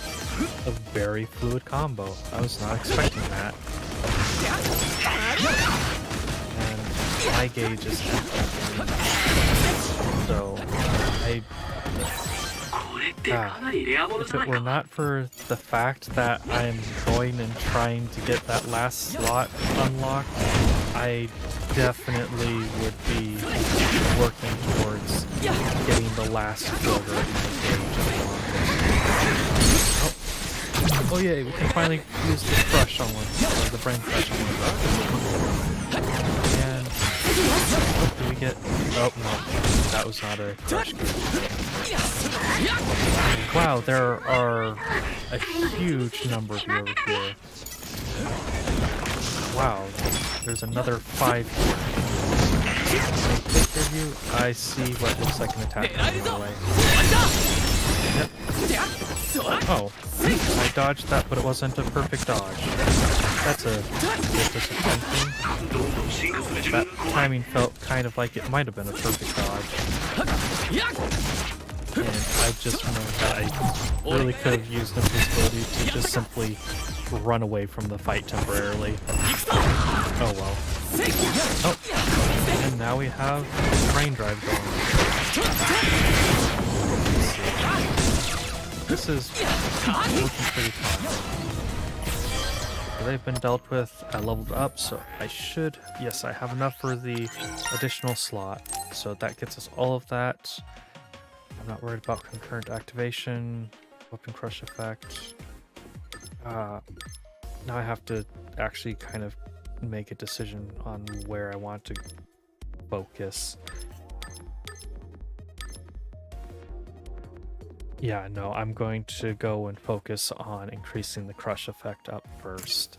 a very fluid combo. I was not expecting that. And my gauge is empty. So, if it were not for the fact that I'm going and trying to get that last slot unlocked, I definitely would be working towards getting the last quarter in the gauge unlocked. Oh yeah, we can finally use the crush on one, or the brain crush on one. And what do we get? Oh no, that was not a crush gauge. Wow, there are a huge number of you over here. Wow, there's another 5 here. Can I take care of you? I see what looks like an attack coming my way. Yep. Oh, I dodged that, but it wasn't a perfect dodge. That's a bit disappointing. That timing felt kind of like it might have been a perfect dodge. And I just remembered that I really could have used invisibility to just simply run away from the fight temporarily. Oh well. Oh, and now we have brain drive going. This is looking pretty fun. They've been dealt with. I leveled up, so I should... Yes, I have enough for the additional slot. So that gets us all of that. I'm not worried about concurrent activation, weapon crush effect. Now I have to actually kind of make a decision on where I want to focus. Yeah, no, I'm going to go and focus on increasing the crush effect up first.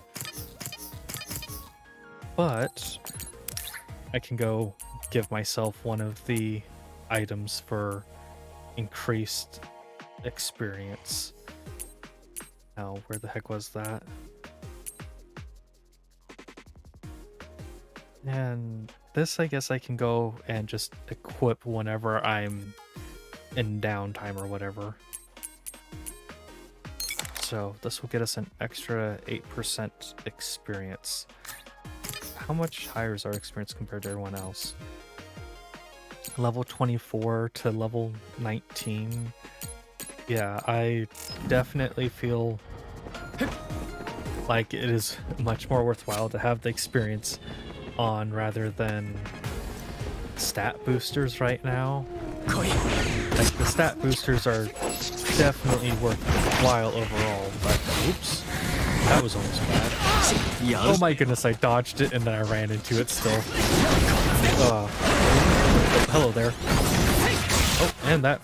But I can go give myself one of the items for increased experience. Now, where the heck was that? And this, I guess I can go and just equip whenever I'm in downtime or whatever. So this will get us an extra 8% experience. How much higher is our experience compared to everyone else? Level 24 to level 19. Yeah, I definitely feel like it is much more worthwhile to have the experience on rather than stat boosters right now. Like, the stat boosters are definitely worthwhile overall, but oops, that was almost bad. Oh my goodness, I dodged it and then I ran into it still. Oh, hello there. Oh, and that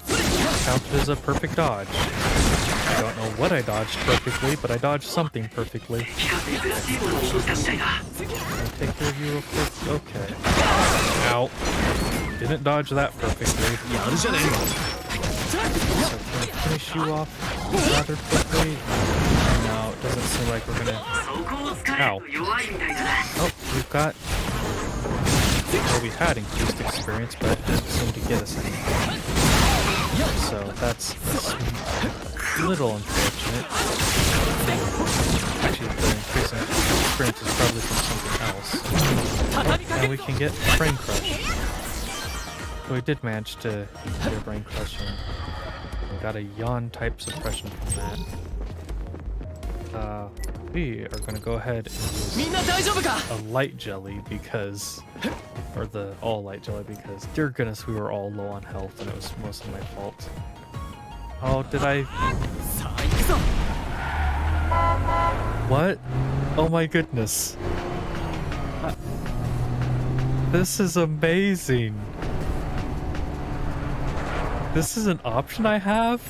counted as a perfect dodge. I don't know what I dodged perfectly, but I dodged something perfectly. Can I take care of you real quick? Okay. Ow. Didn't dodge that perfectly. So can I finish you off rather quickly? No, it doesn't seem like we're gonna... Ow. Oh, we've got... Well, we had increased experience, but it didn't seem to get us anything. So that's a little unfortunate. Actually, the increase in experience is probably from something else. Now we can get Brain Crush. So we did manage to get a Brain Crush in. We got a yawn type suppression from that. We are going to go ahead and use a light jelly because or the all light jelly, because dear goodness, we were all low on health and it was mostly my fault. Oh, did I? What? Oh my goodness. This is amazing. This is an option I have?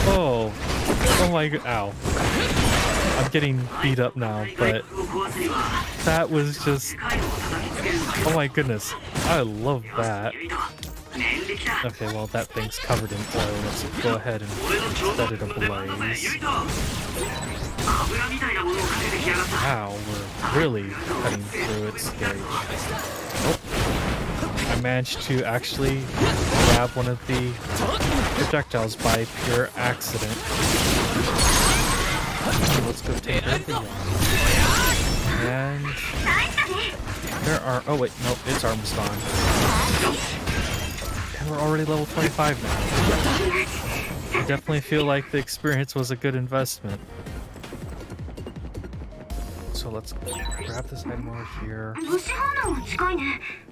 Oh. Oh my god. Ow. I'm getting beat up now, but that was just... Oh my goodness. I love that. Okay, well that thing's covered in oil. Let's go ahead and set it ablaze. Wow, we're really cutting through its gauge. Oh. I managed to actually grab one of the projectiles by pure accident. Let's go take everything. And there are... Oh wait, nope, its arm's gone. And we're already level 25 now. I definitely feel like the experience was a good investment. So let's grab this item over here.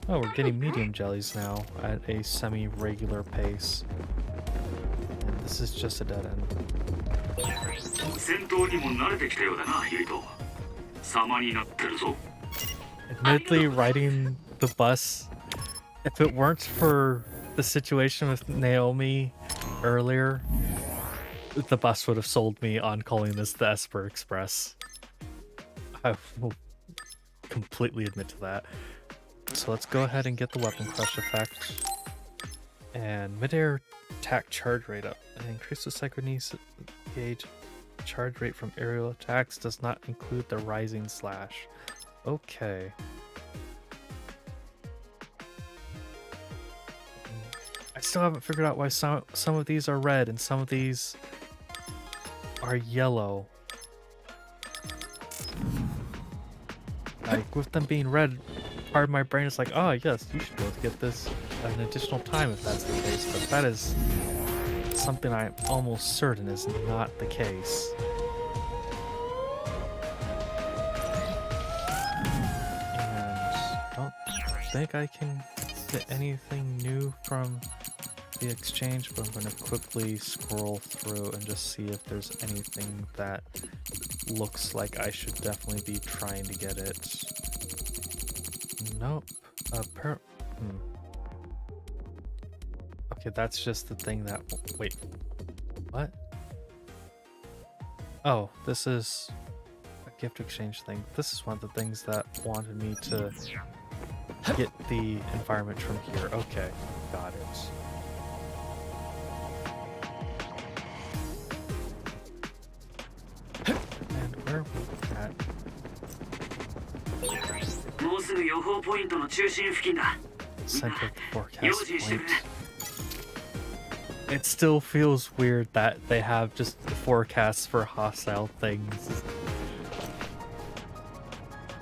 Oh, we're getting medium jellies now at a semi-regular pace. And this is just a dead end. Admittedly, riding the bus, if it weren't for the situation with Naomi earlier, the bus would have sold me on calling this the Esper Express. I will completely admit to that. So let's go ahead and get the Weapon Crush effect. And midair attack charge rate up. And increase the synchronicity gauge charge rate from aerial attacks, does not include the rising slash. Okay. I still haven't figured out why some of these are red and some of these are yellow. Like, with them being red, part of my brain is like, oh yes, you should be able to get this an additional time if that's the case, but that is something I'm almost certain is not the case. And I don't think I can get anything new from the exchange, but I'm going to quickly scroll through and just see if there's anything that looks like I should definitely be trying to get it. Nope. Okay, that's just the thing that... Wait. What? Oh, this is a gift exchange thing. This is one of the things that wanted me to get the environment from here. Okay, got it. And where are we at? Central forecast point. It still feels weird that they have just forecasts for hostile things.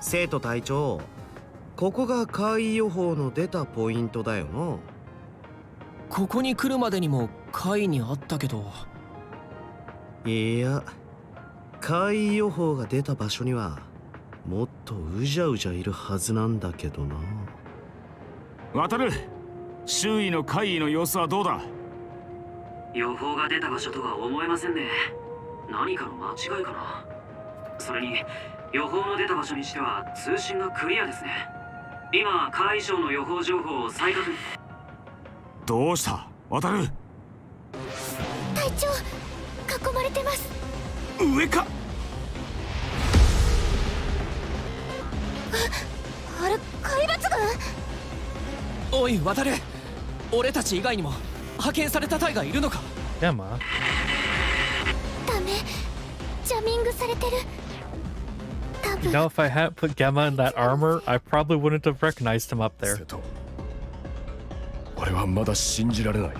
生徒隊長、ここが怪異予報の出たポイントだよな。ここに来るまでにも怪異にあったけど。いや、怪異予報が出た場所にはもっとうじゃうじゃいるはずなんだけどな。渡る、周囲の怪異の様子はどうだ？予報が出た場所とは思えませんね。何かの間違いかな。それに予報の出た場所にしては通信がクリアですね。今怪異省の予報情報を再確認。どうした渡る？隊長、囲まれてます。上か？あれ、海抜軍？おい渡る、俺たち以外にも派遣された隊がいるのか？ヤマ？ダメ、ジャミングされてる。You know, if I hadn't put Gemma in that armor, I probably wouldn't have recognized him up there. 俺はまだ信じられない。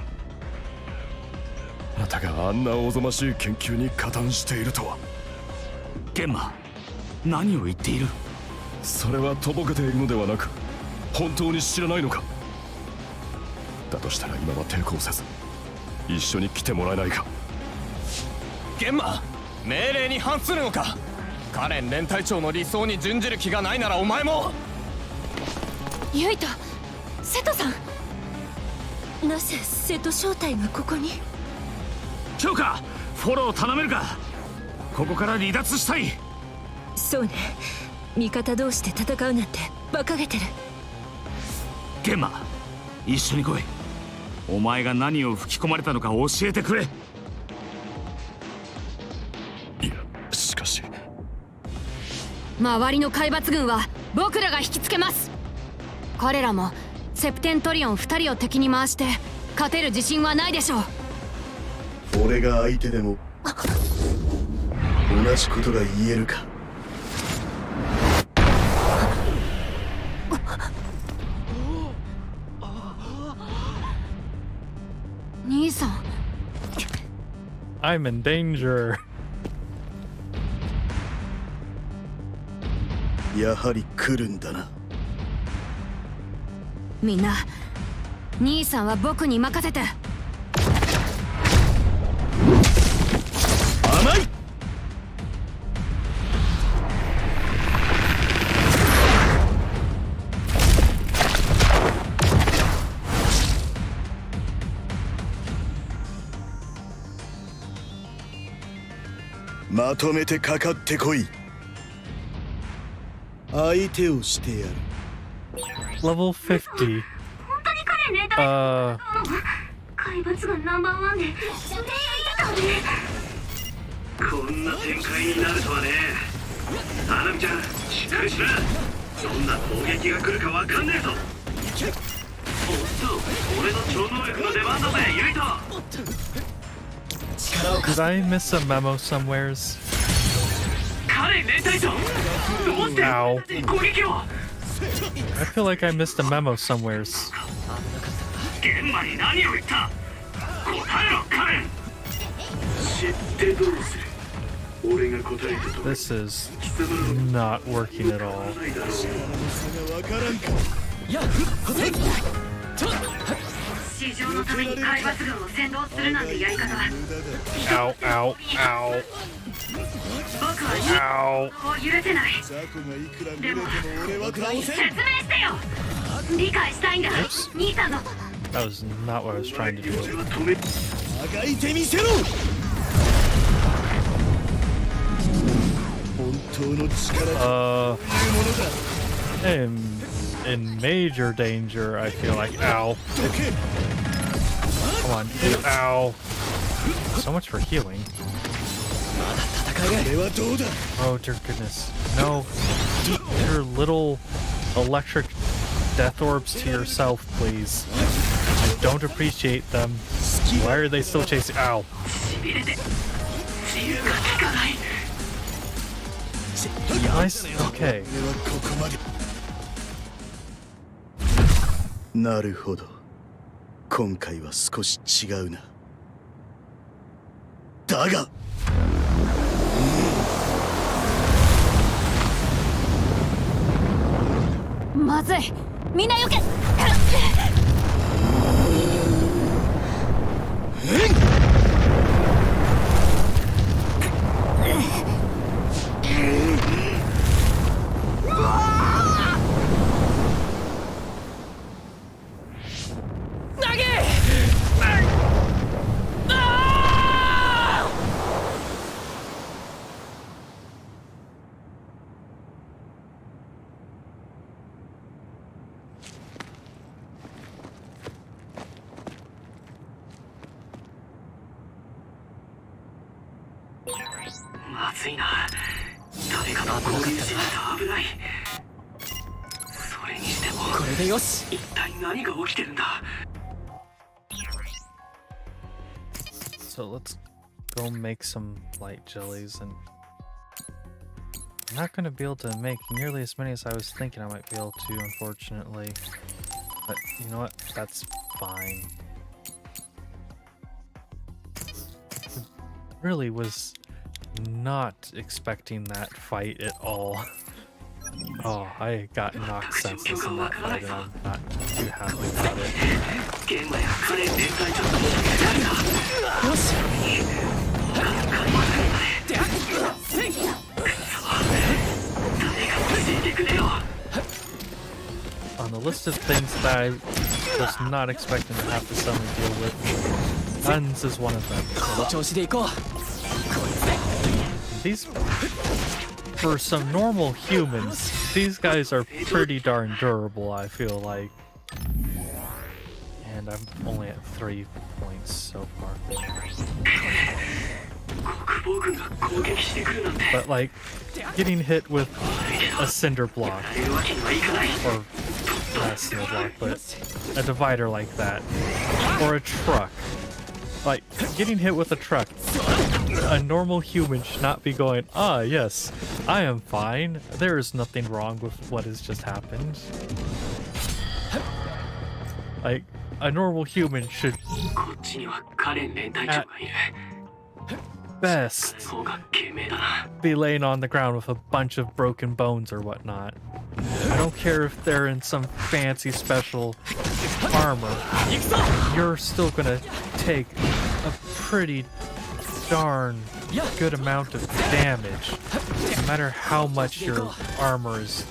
あなたがあんなおぞましい研究に加担しているとは。ゲンマ、何を言っている？それはとぼけているのではなく、本当に知らないのか？だとしたら今は抵抗せず、一緒に来てもらえないか？ゲンマ、命令に反するのか？カレン連隊長の理想に準じる気がないならお前も。ユイト、瀬戸さん。なぜ瀬戸正体がここに？強化フォロー頼めるか。ここから離脱したい。そうね、味方同士で戦うなんて馬鹿げてる。ゲンマ、一緒に来い。お前が何を吹き込まれたのか教えてくれ。いや、しかし周りの海抜軍は僕らが引きつけます。彼らもセプテントリオン2人を敵に回して勝てる自信はないでしょう。俺が相手でも同じことが言えるか。兄さん。 I'm in danger. やはり来るんだな。みんな、兄さんは僕に任せて。甘い。まとめてかかってこい。相手をしてやる。Level 50. 海抜軍ナンバーワンでこんな展開になるとはね。アナミちゃん、しっかりしな。どんな攻撃が来るかわかんねえぞ。おっと、俺の超能力の出番だぜ、ユイト。 Did I miss a memo somewheres? カレン連隊長、どうして Ow. 攻撃を。 I feel like I missed a memo somewheres. 現場に何を言った。答えろ、カレン。知ってどうする。俺が答えたと。 This is not working at all. 市場のために海抜軍を先導するなんてやり方は Ow, ow, ow. 僕は Ow. を許せない。でも説明してよ。理解したいんだ。兄さんの That was not what I was trying to do. あがいてみせろ。本当の力は In major danger, I feel like. Ow. Come on. Ow. So much for healing. これはどうだ。 Oh, dear goodness. No. Keep your little electric death orbs to yourself, please. I don't appreciate them. Why are they still chasing? Ow. Nice. Okay. ここまで。なるほど。今回は少し違うな。だが。まずい、みんなよけ。まずいな。誰かと合流しないと危ない。それにしてもこれでよし。一体何が起きてるんだ。 So let's go make some light jellies, and I'm not going to be able to make nearly as many as I was thinking I might be able to, unfortunately. But you know what? That's fine. Really was not expecting that fight at all. Oh, I got knocked senseless in that fight, and I'm not too happy about it. 現場やカレン連隊長とも誰だ。よし。the list of things that I was not expecting to have to suddenly deal with, guns is one of them. この調子でいこう。 These, for some normal humans, these guys are pretty darn durable, I feel like. And I'm only at 3 points so far. But like, getting hit with a cinder block, or not a cinder block, but a divider like that, or a truck. Like, getting hit with a truck, a normal human should not be going, ah, yes, I am fine. There is nothing wrong with what has just happened. Like, a normal human should, at best, be laying on the ground with a bunch of broken bones or whatnot. I don't care if they're in some fancy special armor. You're still gonna take a pretty darn good amount of damage, no matter how much your armor is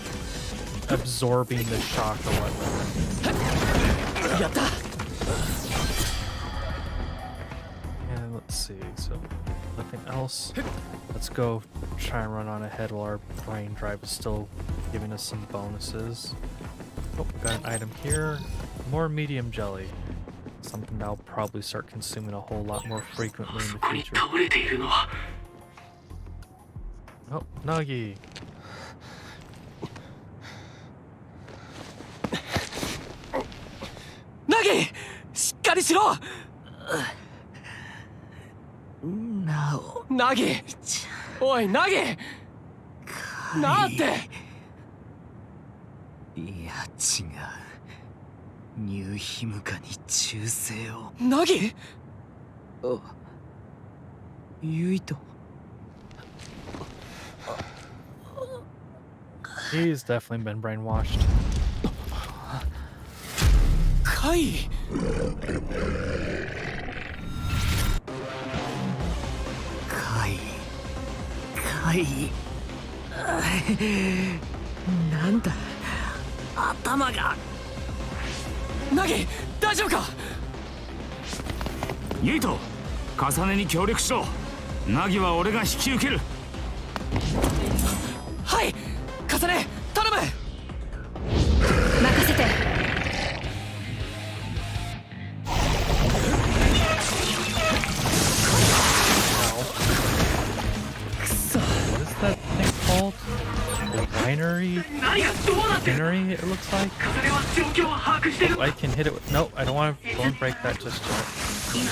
absorbing the shock or whatnot. And let's see, so nothing else. Let's go try and run on ahead while our brain drive is still giving us some bonuses. Oh, got an item here. More medium jelly. Something that I'll probably start consuming a whole lot more frequently in the future. Oh, Nagi. ナギ、しっかりしろ。なおナギ、おいナギ、なんて。いや違う。ニューヒムカに忠誠を。ナギ。あ、ユイト。He's definitely been brainwashed. カイ。カイ。なんだ。頭が。ナギ、大丈夫か。ユイト、重ねに協力しろ。ナギは俺が引き受ける。はい、重ね、頼む。任せて。What is that thing called? A winery? Winery, it looks like? Oh, I can hit it with... Nope, I don't want to go and break that just yet.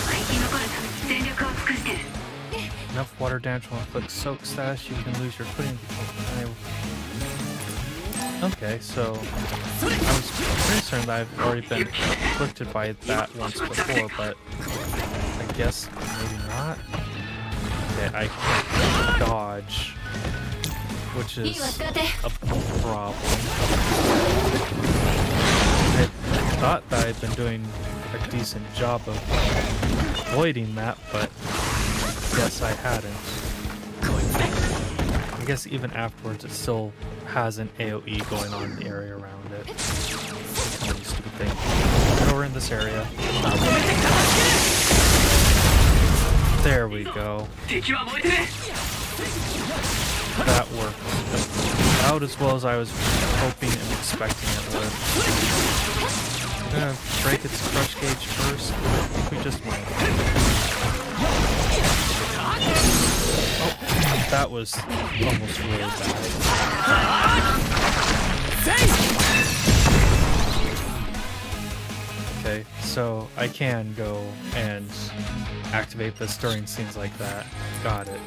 Enough water damage will inflict soak status. You can lose your footing. Okay, so I was pretty certain that I've already been afflicted by that once before, but I guess maybe not. Okay, I can't dodge, which is a problem. I thought that I'd been doing a decent job of avoiding that, but I guess I hadn't. I guess even afterwards it still has an AoE going on in the area around it. Kind of a stupid thing. Get over in this area. There we go. That worked about as well as I was hoping and expecting it would. I'm gonna break its crush gauge first. I think we just might. Oh, that was almost really bad. Okay, so I can go and activate this during scenes like that. Got it.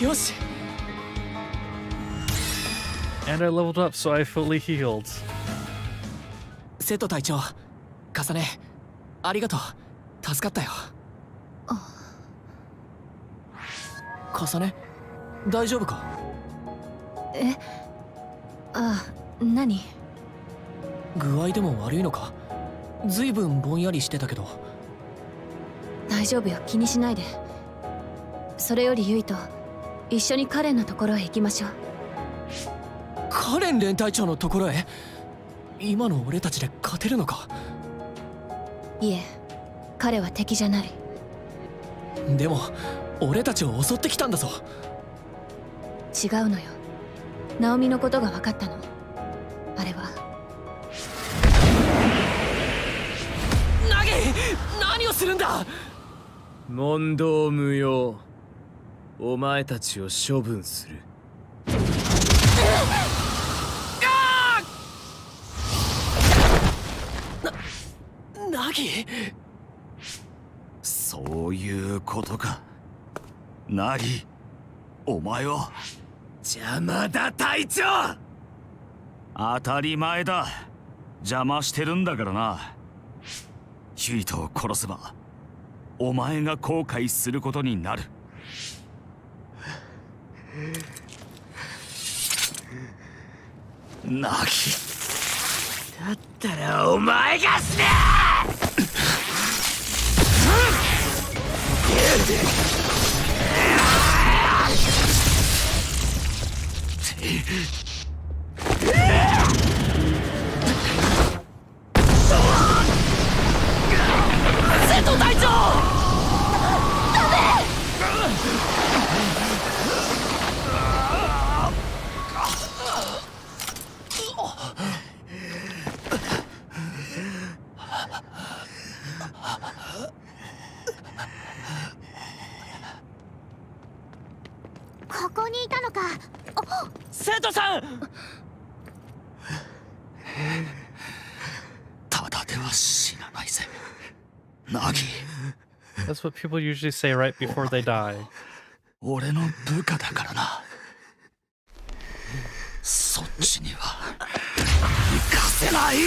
よし。 And I leveled up, so I fully healed. 瀬戸隊長、重ね、ありがとう。助かったよ。重ね、大丈夫か。え、あ、何？具合でも悪いのか。ずいぶんぼんやりしてたけど。大丈夫よ、気にしないで。それよりユイと一緒にカレンのところへ行きましょう。カレン連隊長のところへ。今の俺たちで勝てるのか？いえ、彼は敵じゃない。でも俺たちを襲ってきたんだぞ。違うのよ。ナオミのことが分かったの。あれは。ナギ、何をするんだ！問答無用。お前たちを処分する。ナギ！そういうことか。ナギ、お前は邪魔だ隊長。当たり前だ。邪魔してるんだからな。ユイトを殺せばお前が後悔することになる。ナギ、だったらお前が死ね！瀬戸隊長！ここにいたのか。瀬戸さん！ただでは死なないぜ、ナギ。 That's what people usually say right before they die. 俺の部下だからな。そっちには行かせない。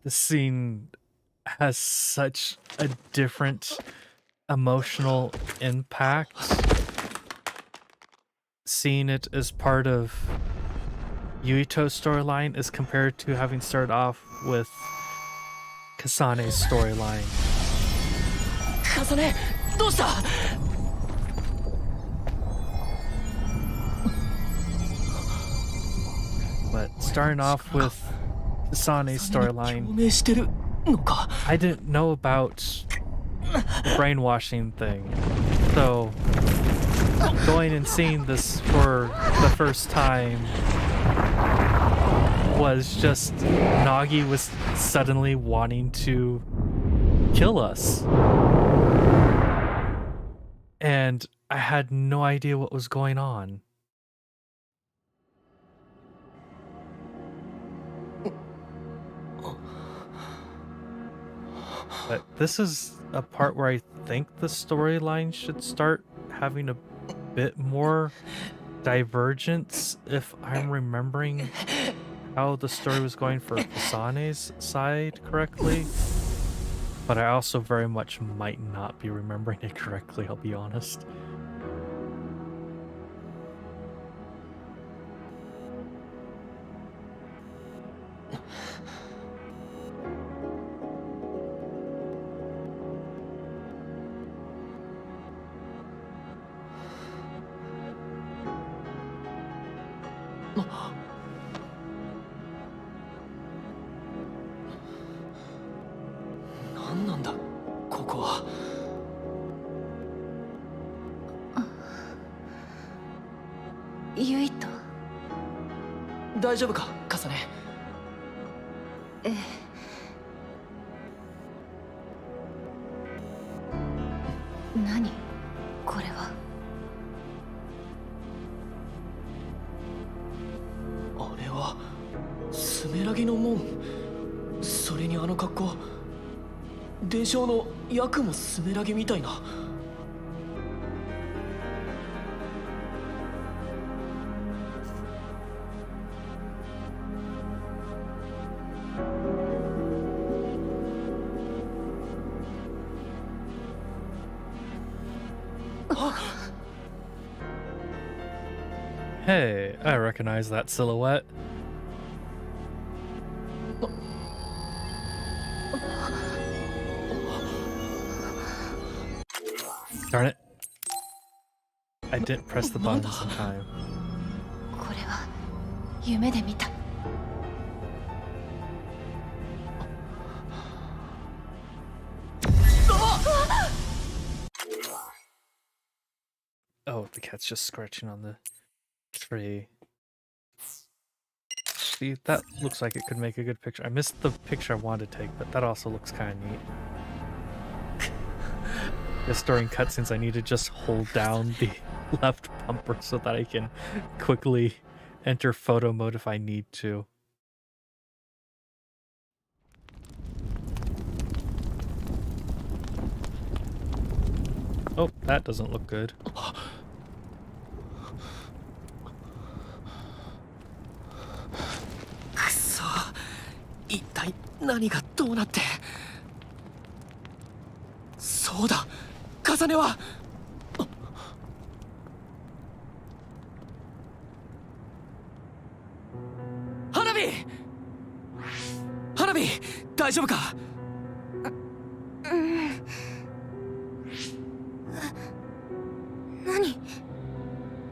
The scene has such a different emotional impact. Seeing it as part of Yuito's storyline as compared to having started off with Kasane's storyline. カサネ、どうした？ But starting off with Kasane's 共 storyline, 鳴してるのか？ I didn't know about the brainwashing thing. So going and seeing this for the first time was just Nagi was suddenly wanting to kill us. And I had no idea what was going on. But this is a part where I think the storyline should start having a bit more divergence, if I'm remembering how the story was going for Kasane's side correctly. But I also very much might not be remembering it correctly, I'll be honest. Oh. 何なんだここは。ユイト。大丈夫か、カサネ？ええ。何これは。あれはスメラギの門。それにあの格好。伝承の役もスメラギみたいな。Hey, I recognize that silhouette. Darn it. I didn't press the buttons in time. これは夢で見た。 Oh, the cat's just scratching on the tree. See, that looks like it could make a good picture. I missed the picture I wanted to take, but that also looks kind of neat. Just during cutscenes, I need to just hold down the left bumper so that I can quickly enter photo mode if I need to. Oh, that doesn't look good. くそ、一体何がどうなって。そうだ、重ねは。花火、花火、大丈夫か。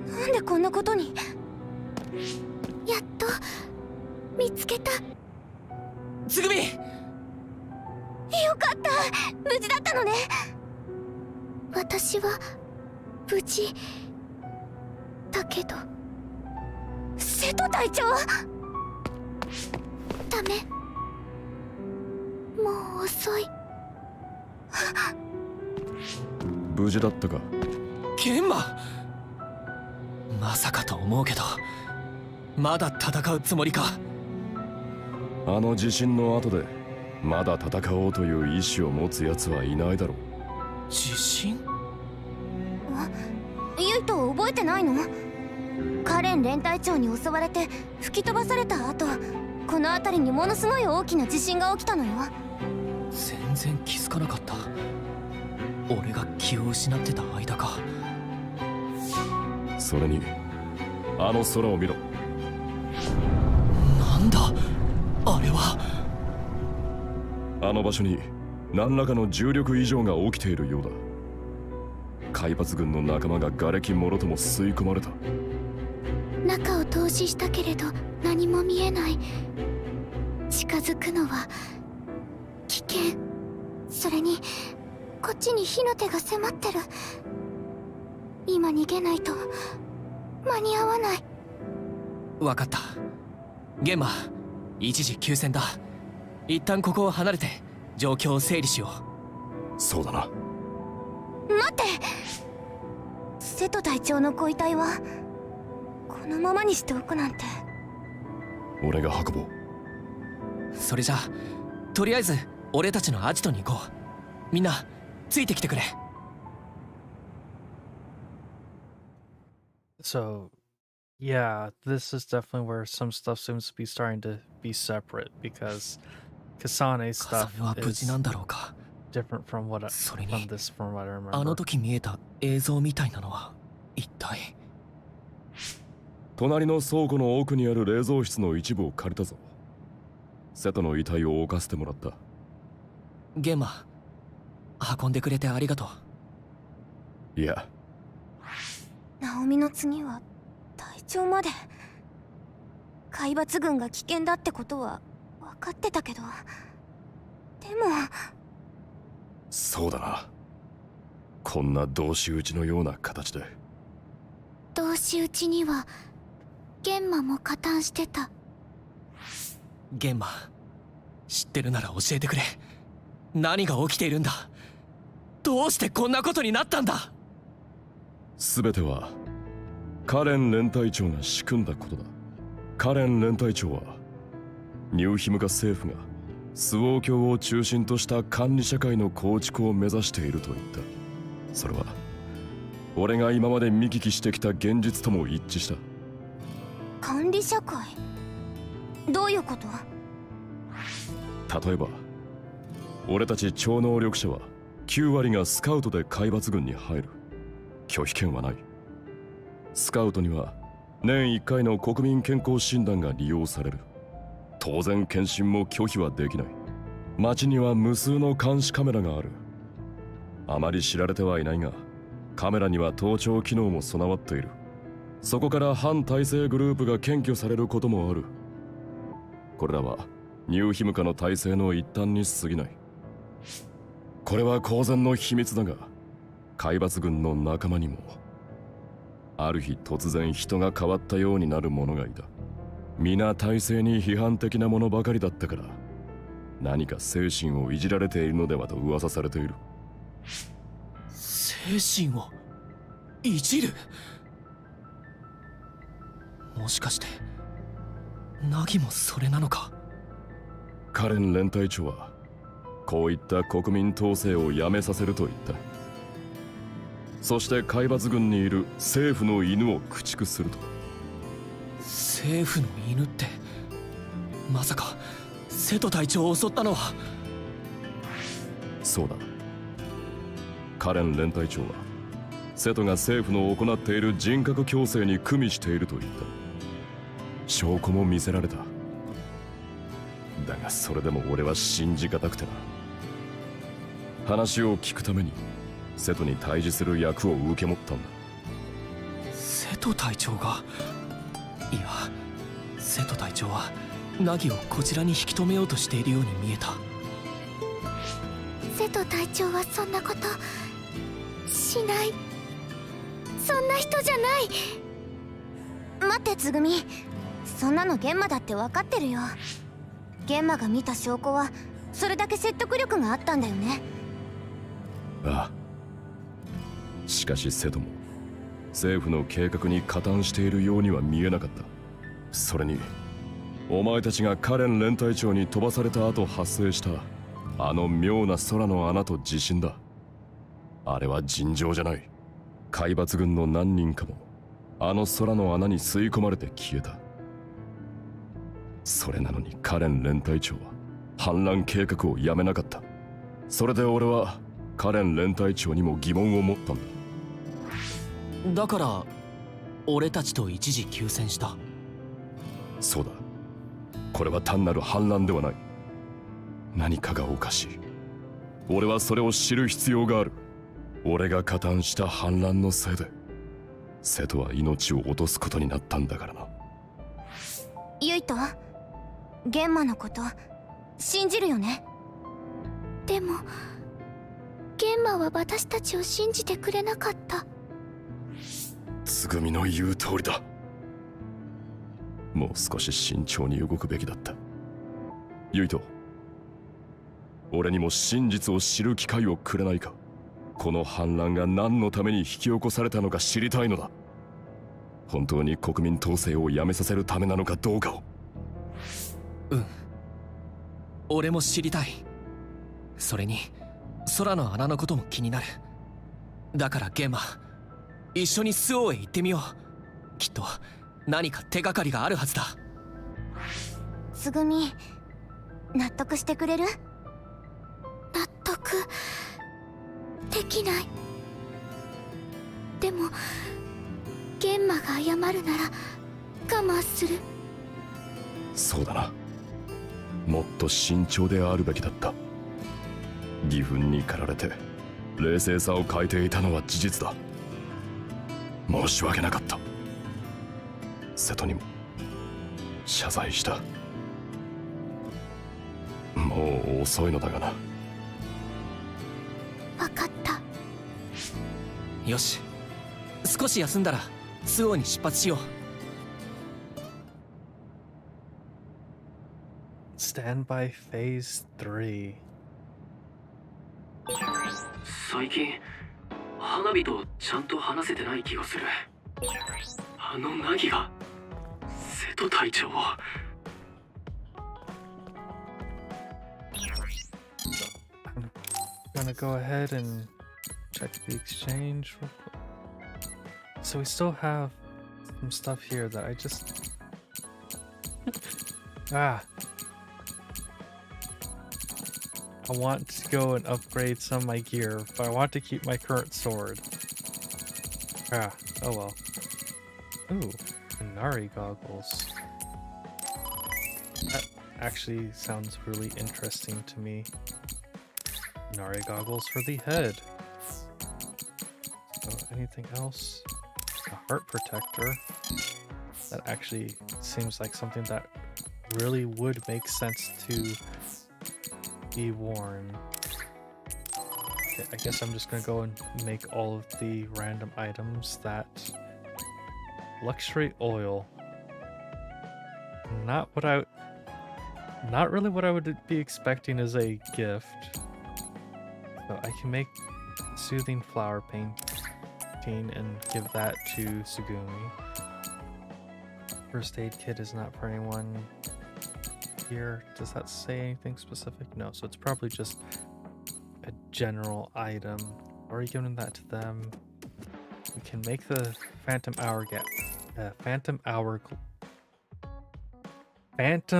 なんでこんなことに。やっと見つけた。つぐみ、よかった、無事だったのね。私は無事だけど、瀬戸隊長。ダメ、もう遅い。無事だったか。研磨、まさかと思うけど、まだ戦うつもりか。あの地震の後でまだ戦おうという意志を持つ奴はいないだろう。地震？ユイト覚えてないの？カレン連隊長に襲われて吹き飛ばされた後、この辺りにものすごい大きな地震が起きたのよ。全然気づかなかった。俺が気を失ってた間か。それにあの空を見ろ。なんだあれは。あの場所に何らかの重力異常が起きているようだ。海抜軍の仲間が瓦礫もろとも吸い込まれた。中を透視したけれど何も見えない。近づくのは危険。それにこっちに火の手が迫ってる。今逃げないと間に合わない。わかった。ゲンマ、一時休戦だ。一旦ここを離れて状況を整理しよう。そうだな。待って、瀬戸隊長のご遺体はこのままにしておくなんて。俺が運ぼう。それじゃあとりあえず俺たちのアジトに行こう。みんなついてきてくれ。So, yeah, this is definitely where some stuff seems to be starting to be separate because Kasane's stuff is different from what from what I remember. あの時見えた映像みたいなのは一体。隣の倉庫の奥にある冷蔵室の一部を借りたぞ。瀬戸の遺体を置かせてもらった。ゲンマ、運んでくれてありがとう。いや、ナオミの次は隊長まで。海抜軍が危険だってことは分かってたけど、でも。そうだな。こんな同士討ちのような形で。同士討ちには玄馬も加担してた。ゲンマ、知ってるなら教えてくれ。何が起きているんだ。どうしてこんなことになったんだ。全てはカレン連隊長が仕組んだことだ。カレン連隊長はニューヒムカ政府がスウォー教を中心とした管理社会の構築を目指していると言った。それは俺が今まで見聞きしてきた現実とも一致した。管理社会？どういうこと？例えば俺たち超能力者は9割がスカウトで海抜軍に入る。拒否権はない。スカウトには年1回の国民健康診断が利用される。当然検診も拒否はできない。町には無数の監視カメラがある。あまり知られてはいないが、カメラには盗聴機能も備わっている。そこから反体制グループが検挙されることもある。これらはニューヒムカの体制の一端に過ぎない。これは公然の秘密だが、海抜軍の仲間にもある日突然人が変わったようになる者がいた。皆体制に批判的なものばかりだったから、何か精神をいじられているのではと噂されている。精神をいじる？もしかしてナギもそれなのか？カレン連隊長はこういった国民統制をやめさせると言った。そして海抜軍にいる政府の犬を駆逐すると。政府の犬って、まさか瀬戸隊長を襲ったのは？そうだ。カレン連隊長は瀬戸が政府の行っている人格矯正に組みしていると言った。証拠も見せられた。だがそれでも俺は信じがたくてな。話を聞くために瀬戸に対峙する役を受け持ったんだ。瀬戸隊長が？いや、瀬戸隊長はナギをこちらに引き止めようとしているように見えた。瀬戸隊長はそんなことしない。そんな人じゃない。待って、つぐみ。そんなの玄馬だって分かってるよ。玄馬が見た証拠はそれだけ説得力があったんだよね。ああ。しかし瀬戸も政府の計画に加担しているようには見えなかった。それにお前たちがカレン連隊長に飛ばされた後発生したあの妙な空の穴と地震だ。あれは尋常じゃない。海抜軍の何人かもあの空の穴に吸い込まれて消えた。それなのにカレン連隊長は反乱計画をやめなかった。それで俺はカレン連隊長にも疑問を持ったんだ。だから俺たちと一時休戦した。そうだ。これは単なる反乱ではない。何かがおかしい。俺はそれを知る必要がある。俺が加担した反乱のせいで瀬戸は命を落とすことになったんだからな。ユイト、玄馬のこと信じるよね？でも玄馬は私たちを信じてくれなかった。つぐみの言う通りだ。もう少し慎重に動くべきだった。ユイト、俺にも真実を知る機会をくれないか。この反乱が何のために引き起こされたのか知りたいのだ。本当に国民統制をやめさせるためなのかどうかを。うん、俺も知りたい。それに空の穴のことも気になる。だからゲンマ、一緒にスオへ行ってみよう。きっと何か手がかりがあるはずだ。つぐみ、納得してくれる？納得できない。でも玄馬が謝るなら我慢する。そうだな。もっと慎重であるべきだった。義憤に駆られて冷静さを欠いていたのは事実だ。申し訳なかった。瀬戸にも謝罪した。もう遅いのだがな。分かった。よし、少し休んだらスオに出発しよう。Stand by phase 3. 最近花火とちゃんと話せてない気がする。あのナギが瀬戸隊長を。I'm gonna go ahead and check the exchange real quick. So we still have some stuff here that I just I want to go and upgrade some of my gear, but I want to keep my current sword. Oh well. Ooh, Inari goggles. That actually sounds really interesting to me. Inari goggles for the head. So anything else? A heart protector. That actually seems like something that really would make sense to be worn. Okay, I guess I'm just gonna go and make all of the random items that luxury oil. Not really what I would be expecting as a gift. So I can make soothing flower painting and give that to Sugumi. First aid kit is not for anyone here. Does that say anything specific? No, so it's probably just a general item. Are you giving that to them? We can make the Phantom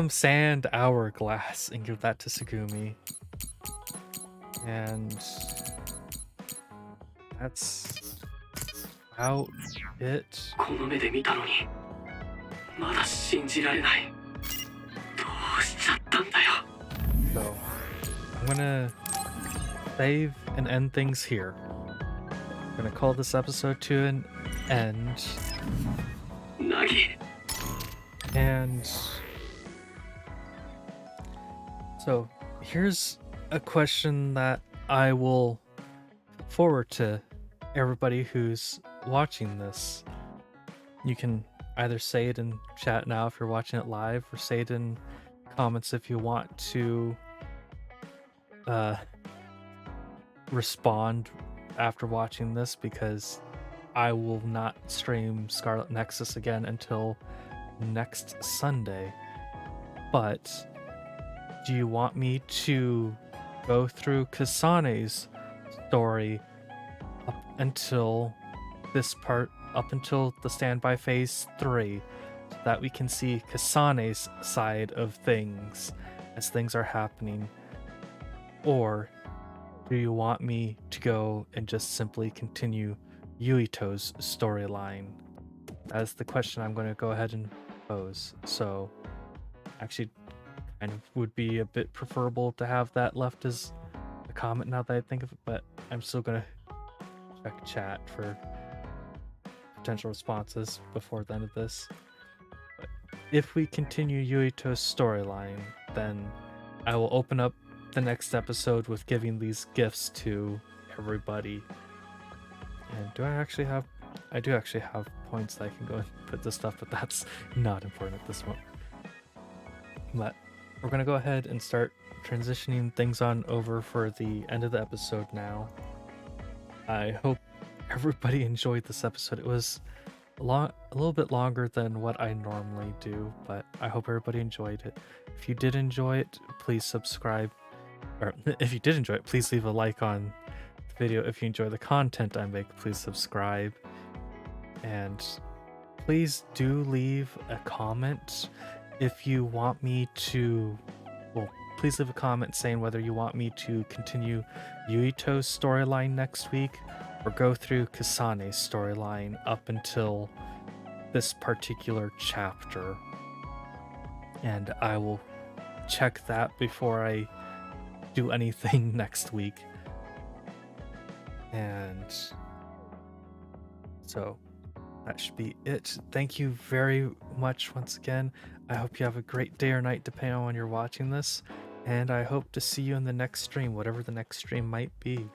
Sand Hourglass and give that to Sugumi. And that's about it. この目で見たのにまだ信じられない。どうしちゃったんだよ。 So I'm gonna save and end things here. I'm gonna call this episode to an end. ナギ。 And so here's a question that I will forward to everybody who's watching this. You can either say it in chat now if you're watching it live, or say it in comments if you want to respond after watching this, because I will not stream Scarlet Nexus again until next Sunday. But do you want me to go through Kasane's story up until this part, up until the standby phase 3, so that we can see Kasane's side of things as things are happening? Or do you want me to go and just simply continue Yuito's storyline? That's the question I'm going to go ahead and pose. So actually kind of would be a bit preferable to have that left as a comment now that I think of it, but I'm still going to check chat for potential responses before the end of this. But if we continue Yuito's storyline, then I will open up the next episode with giving these gifts to everybody. And do I actually have... I do actually have points that I can go and put this stuff, but that's not important at this point. But we're going to go ahead and start transitioning things on over for the end of the episode now. I hope everybody enjoyed this episode. It was a little bit longer than what I normally do, but I hope everybody enjoyed it. If you did enjoy it, please subscribe. Or if you did enjoy it, please leave a like on the video. If you enjoy the content I make, please subscribe. And please do leave a comment if you want me to, well, please leave a comment saying whether you want me to continue Yuito's storyline next week or go through Kasane's storyline up until this particular chapter. And I will check that before I do anything next week. And so that should be it. Thank you very much once again. I hope you have a great day or night depending on when you're watching this, and I hope to see you in the next stream, whatever the next stream might be.